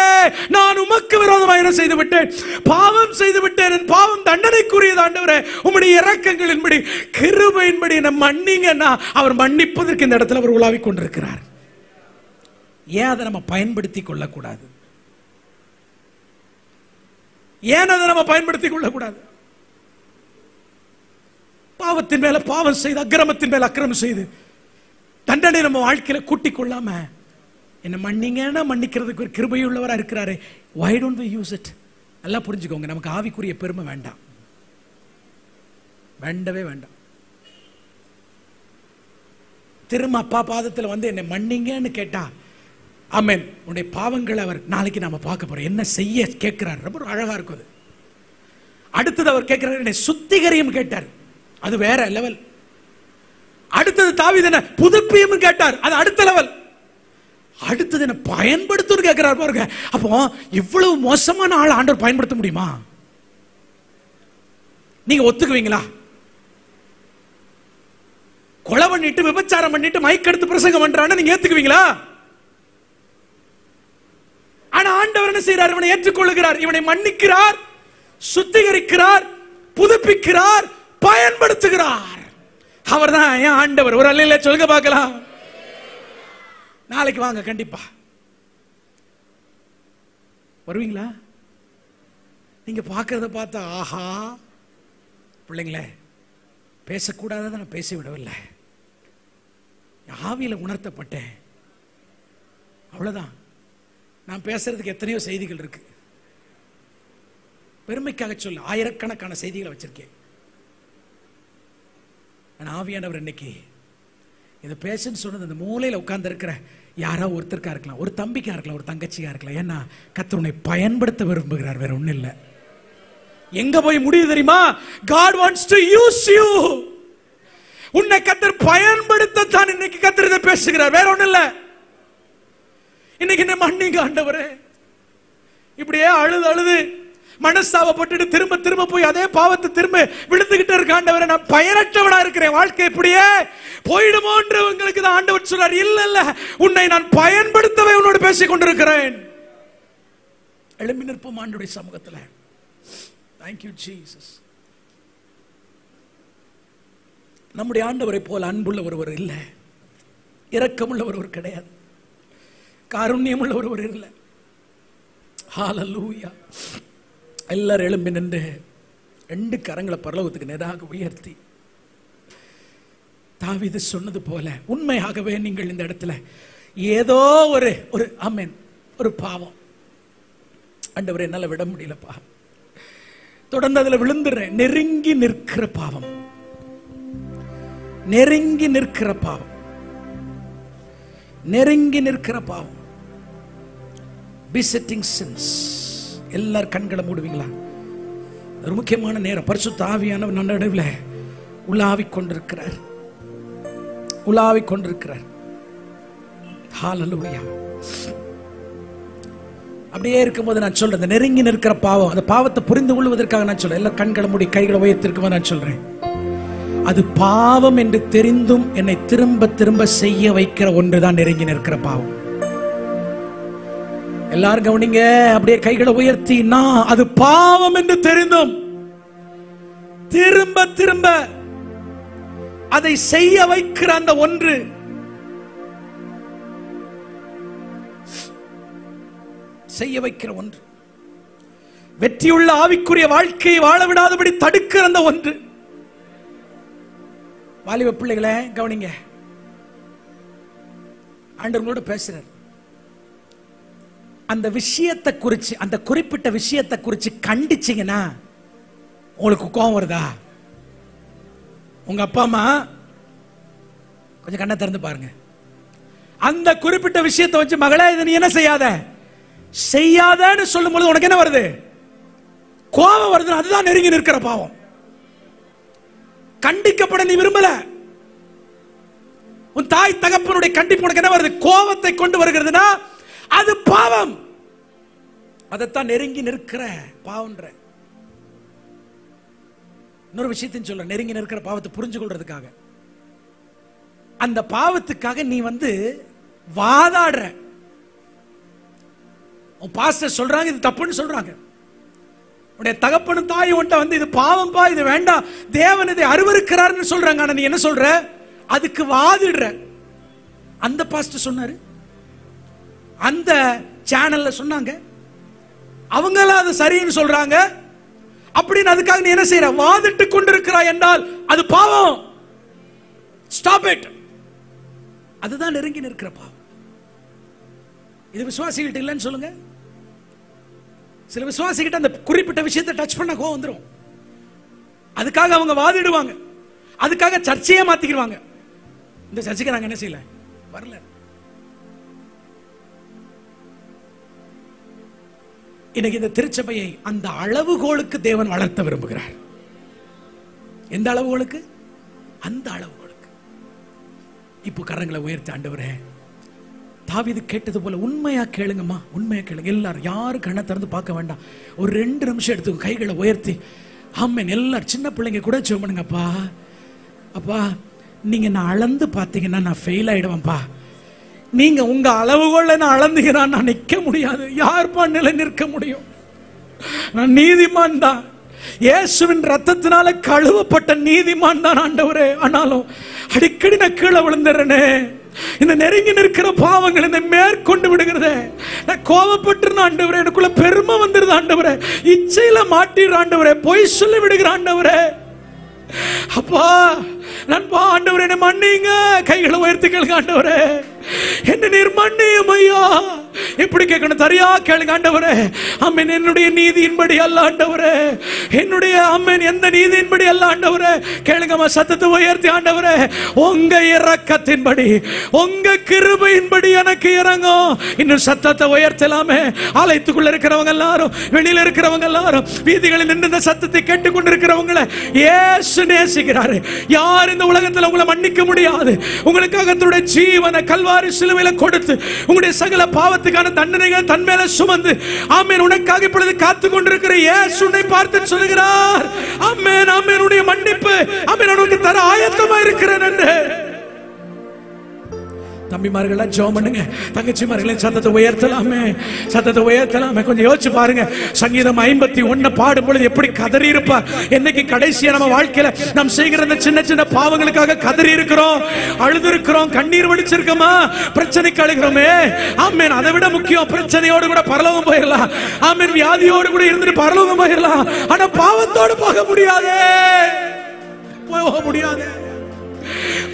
நான் உமக்கு விரோதமாக என்ன செய்து விட்டேன்? பாவம் செய்து விட்டேன், என் பாவம் தண்டனைக்குரியது. ஆண்டவரே உம்முடைய இரக்கங்களின்படி கிருபையின்படி என்ன மன்னிங்கன்னா அவர் மன்னிப்பதற்கு இந்த இடத்துல அவர் உலாவிக் கொண்டிருக்கிறார். ஏன் அதை நம்ம பயன்படுத்தி கொள்ளக்கூடாது? ஏன் அதை நம்ம பயன்படுத்திக் கொள்ளக்கூடாது? பாவத்தின் மேல பாவம் செய்து, அக்கிரமத்தின் மேல அக்கிரமம் செய்து தண்டனை நம்ம வாழ்க்கையில கூட்டிக் கொள்ளாம, என்ன மன்னிங்கன்னா மன்னிக்கிறதுக்கு ஒரு கிருபையுள்ளவரா இருக்கிறாரு. why don't we use it? நல்லா புரிஞ்சுக்கோங்க, நமக்கு ஆவிக்குரிய பெருமை வேண்டாம், வேண்டவே வேண்டாம். திரும்ப அப்பா பாதத்தில் வந்து என்னை மன்னிங்கன்னு கேட்டா, ஆமென், உன்னுடைய பாவங்களை அவர் நாளைக்கு நாம பார்க்க போறோம். என்ன செய்ய கேட்கிறார், ரொம்ப அழகா இருக்குது. அடுத்தது அவர் கேட்கிறார், என்னை சுத்திகரியும் கேட்டார், அது வேற லெவல். அடுத்தது தாவீது என்ன புதுப்பியும் கேட்டார், அது அடுத்த லெவல். அடுத்தது என்ன பயன்படுத்தும் கேட்கிறார் பாருங்க. அப்போ இவ்வளவு மோசமான ஆள் ஆண்டவர் பயன்படுத்த முடியுமா? நீங்க ஒத்துக்குவீங்களா? கொலை பண்ணிட்டு விபச்சாரம் பண்ணிட்டு மைக்கெடுத்து பிரசங்கம் பண்றான்னு நீங்க ஏத்துக்குவீங்களா? ஆனா ஆண்டவர் என்ன செய்யறார்? இவனை ஏற்றுக்கொள்ளுகிறார், இவனை மன்னிக்கிறார், சுத்திகரிக்கிறார், புதுப்பிக்கிறார், பயன்படுத்துகிறார். அவர் தான் என் ஆண்டவர். ஒரு அல்லையில சொல்லுங்க பார்க்கலாம். நாளைக்கு வாங்க, கண்டிப்பா வருவீங்களா? நீங்க பார்க்கறத பார்த்தா ஆஹா, பிள்ளைங்களே பேசக்கூடாத நான் பேசி விடவில்லை, ஆவியில உணர்த்தப்பட்டேன், அவ்வளவுதான். நான் பேசுறதுக்கு எத்தனையோ செய்திகள் இருக்கு, பெருமைக்காக சொல்ல ஆயிரக்கணக்கான செய்திகளை வச்சிருக்கேன். ஆவியானவர் இன்னைக்கு இதை பேசுன்னு சொன்னது அந்த மூலையில் உட்கார்ந்து இருக்கிற யாரோ ஒருத்தருக்கா இருக்கலாம், ஒரு தம்பிக்கா இருக்கலாம், ஒரு தங்கச்சியா இருக்கலாம். ஏன்னா கர்த்தர் உன்னை பயன்படுத்த விரும்புகிறார், வேற ஒன்றும் இல்லை. எங்க போய் முடியுது தெரியுமா? God wants to use you. உன்னை கர்த்தர் பயன்படுத்தத்தான் இன்னைக்கு கர்த்தர் இதை பேசுகிறார், வேற ஒன்றும் இல்லை. இன்னைக்கு என்ன மன்னிங்க ஆண்டவரே, இப்படியே அழுது அழுது மனஸ்தாபப்பட்டு திரும்ப திரும்ப போய் அதே பாவத்தை திரும்ப விழுந்துகிட்டு இருக்க ஆண்டவரே, நான் பயனற்றவனா இருக்கிறேன், வாழ்க்கை இப்படியே போயிடுமோன்ற உங்களுக்கு தான் ஆண்டவர் சொல்றார். இல்ல இல்ல, உன்னை நான் பயன்படுத்தவே உன்னோடு பேசிக் கொண்டிருக்கிறேன். எழும்பி நிற்போம் ஆண்டவருடைய சமூகத்துல. Thank you Jesus. நம்முடைய ஆண்டவரை போல அன்புள்ள ஒருவர் இல்லை, இரக்கமுள்ள ஒருவர் கிடையாது, காருண்யமுள்ள ஒருவர் இல்லை. ஹalleluya. எல்லாரும் எழும்பி நின்று ரெண்டு கரங்களை பரலோகத்துக்கு நேராக உயர்த்தி, தாவீது சொன்னது போல உண்மையாகவே நீங்கள் இந்த இடத்துல ஏதோ ஒரு ஆமென், ஒரு பாவம் ஆண்டவரே என்னால விட முடியலப்பா, தொடர்ந்து அதுல விழுந்துடுறேன், நெருங்கி நிற்கிற பாவம், நெருங்கி நிற்கிற பாவம், நெருங்கி நிற்கிற பாவம், besetting sins. எல்லாரும் கண்களை மூடுவீங்களா? ஒரு முக்கியமான நேரம். பரிசுத்த ஆவியானவர் நம்ம நடுவில் உலாவிக் கொண்டிருக்கிறார், உலாவிக் கொண்டிருக்கிறார். ஹalleluya. அப்படியே இருக்கும்போது நான் சொல்றேன், நெருங்கி நிற்கிற பாவம், அந்த பாவத்தை புரிந்து கொள்வதற்காக நான் சொல்றேன். எல்லாரும் கண்களை மூடி கைகளை உயர்த்திருக்கும்போது நான் சொல்றேன், அது பாவம் என்று தெரிந்தும் என்னை திரும்ப திரும்ப செய்ய வைக்கிற ஒன்றுதான் நெருங்கி நிற்கிற பாவம். எல்லாரும் கவனிங்க, அப்படியே கைகளை உயர்த்தி, நான் அது பாவம் என்று தெரிந்தும் திரும்ப திரும்ப அதை செய்ய வைக்கிற அந்த ஒன்று, செய்ய வைக்கிற ஒன்று, வெற்றியுள்ள ஆவிக்குரிய வாழ்க்கையை வாழ விடாதபடி தடுக்கிற அந்த ஒன்று. வாலிப பிள்ளைகளே கவனிங்க, ஆண்டவரோடு பேசுறார். அந்த விஷயத்தை குறிச்சு, அந்த குறிப்பிட்ட விஷயத்தை குறிச்சு கண்டிச்சீங்கன்னா உங்களுக்கு கோபம் வருதா? உங்க அப்பா அம்மா கொஞ்சம் கண்ணை திறந்து பாருங்க, அந்த குறிப்பிட்ட விஷயத்தை வச்சு மகளே இதை நீ என்ன செய்யாத செய்யாதன்னு சொல்லும் பொழுது உனக்கு என்ன வருது? கோபம் வருது. அதுதான் நெருங்கி நிற்கிற பாவம். கண்டிக்கப்பட நீ விரும்பல, உன் தாய் தகப்பனுடைய கண்டிப்பு உனக்கு என்ன வருது? கோபத்தை கொண்டு வருகிறதுனா அது பாவம். அதைத்தான் நெருங்கி நிற்கிற பாவம்ன்ற. இன்னொரு விஷயத்தையும் சொல்ல, நெருங்கி நிற்கிற பாவத்தை புரிஞ்சு கொள்றதுக்காக, அந்த பாவத்துக்காக நீ வாதாடுற. உன் பாஸ்டர் சொல்றாங்க இது தப்புன்னு சொல்றாங்க, உன்னுடைய தகப்பனும் தாய் உன்ட்ட இது பாவம்பா, இது வேண்டாம், தேவன் இதை அருவருக்கிறார்னு சொல்றாங்க. ஆனா நீ என்ன சொல்ற? அதுக்கு வாதிடுற. அந்த பாஸ்டர் சொன்னாரு, அந்த சேனல்ல சொன்னாங்க, அவங்கள அது சரின்னு சொல்றாங்க அப்படின்னு அதுக்காக நீ என்ன செய்யற? வாதிட்டு கொண்டிருக்கிறாய் என்றால் அது பாவம். Stop it. அதுதான் நெருங்கி நிற்கிற பாவம். இது விசுவாசிகிட்ட இல்லைன்னு சொல்லுங்க. சில விசுவாசிகிட்ட அந்த குறிப்பிட்ட விஷயத்தை டச் பண்ண கோவம் வந்துடும். அதுக்காக அவங்க வாதிடுவாங்க, அதுக்காக சர்ச்சையே மாத்திக்கிடுவாங்க. இந்த சர்ச்சைக்கு நாங்க என்ன செய்யல, வரல. இன்னைக்கு இந்த திருச்சபையை அந்த அளவுகோலுக்கு தேவன் வளர்த்த விரும்புகிறார். எந்த அளவுகோலுக்கு? அந்த அளவுகோலுக்கு. இப்போ கரங்களை உயர்த்தி, ஆண்டவரே, தாவீது கேட்டது போல உண்மையா கேளுங்கம்மா, உண்மையா கேளுங்க. எல்லாரும் யாரும் கண்ணை திறந்து பார்க்க வேண்டாம். ஒரு 2 நிமிஷம் எடுத்து கைகளை உயர்த்தி, ஆமென். எல்லாரும் சின்ன பிள்ளைங்க கூட ஜெபம் பண்ணுங்கப்பா. அப்பா, நீங்க நான் அளந்து பார்த்தீங்கன்னா நான் ஃபெயில் ஆயிடுவேன்ப்பா. நீங்க உங்க அளவுகோல நான் அளந்துகிறா, நான் நிற்க முடியாது. யார்ப்பா நிலை நிற்க முடியும்? நான் நீதிமான் தான், இயேசுவின் ரத்தத்தினால கழுவப்பட்ட நீதிமான் தான் ஆண்டவரே. ஆனாலும் அடிக்கடி நான் கீழே விழுந்துறேனே. இந்த நெருங்கி நிற்கிற பாவங்கள் என்னை மேற்கொண்டு விடுகிறதே. நான் கோபப்பட்டு ஆண்டவரே, எனக்குள்ள பெருமை வந்துருது ஆண்டவரே, இச்சையில மாட்டிடுற ஆண்டவரே, பொய் சொல்லி விடுகிற ஆண்டவரே. அப்பா, நான் ஆண்டவரே என்னை மன்னிங்க. கைகளை உயர்த்தி கேளுங்க, ஆண்டவரே என்ன நீர் மன்னியும் ஐயா. எப்படி கேட்கணும்? சரியா கேளுங்க ஆண்டவரே. அம்மன், என்னுடைய நீதியின்படி அல்ல ஆண்டவரே, என்னுடைய அம்மன் எந்த நீதியின்படி அல்ல ஆண்டவரே. கேளுங்கம்மா, சத்தத்தை உயர்த்தி, ஆண்டவரே உங்க இரக்கத்தின்படி, உங்க கிருபையின்படி எனக்கு இறங்கும். இன்னும் சத்தத்தை உயர்த்தலாமே. ஆலயத்துக்குள்ள இருக்கிறவங்க எல்லாரும், வெளியில இருக்கிறவங்க எல்லாரும், வீதிகளில் நின்று இந்த சத்தத்தை கேட்டுக்கொண்டிருக்கிறவங்களை இயேசு நேசிக்கிறாரு. யார் இந்த உலகத்தில் உங்களை மன்னிக்க முடியாது. உங்களுக்காக தன்னுடைய ஜீவனை கல்வாரி சிலுவையில கொடுத்து உங்களுடைய சகல பாவத்துக்கான தண்டனைகளை தன் மேல சுமந்து, ஆமென், உனக்காக இப்பொழுது காத்து கொண்டிருக்கிற இயேசு உன்னை பார்த்து சொல்லுகிறார், ஆமென், ஆமென், உன்னுடைய மன்னிப்பு, ஆமென், உனக்கு தர ஆயத்தமா இருக்கிறேன் என்று. தம்பிமார்களா ஜெபம் பண்ணுங்க, தங்கச்சிமார்களே சத்தத்தை உயர்த்தலாமே, சத்தத்தை உயர்த்தலாமே. கொஞ்சம் யோசிச்சு பாருங்க, சங்கீதம் 51 பாடும் பொழுது எப்படி கதறி இருப்பார். என்னைக்கு கடைசியா நம்ம வாழ்க்கையில நாம் செய்கிற இந்த சின்ன சின்ன பாவங்களுக்காக கதறி இருக்கிறோம், அழுது இருக்கிறோம், கண்ணீர் வடிச்சிருக்கோமா? பிரச்சனைக்கு அழுகிறோமே, ஆமென். அதை விட முக்கியம், பிரச்சனையோடு கூட பரலோகம் போயிடலாம், ஆமென். வியாதியோடு கூட இருந்துட்டு பரலோகம் போயிடலாம். ஆனா பாவத்தோடு போக முடியாது, போக முடியாது,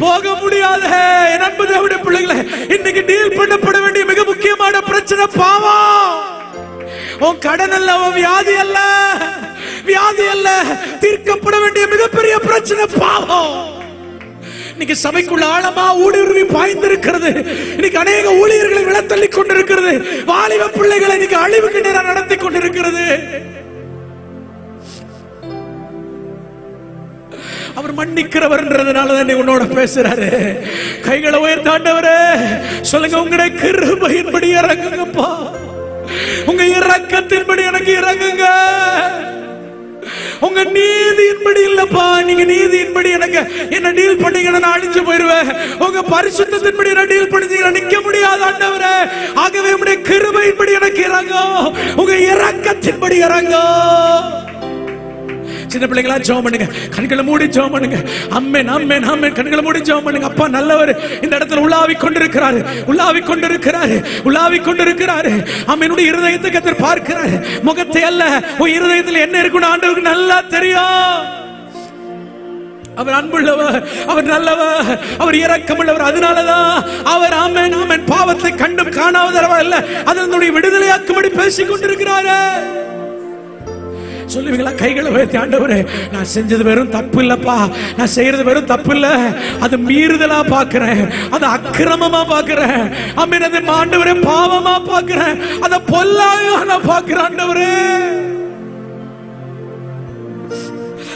போக முடியாது. என் அன்பு தேவனுடைய பிள்ளைகளே, இன்னைக்கு டீல் பண்ணப்பட வேண்டிய மிக முக்கியமான பிரச்சனை பாவம். உன் கடன் அல்ல, உன் வியாதி அல்ல, வியாதி அல்ல, தீர்க்கப்பட வேண்டிய மிகப்பெரிய பிரச்சனை பாவம். இன்னைக்கு சபைக்குள்ள ஆழமா ஊடுருவி பாய்ந்திருக்கிறது. இன்னைக்கு அநேக ஊழியர்களை விழத்தள்ளி கொண்டிருக்கிறது. வாலிப பிள்ளைகளை இன்னைக்கு அழிவுக்கு நேரம் நடத்தி கொண்டிருக்கிறது. அவர் மன்னிக்கிறவர்ன்றதுனால தான் உன்னோட பேசுறாரு. கைகளை உயர்த்த, ஆண்டவரே சொல்லுங்க, உங்களுடைய கிருபையின்படி இறங்குங்கப்பா, உங்க இரக்கத்தின்படி எனக்கு இறங்குங்க. உங்க நீதியின்படி இல்லப்பா, நீங்க நீதியின்படி எனக்கு என்ன டீல் பண்ணீங்கன்னா நான் அழிஞ்சு போயிருவேன். உங்க பரிசுத்தத்தின்படி என்ன டீல் பண்ணீங்கன்னா நிக்க முடியாது ஆண்டவரே. ஆகவே உங்களுடைய கிருபையின்படி எனக்கு இறங்கும், உங்க இரக்கத்தின்படி இறங்கும். சின்ன பிள்ளைங்களா ஜெபம் பண்ணுங்க, கண்களை மூடி ஜெபம் பண்ணுங்க. ஆமென், ஆமென், ஆமென். கண்களை மூடி ஜெபம் பண்ணுங்க. அப்பா நல்லவர், இந்த இடத்துல உலாவிக் கொண்டிருக்கிறாரு, உலாவிக் கொண்டிருக்கிறாரு, உலாவிக் கொண்டிருக்கிறாரு. ஆமெனுடைய இருதயத்தை கர்த்தர் பார்க்கிறாரு, முகத்தை அல்ல. உன் இருதயத்தில் என்ன இருக்குன்னு ஆண்டவருக்கு நல்லா தெரியும். அவர் அன்புள்ளவர், அவர் நல்லவர், அவர் இரக்கமுள்ளவர். அதனாலதான் அவர் ஆமென், ஆமென், பாவத்தை கண்டும் காணாதவர் அல்ல, அதனுடைய விடுதலையாக்கும்படி பேசிக் கொண்டிருக்கிறாரு. சொல்லுவீங்களா? கைகளை உயர்த்தி, ஆண்டவரே நான் செஞ்சது வெறும் தப்பு இல்லப்பா, நான் செய்யறது வெறும் தப்பு இல்ல, அது மீறுதலா பாக்குறேன், அது அக்கிரமமா பாக்குறேன், ஆமென், அது ஆண்டவரே பாவமா பாக்குறேன், அத பொல்லாங்கா நான் பாக்குறேன் ஆண்டவரே.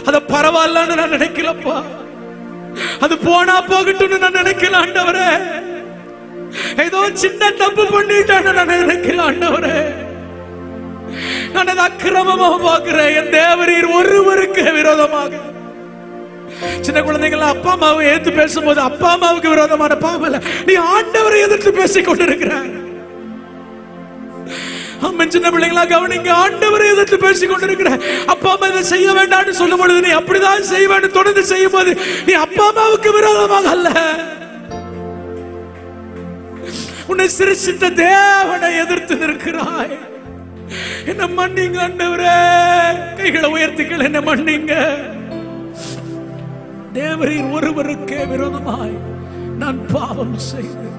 அத பரவாயில்லன்னு நான் நினைக்கலப்பா, அது போனா போகட்டும்னு நான் நினைக்கல ஆண்டவரே. ஏதோ சின்ன தப்பு பண்ணிட்டேன்னு நான் நினைக்கல ஆண்டவரே. நான் அதை அக்கிரமமா பார்க்கிறேன். என் தேவரீர் ஒருவருக்கு விரோதமாக. சின்ன குழந்தைகள் அப்பா அம்மாவை எதிர்த்து பேசும்போது அப்பா அம்மாவுக்கு விரோதமான பாவம் இல்ல, நீ ஆண்டவரை எதிர்த்து பேசிக் கொண்டிருக்கிற. சின்ன பிள்ளைங்களா கவனிங்க, ஆண்டவரை எதிர்த்து பேசிக் கொண்டிருக்கிற. அப்பா அம்மா இதை செய்ய வேண்டாம்னு சொல்லும் பொழுது நீ அப்படிதான் செய்ய வேண்டும் தொடர்ந்து செய்யும் போது நீ அப்பா அம்மாவுக்கு விரோதமாக அல்ல, உன்னை சிருஷ்டித்த தேவனை எதிர்த்து நிற்கிறாய். என்ன மன்னிங்க ஆண்டவரே. கைகளை உயர்த்திகள் என்ன மன்னிங்க. தேவரீர் ஒருவருக்கே விரோதமாய் நான் பாவம் செய்தேன்.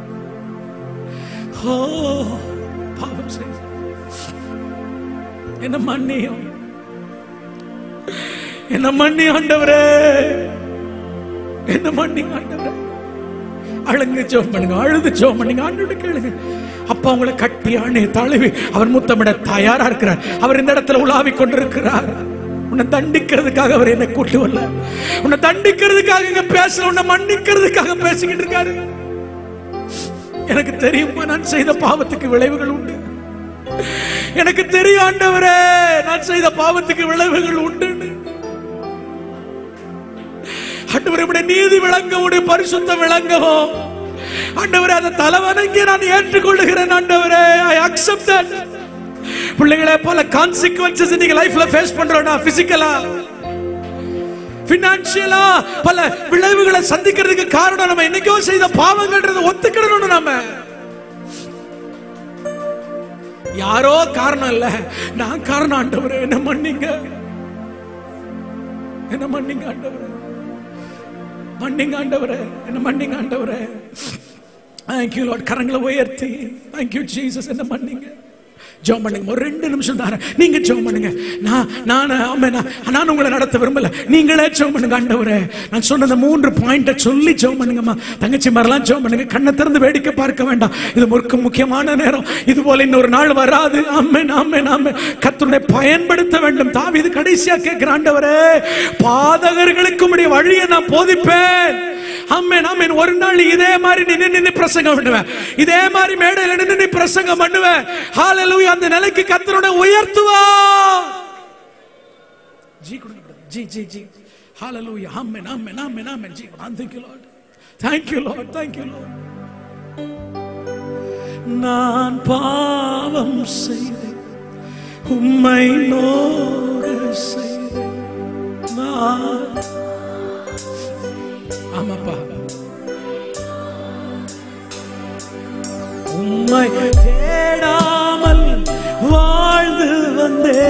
பாவம் செய்தேன். என்ன மன்னியும், என்ன மன்னி ஆண்டவரே, என்ன மன்னிங்க ஆண்டவரே. அழுங்க ஜெபம் பண்ணுங்க, அழுது ஜெபம் பண்ணுங்க, ஆண்டவரே கேளுங்க. அப்பா உங்களை கட்டி ஆணை தழுவி அவர் முத்தமிட தயாரா இருக்கிறார். அவர் இந்த இடத்துல உலாவிக் கொண்டிருக்கிறார். உன்னை தண்டிக்கிறதுக்காக அவர் என்னை கூட்டு வரல. உன்னை தண்டிக்கிறதுக்காக இங்க பேசல, உன்னை மன்னிக்கிறதுக்காக பேசிக்கிட்டு இருக்காரு. எனக்கு தெரியுமா நான் செய்த பாவத்துக்கு விளைவுகள் உண்டு. எனக்கு தெரியும் ஆண்டவரே நான் செய்த பாவத்துக்கு விளைவுகள் உண்டு. ஆண்டவரே உம்முடைய நீதி விளங்கவும் உம்முடைய பரிசுத்தம் விளங்கவும் ஆண்டவரே அதை தலைவணங்கி நான் ஏற்றுக்கொள்கிறேன். ஆண்டவரே I accept that. பிள்ளைகளே பல கான்சிக்வென்சஸ் நீங்க லைஃப்ல ஃபேஸ் பண்றோம்னா, பிசிக்கலா பினான்சியலா பல விளைவுகளை சந்திக்கிறதுக்கு காரணம் நம்ம என்னைக்கோ செய்த பாவங்கள்ன்றதை ஒத்துக்கிடணும். நம்ம யாரோ காரணம் இல்ல, நான் காரணம். ஆண்டவரே என்ன மன்னிங்க, என்ன மன்னிங்க ஆண்டவரே, மன்னிங்க ஆண்டவரே, என்ன மன்னிங்க ஆண்டவரே. Thank you Lord. கரங்களை உயர்த்தி Thank you Jesus. என்ன மன்னிங்க. ஜெபம் பண்ணுங்க. ஒரு 2 நிமிஷம் தாரேன், நீங்க ஜெபம் பண்ணுங்க. நான் உங்களை நடத்த விரும்பல, நீங்களே ஜெபம் பண்ணுங்க. ஆண்டவரே நான் சொன்ன அந்த 3 பாயிண்ட சொல்லி ஜெபம் பண்ணுங்கம்மா. தங்கச்சி மாதிரிலாம் ஜெபம் பண்ணுங்க. கண்ணை திறந்து வேடிக்கை பார்க்க வேண்டாம். இது ஒரு முக்கியமான நேரம். இது போல இன்னொரு நாள் வராது. ஆமென் ஆமென் ஆமென். கர்த்தரை பயன்படுத்த வேண்டும். தாவீது கடைசியா கேட்கிற, ஆண்டவரே பாதகர்களுக்கு உம்முடைய வழியை நான் போதிப்பேன். ஆமென் ஆமென். ஒரு நாள் இதே மாதிரி நின்னு பிரசங்கம் பண்ணுவேன், இதே மாதிரி மேடையில நின்னு பிரசங்கம் பண்ணுவேன். ஹalleluya. அந்த நிலைக்கு கர்த்தரோட உயர்த்துவார். ஜி கொடுங்க G G G. Hallelujah. Amen amen amen amen. G thank you Lord. Thank you Lord. Thank you Lord. நான் பாவம் செய்தேன், உம்மை நோக செய்தேன். ஆமாப்பா, உம்மை தேடாமல் வாழ்ந்து வந்தே,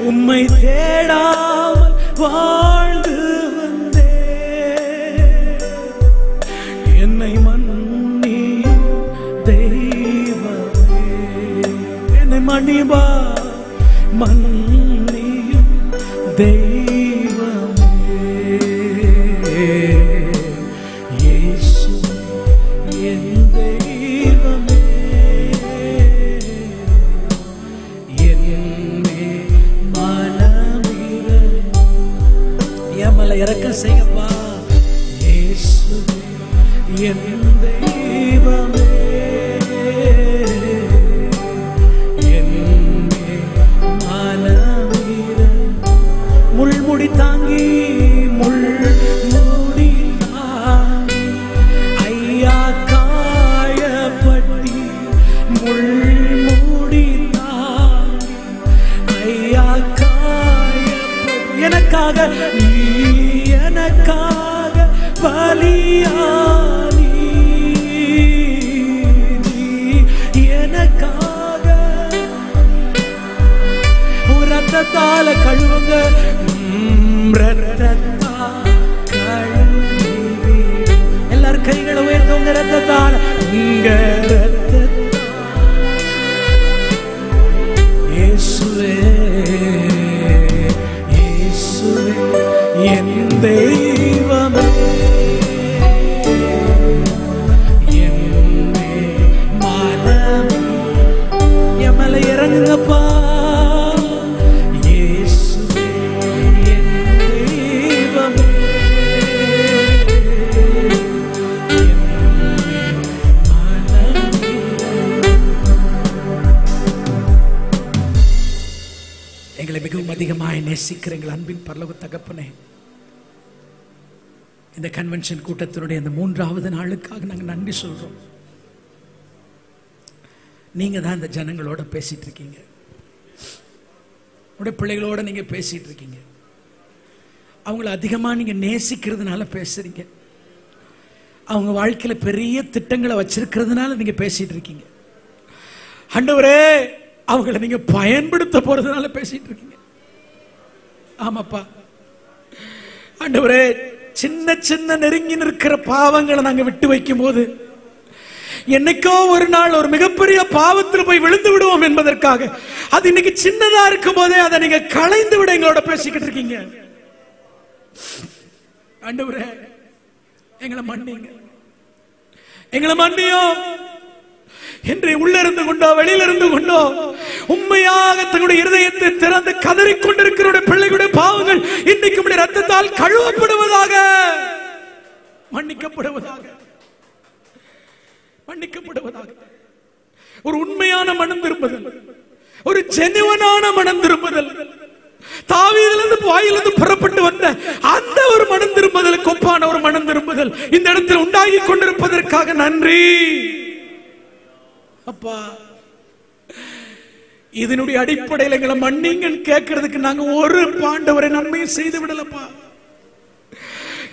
உம்மை தேடாமல் வாழ்ந்து வந்தே. என்னை மன்னியும் தெய்வமே, என்னை மன்னிவா, மன்னியும் தெய்வமே. இயேசு என் தெய்வமே, என்னே மனமிர எமல இறக்க செய்யப்பா. இயேசு என் தெய்வமே, என்னே மனமிர. முள்முடி தாங்கி முள்முடி தாங்கி ஐயா காயப்பட்டி, முள்முடி தாங்கி ஐயா காயப்பட்டி. எனக்காக நீ எனக்காக பலியானி, எனக்காக ரத்தத்தால கழுவுங்க, ரத்தத்தால் கழுவி. எல்லாரும் கைகளை உயர்த்தவங்க. ரத்தத்தால் உங்க ரத்தத்தால் இயேசுவே, இயேசுவே என் தெய்வமே, என்னே மனம் எமல இறங்குங்கப்பா. மிகவும் அதிகமாய் நேசிக்கிற எங்கள் அன்பின் பரலோக தகப்பனே, இந்த கன்வென்ஷன் கூட்டத்தினுடைய இந்த 3வது நாளுக்காக நாங்கள் நன்றி சொல்றோம். நீங்க தான் இந்த ஜனங்களோட பேசிட்டு இருக்கீங்க, உடைய பிள்ளைகளோட நீங்க பேசிட்டு இருக்கீங்க. அவங்கள அதிகமா நீங்க நேசிக்கிறதுனால பேசுறீங்க. அவங்க வாழ்க்கையில பெரிய திட்டங்களை வச்சிருக்கிறதுனால நீங்க பேசிட்டு இருக்கீங்க. ஆண்டவரே, அவங்களை நீங்க பயன்படுத்த போறதுனால பேசிட்டு இருக்கீங்க. ஆமாப்பா ஆண்டவரே, சின்ன சின்ன நெருங்கி நிற்கிற பாவங்களை நாங்க விட்டு வைக்கும் போது என்னைக்கோ ஒரு நாள் ஒரு மிகப்பெரிய பாவத்தில் போய் விழுந்து விடுவோம் என்பதற்காக அது இன்னைக்கு சின்னதா இருக்கும் போதே அதை நீங்க களைந்து விட எங்களோட பேசிக்கிட்டு இருக்கீங்க. ஆண்டவரே, எங்களை மன்னிங்க, எங்களை மன்னியும் என்று உள்ள இருந்து கொண்டோ வெளியில இருந்து கொண்டோ உண்மையாக தன்னுடைய இருதயத்தை திறந்து கதறிக்கொண்டிருக்கிற பிள்ளைகளுடைய பாவங்கள் இன்னைக்கு ரத்தத்தால் கழுவப்படுவதாக, மன்னிக்கப்படுவதாக, மன்னிக்கப்படுவதாக. ஒரு உண்மையான மனம் திரும்புதல், ஒரு ஜெனுவனான மனம் திரும்புதல், தாவீதிலிருந்து வாயிலிருந்து புறப்பட்டு வந்த அந்த ஒரு மனம் திரும்புதலுக்கு ஒப்பான ஒரு மனம் திரும்புதல் இந்த இடத்தில் உண்டாகி கொண்டிருப்பதற்காக நன்றி அப்பா. இதனுடைய அடிப்படையில் எங்களை மன்னிங்கன்னு கேட்கறதுக்கு நாங்க ஒரு பாண்டவரை நன்மையை செய்து விடலப்பா.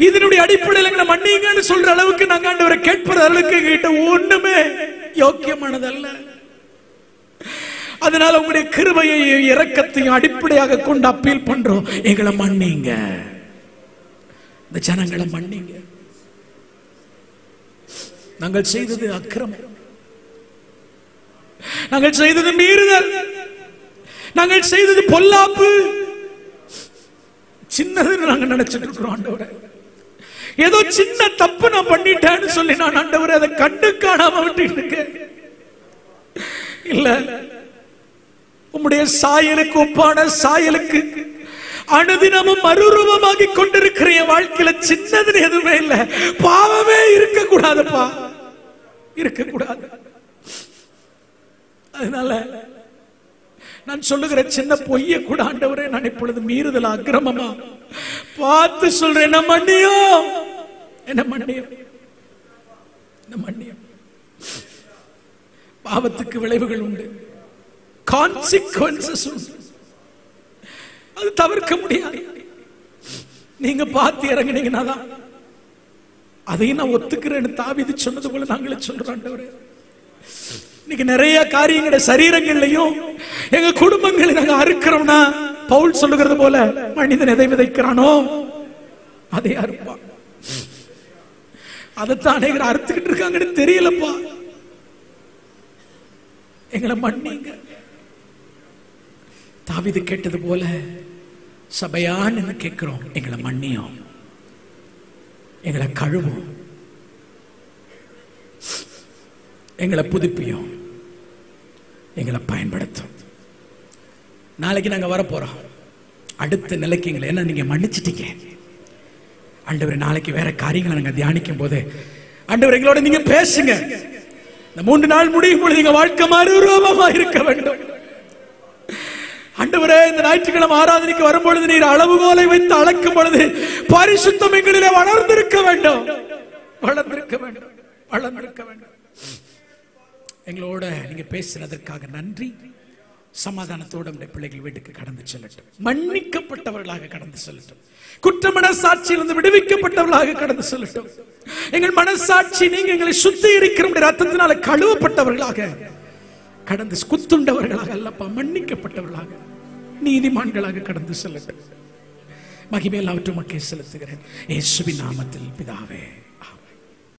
இதனுடைய அடிப்படையில் எங்களை மன்னிங்கன்னு சொல்ற அளவுக்கு நாங்க ஆண்டவரை கேட்பது அளவுக்கு கிட்ட ஒண்ணுமே யோக்கியமானதல்ல. அதனால உங்களுடைய கிருபையை இரக்கத்தையும் அடிப்படையாக கொண்டு அப்பீல் பண்றோம். எங்களை மன்னிங்க, இந்த ஜனங்களை மன்னிங்க. நாங்கள் செய்தது அக்கிரமம், நாங்கள் செய்தது மீறுதல், நாங்கள் செய்தது பொல்லாப்பு, சின்னதுன்னு நாங்க நினைச்சிட்டு இருக்கிறோம். ஆண்டவரே, ஏதோ சின்ன தப்பு நான் பண்ணிட்டேன்னு சொல்லி நான் ஆண்டவரே அதை கண்டு காணாம விட்டு இருக்கேன். இல்ல, உம்முடைய சாயலுக்கு ஒப்பான சாயலுக்கு அனுதினமும் மறுரூபமாகி கொண்டிருக்கிற என் வாழ்க்கையில சின்னதுன்னு எதுவுமே இல்ல. பாவமே இருக்க கூடாதுப்பா, இருக்க கூடாது. அதனால நான் சொல்லுகிற சின்ன பொய்ய கூட ஆண்டவரே நான் இப்பொழுது மீறுதல் அக்கிரமமா பார்த்து சொல்றேன். என்ன மன்னியும், என்ன மன்னியும், என்ன மன்னியும். பாவத்துக்கு விளைவுகள் உண்டு, கான்சிக்வன்சஸ் உண்டு, அது தவிர்க்க முடியாது. நீங்க பார்த்து இறங்கினீங்கன்னா தான் அதையும் நான் ஒத்துக்கிறேன்னு தாவீது சொன்னது போல நாங்களே சொல்றோம். ஆண்டவரே, இன்னைக்கு நிறைய காரியங்கள சரீரங்கள்லயும் எங்க குடும்பங்களை நாங்க அறுக்கிறோம்னா பவுல் சொல்லுகிறது போல மனிதன் எதை விதைக்கிறானோ அதை அறுப்பான். அதைத்தான் அநேகர் அறுத்துக்கிட்டு இருக்காங்கன்னு தெரியலப்பா. எங்களை மன்னிங்க. தாவீது கேட்டது போல சபையான்னு கேட்கிறோம். எங்களை மன்னியும், எங்களை கழுவும், எங்களை புதுப்பியும், எங்களை பயன்படுத்தும். நாளைக்கு நாங்க வரப்போறோம் அடுத்த நிலைக்கு. எங்களை என்ன நீங்க மன்னிச்சிட்டீங்க ஆண்டவரே. நாளைக்கு வேற காரியங்களை நாங்க தியானிக்கும் போது ஆண்டவர் எங்களோட நீங்க பேசுங்க. இந்த 3 நாள் முடியும் பொழுது எங்க வாழ்க்கை மறுரூபமா இருக்க வேண்டும். ஆண்டவரே, இந்த ஞாயிற்றுக்கிழமை ஆராதனைக்கு வரும்பொழுது நீர் அளவுகோலை வைத்து அளக்கும் பொழுது பரிசுத்தம் எங்களிலே வளர்ந்திருக்க வேண்டும், வளர்ந்திருக்க வேண்டும், வளர்ந்திருக்க வேண்டும். எங்களோட நீங்க பேசினதற்காக நன்றி. சமாதானத்தோடு நம்முடைய பிள்ளைகள் வீட்டுக்கு கடந்து செல்லட்டும், மன்னிக்கப்பட்டவர்களாக கடந்து செல்லட்டும், குற்ற மனசாட்சியிலிருந்து விடுவிக்கப்பட்டவர்களாக கடந்து செல்லட்டும். எங்கள் மனசாட்சி நீங்க எங்களை சுத்திகரிக்கிற ரத்தத்தினால கழுவப்பட்டவர்களாக கடந்து, குத்துண்டவர்களாக அல்லப்பா, மன்னிக்கப்பட்டவர்களாக நீதிமான்களாக கடந்து செல்லட்டும். மகிமையெல்லாம் மக்கள் செலுத்துகிறேன் இயேசுவின் நாமத்தில் பிதாவே.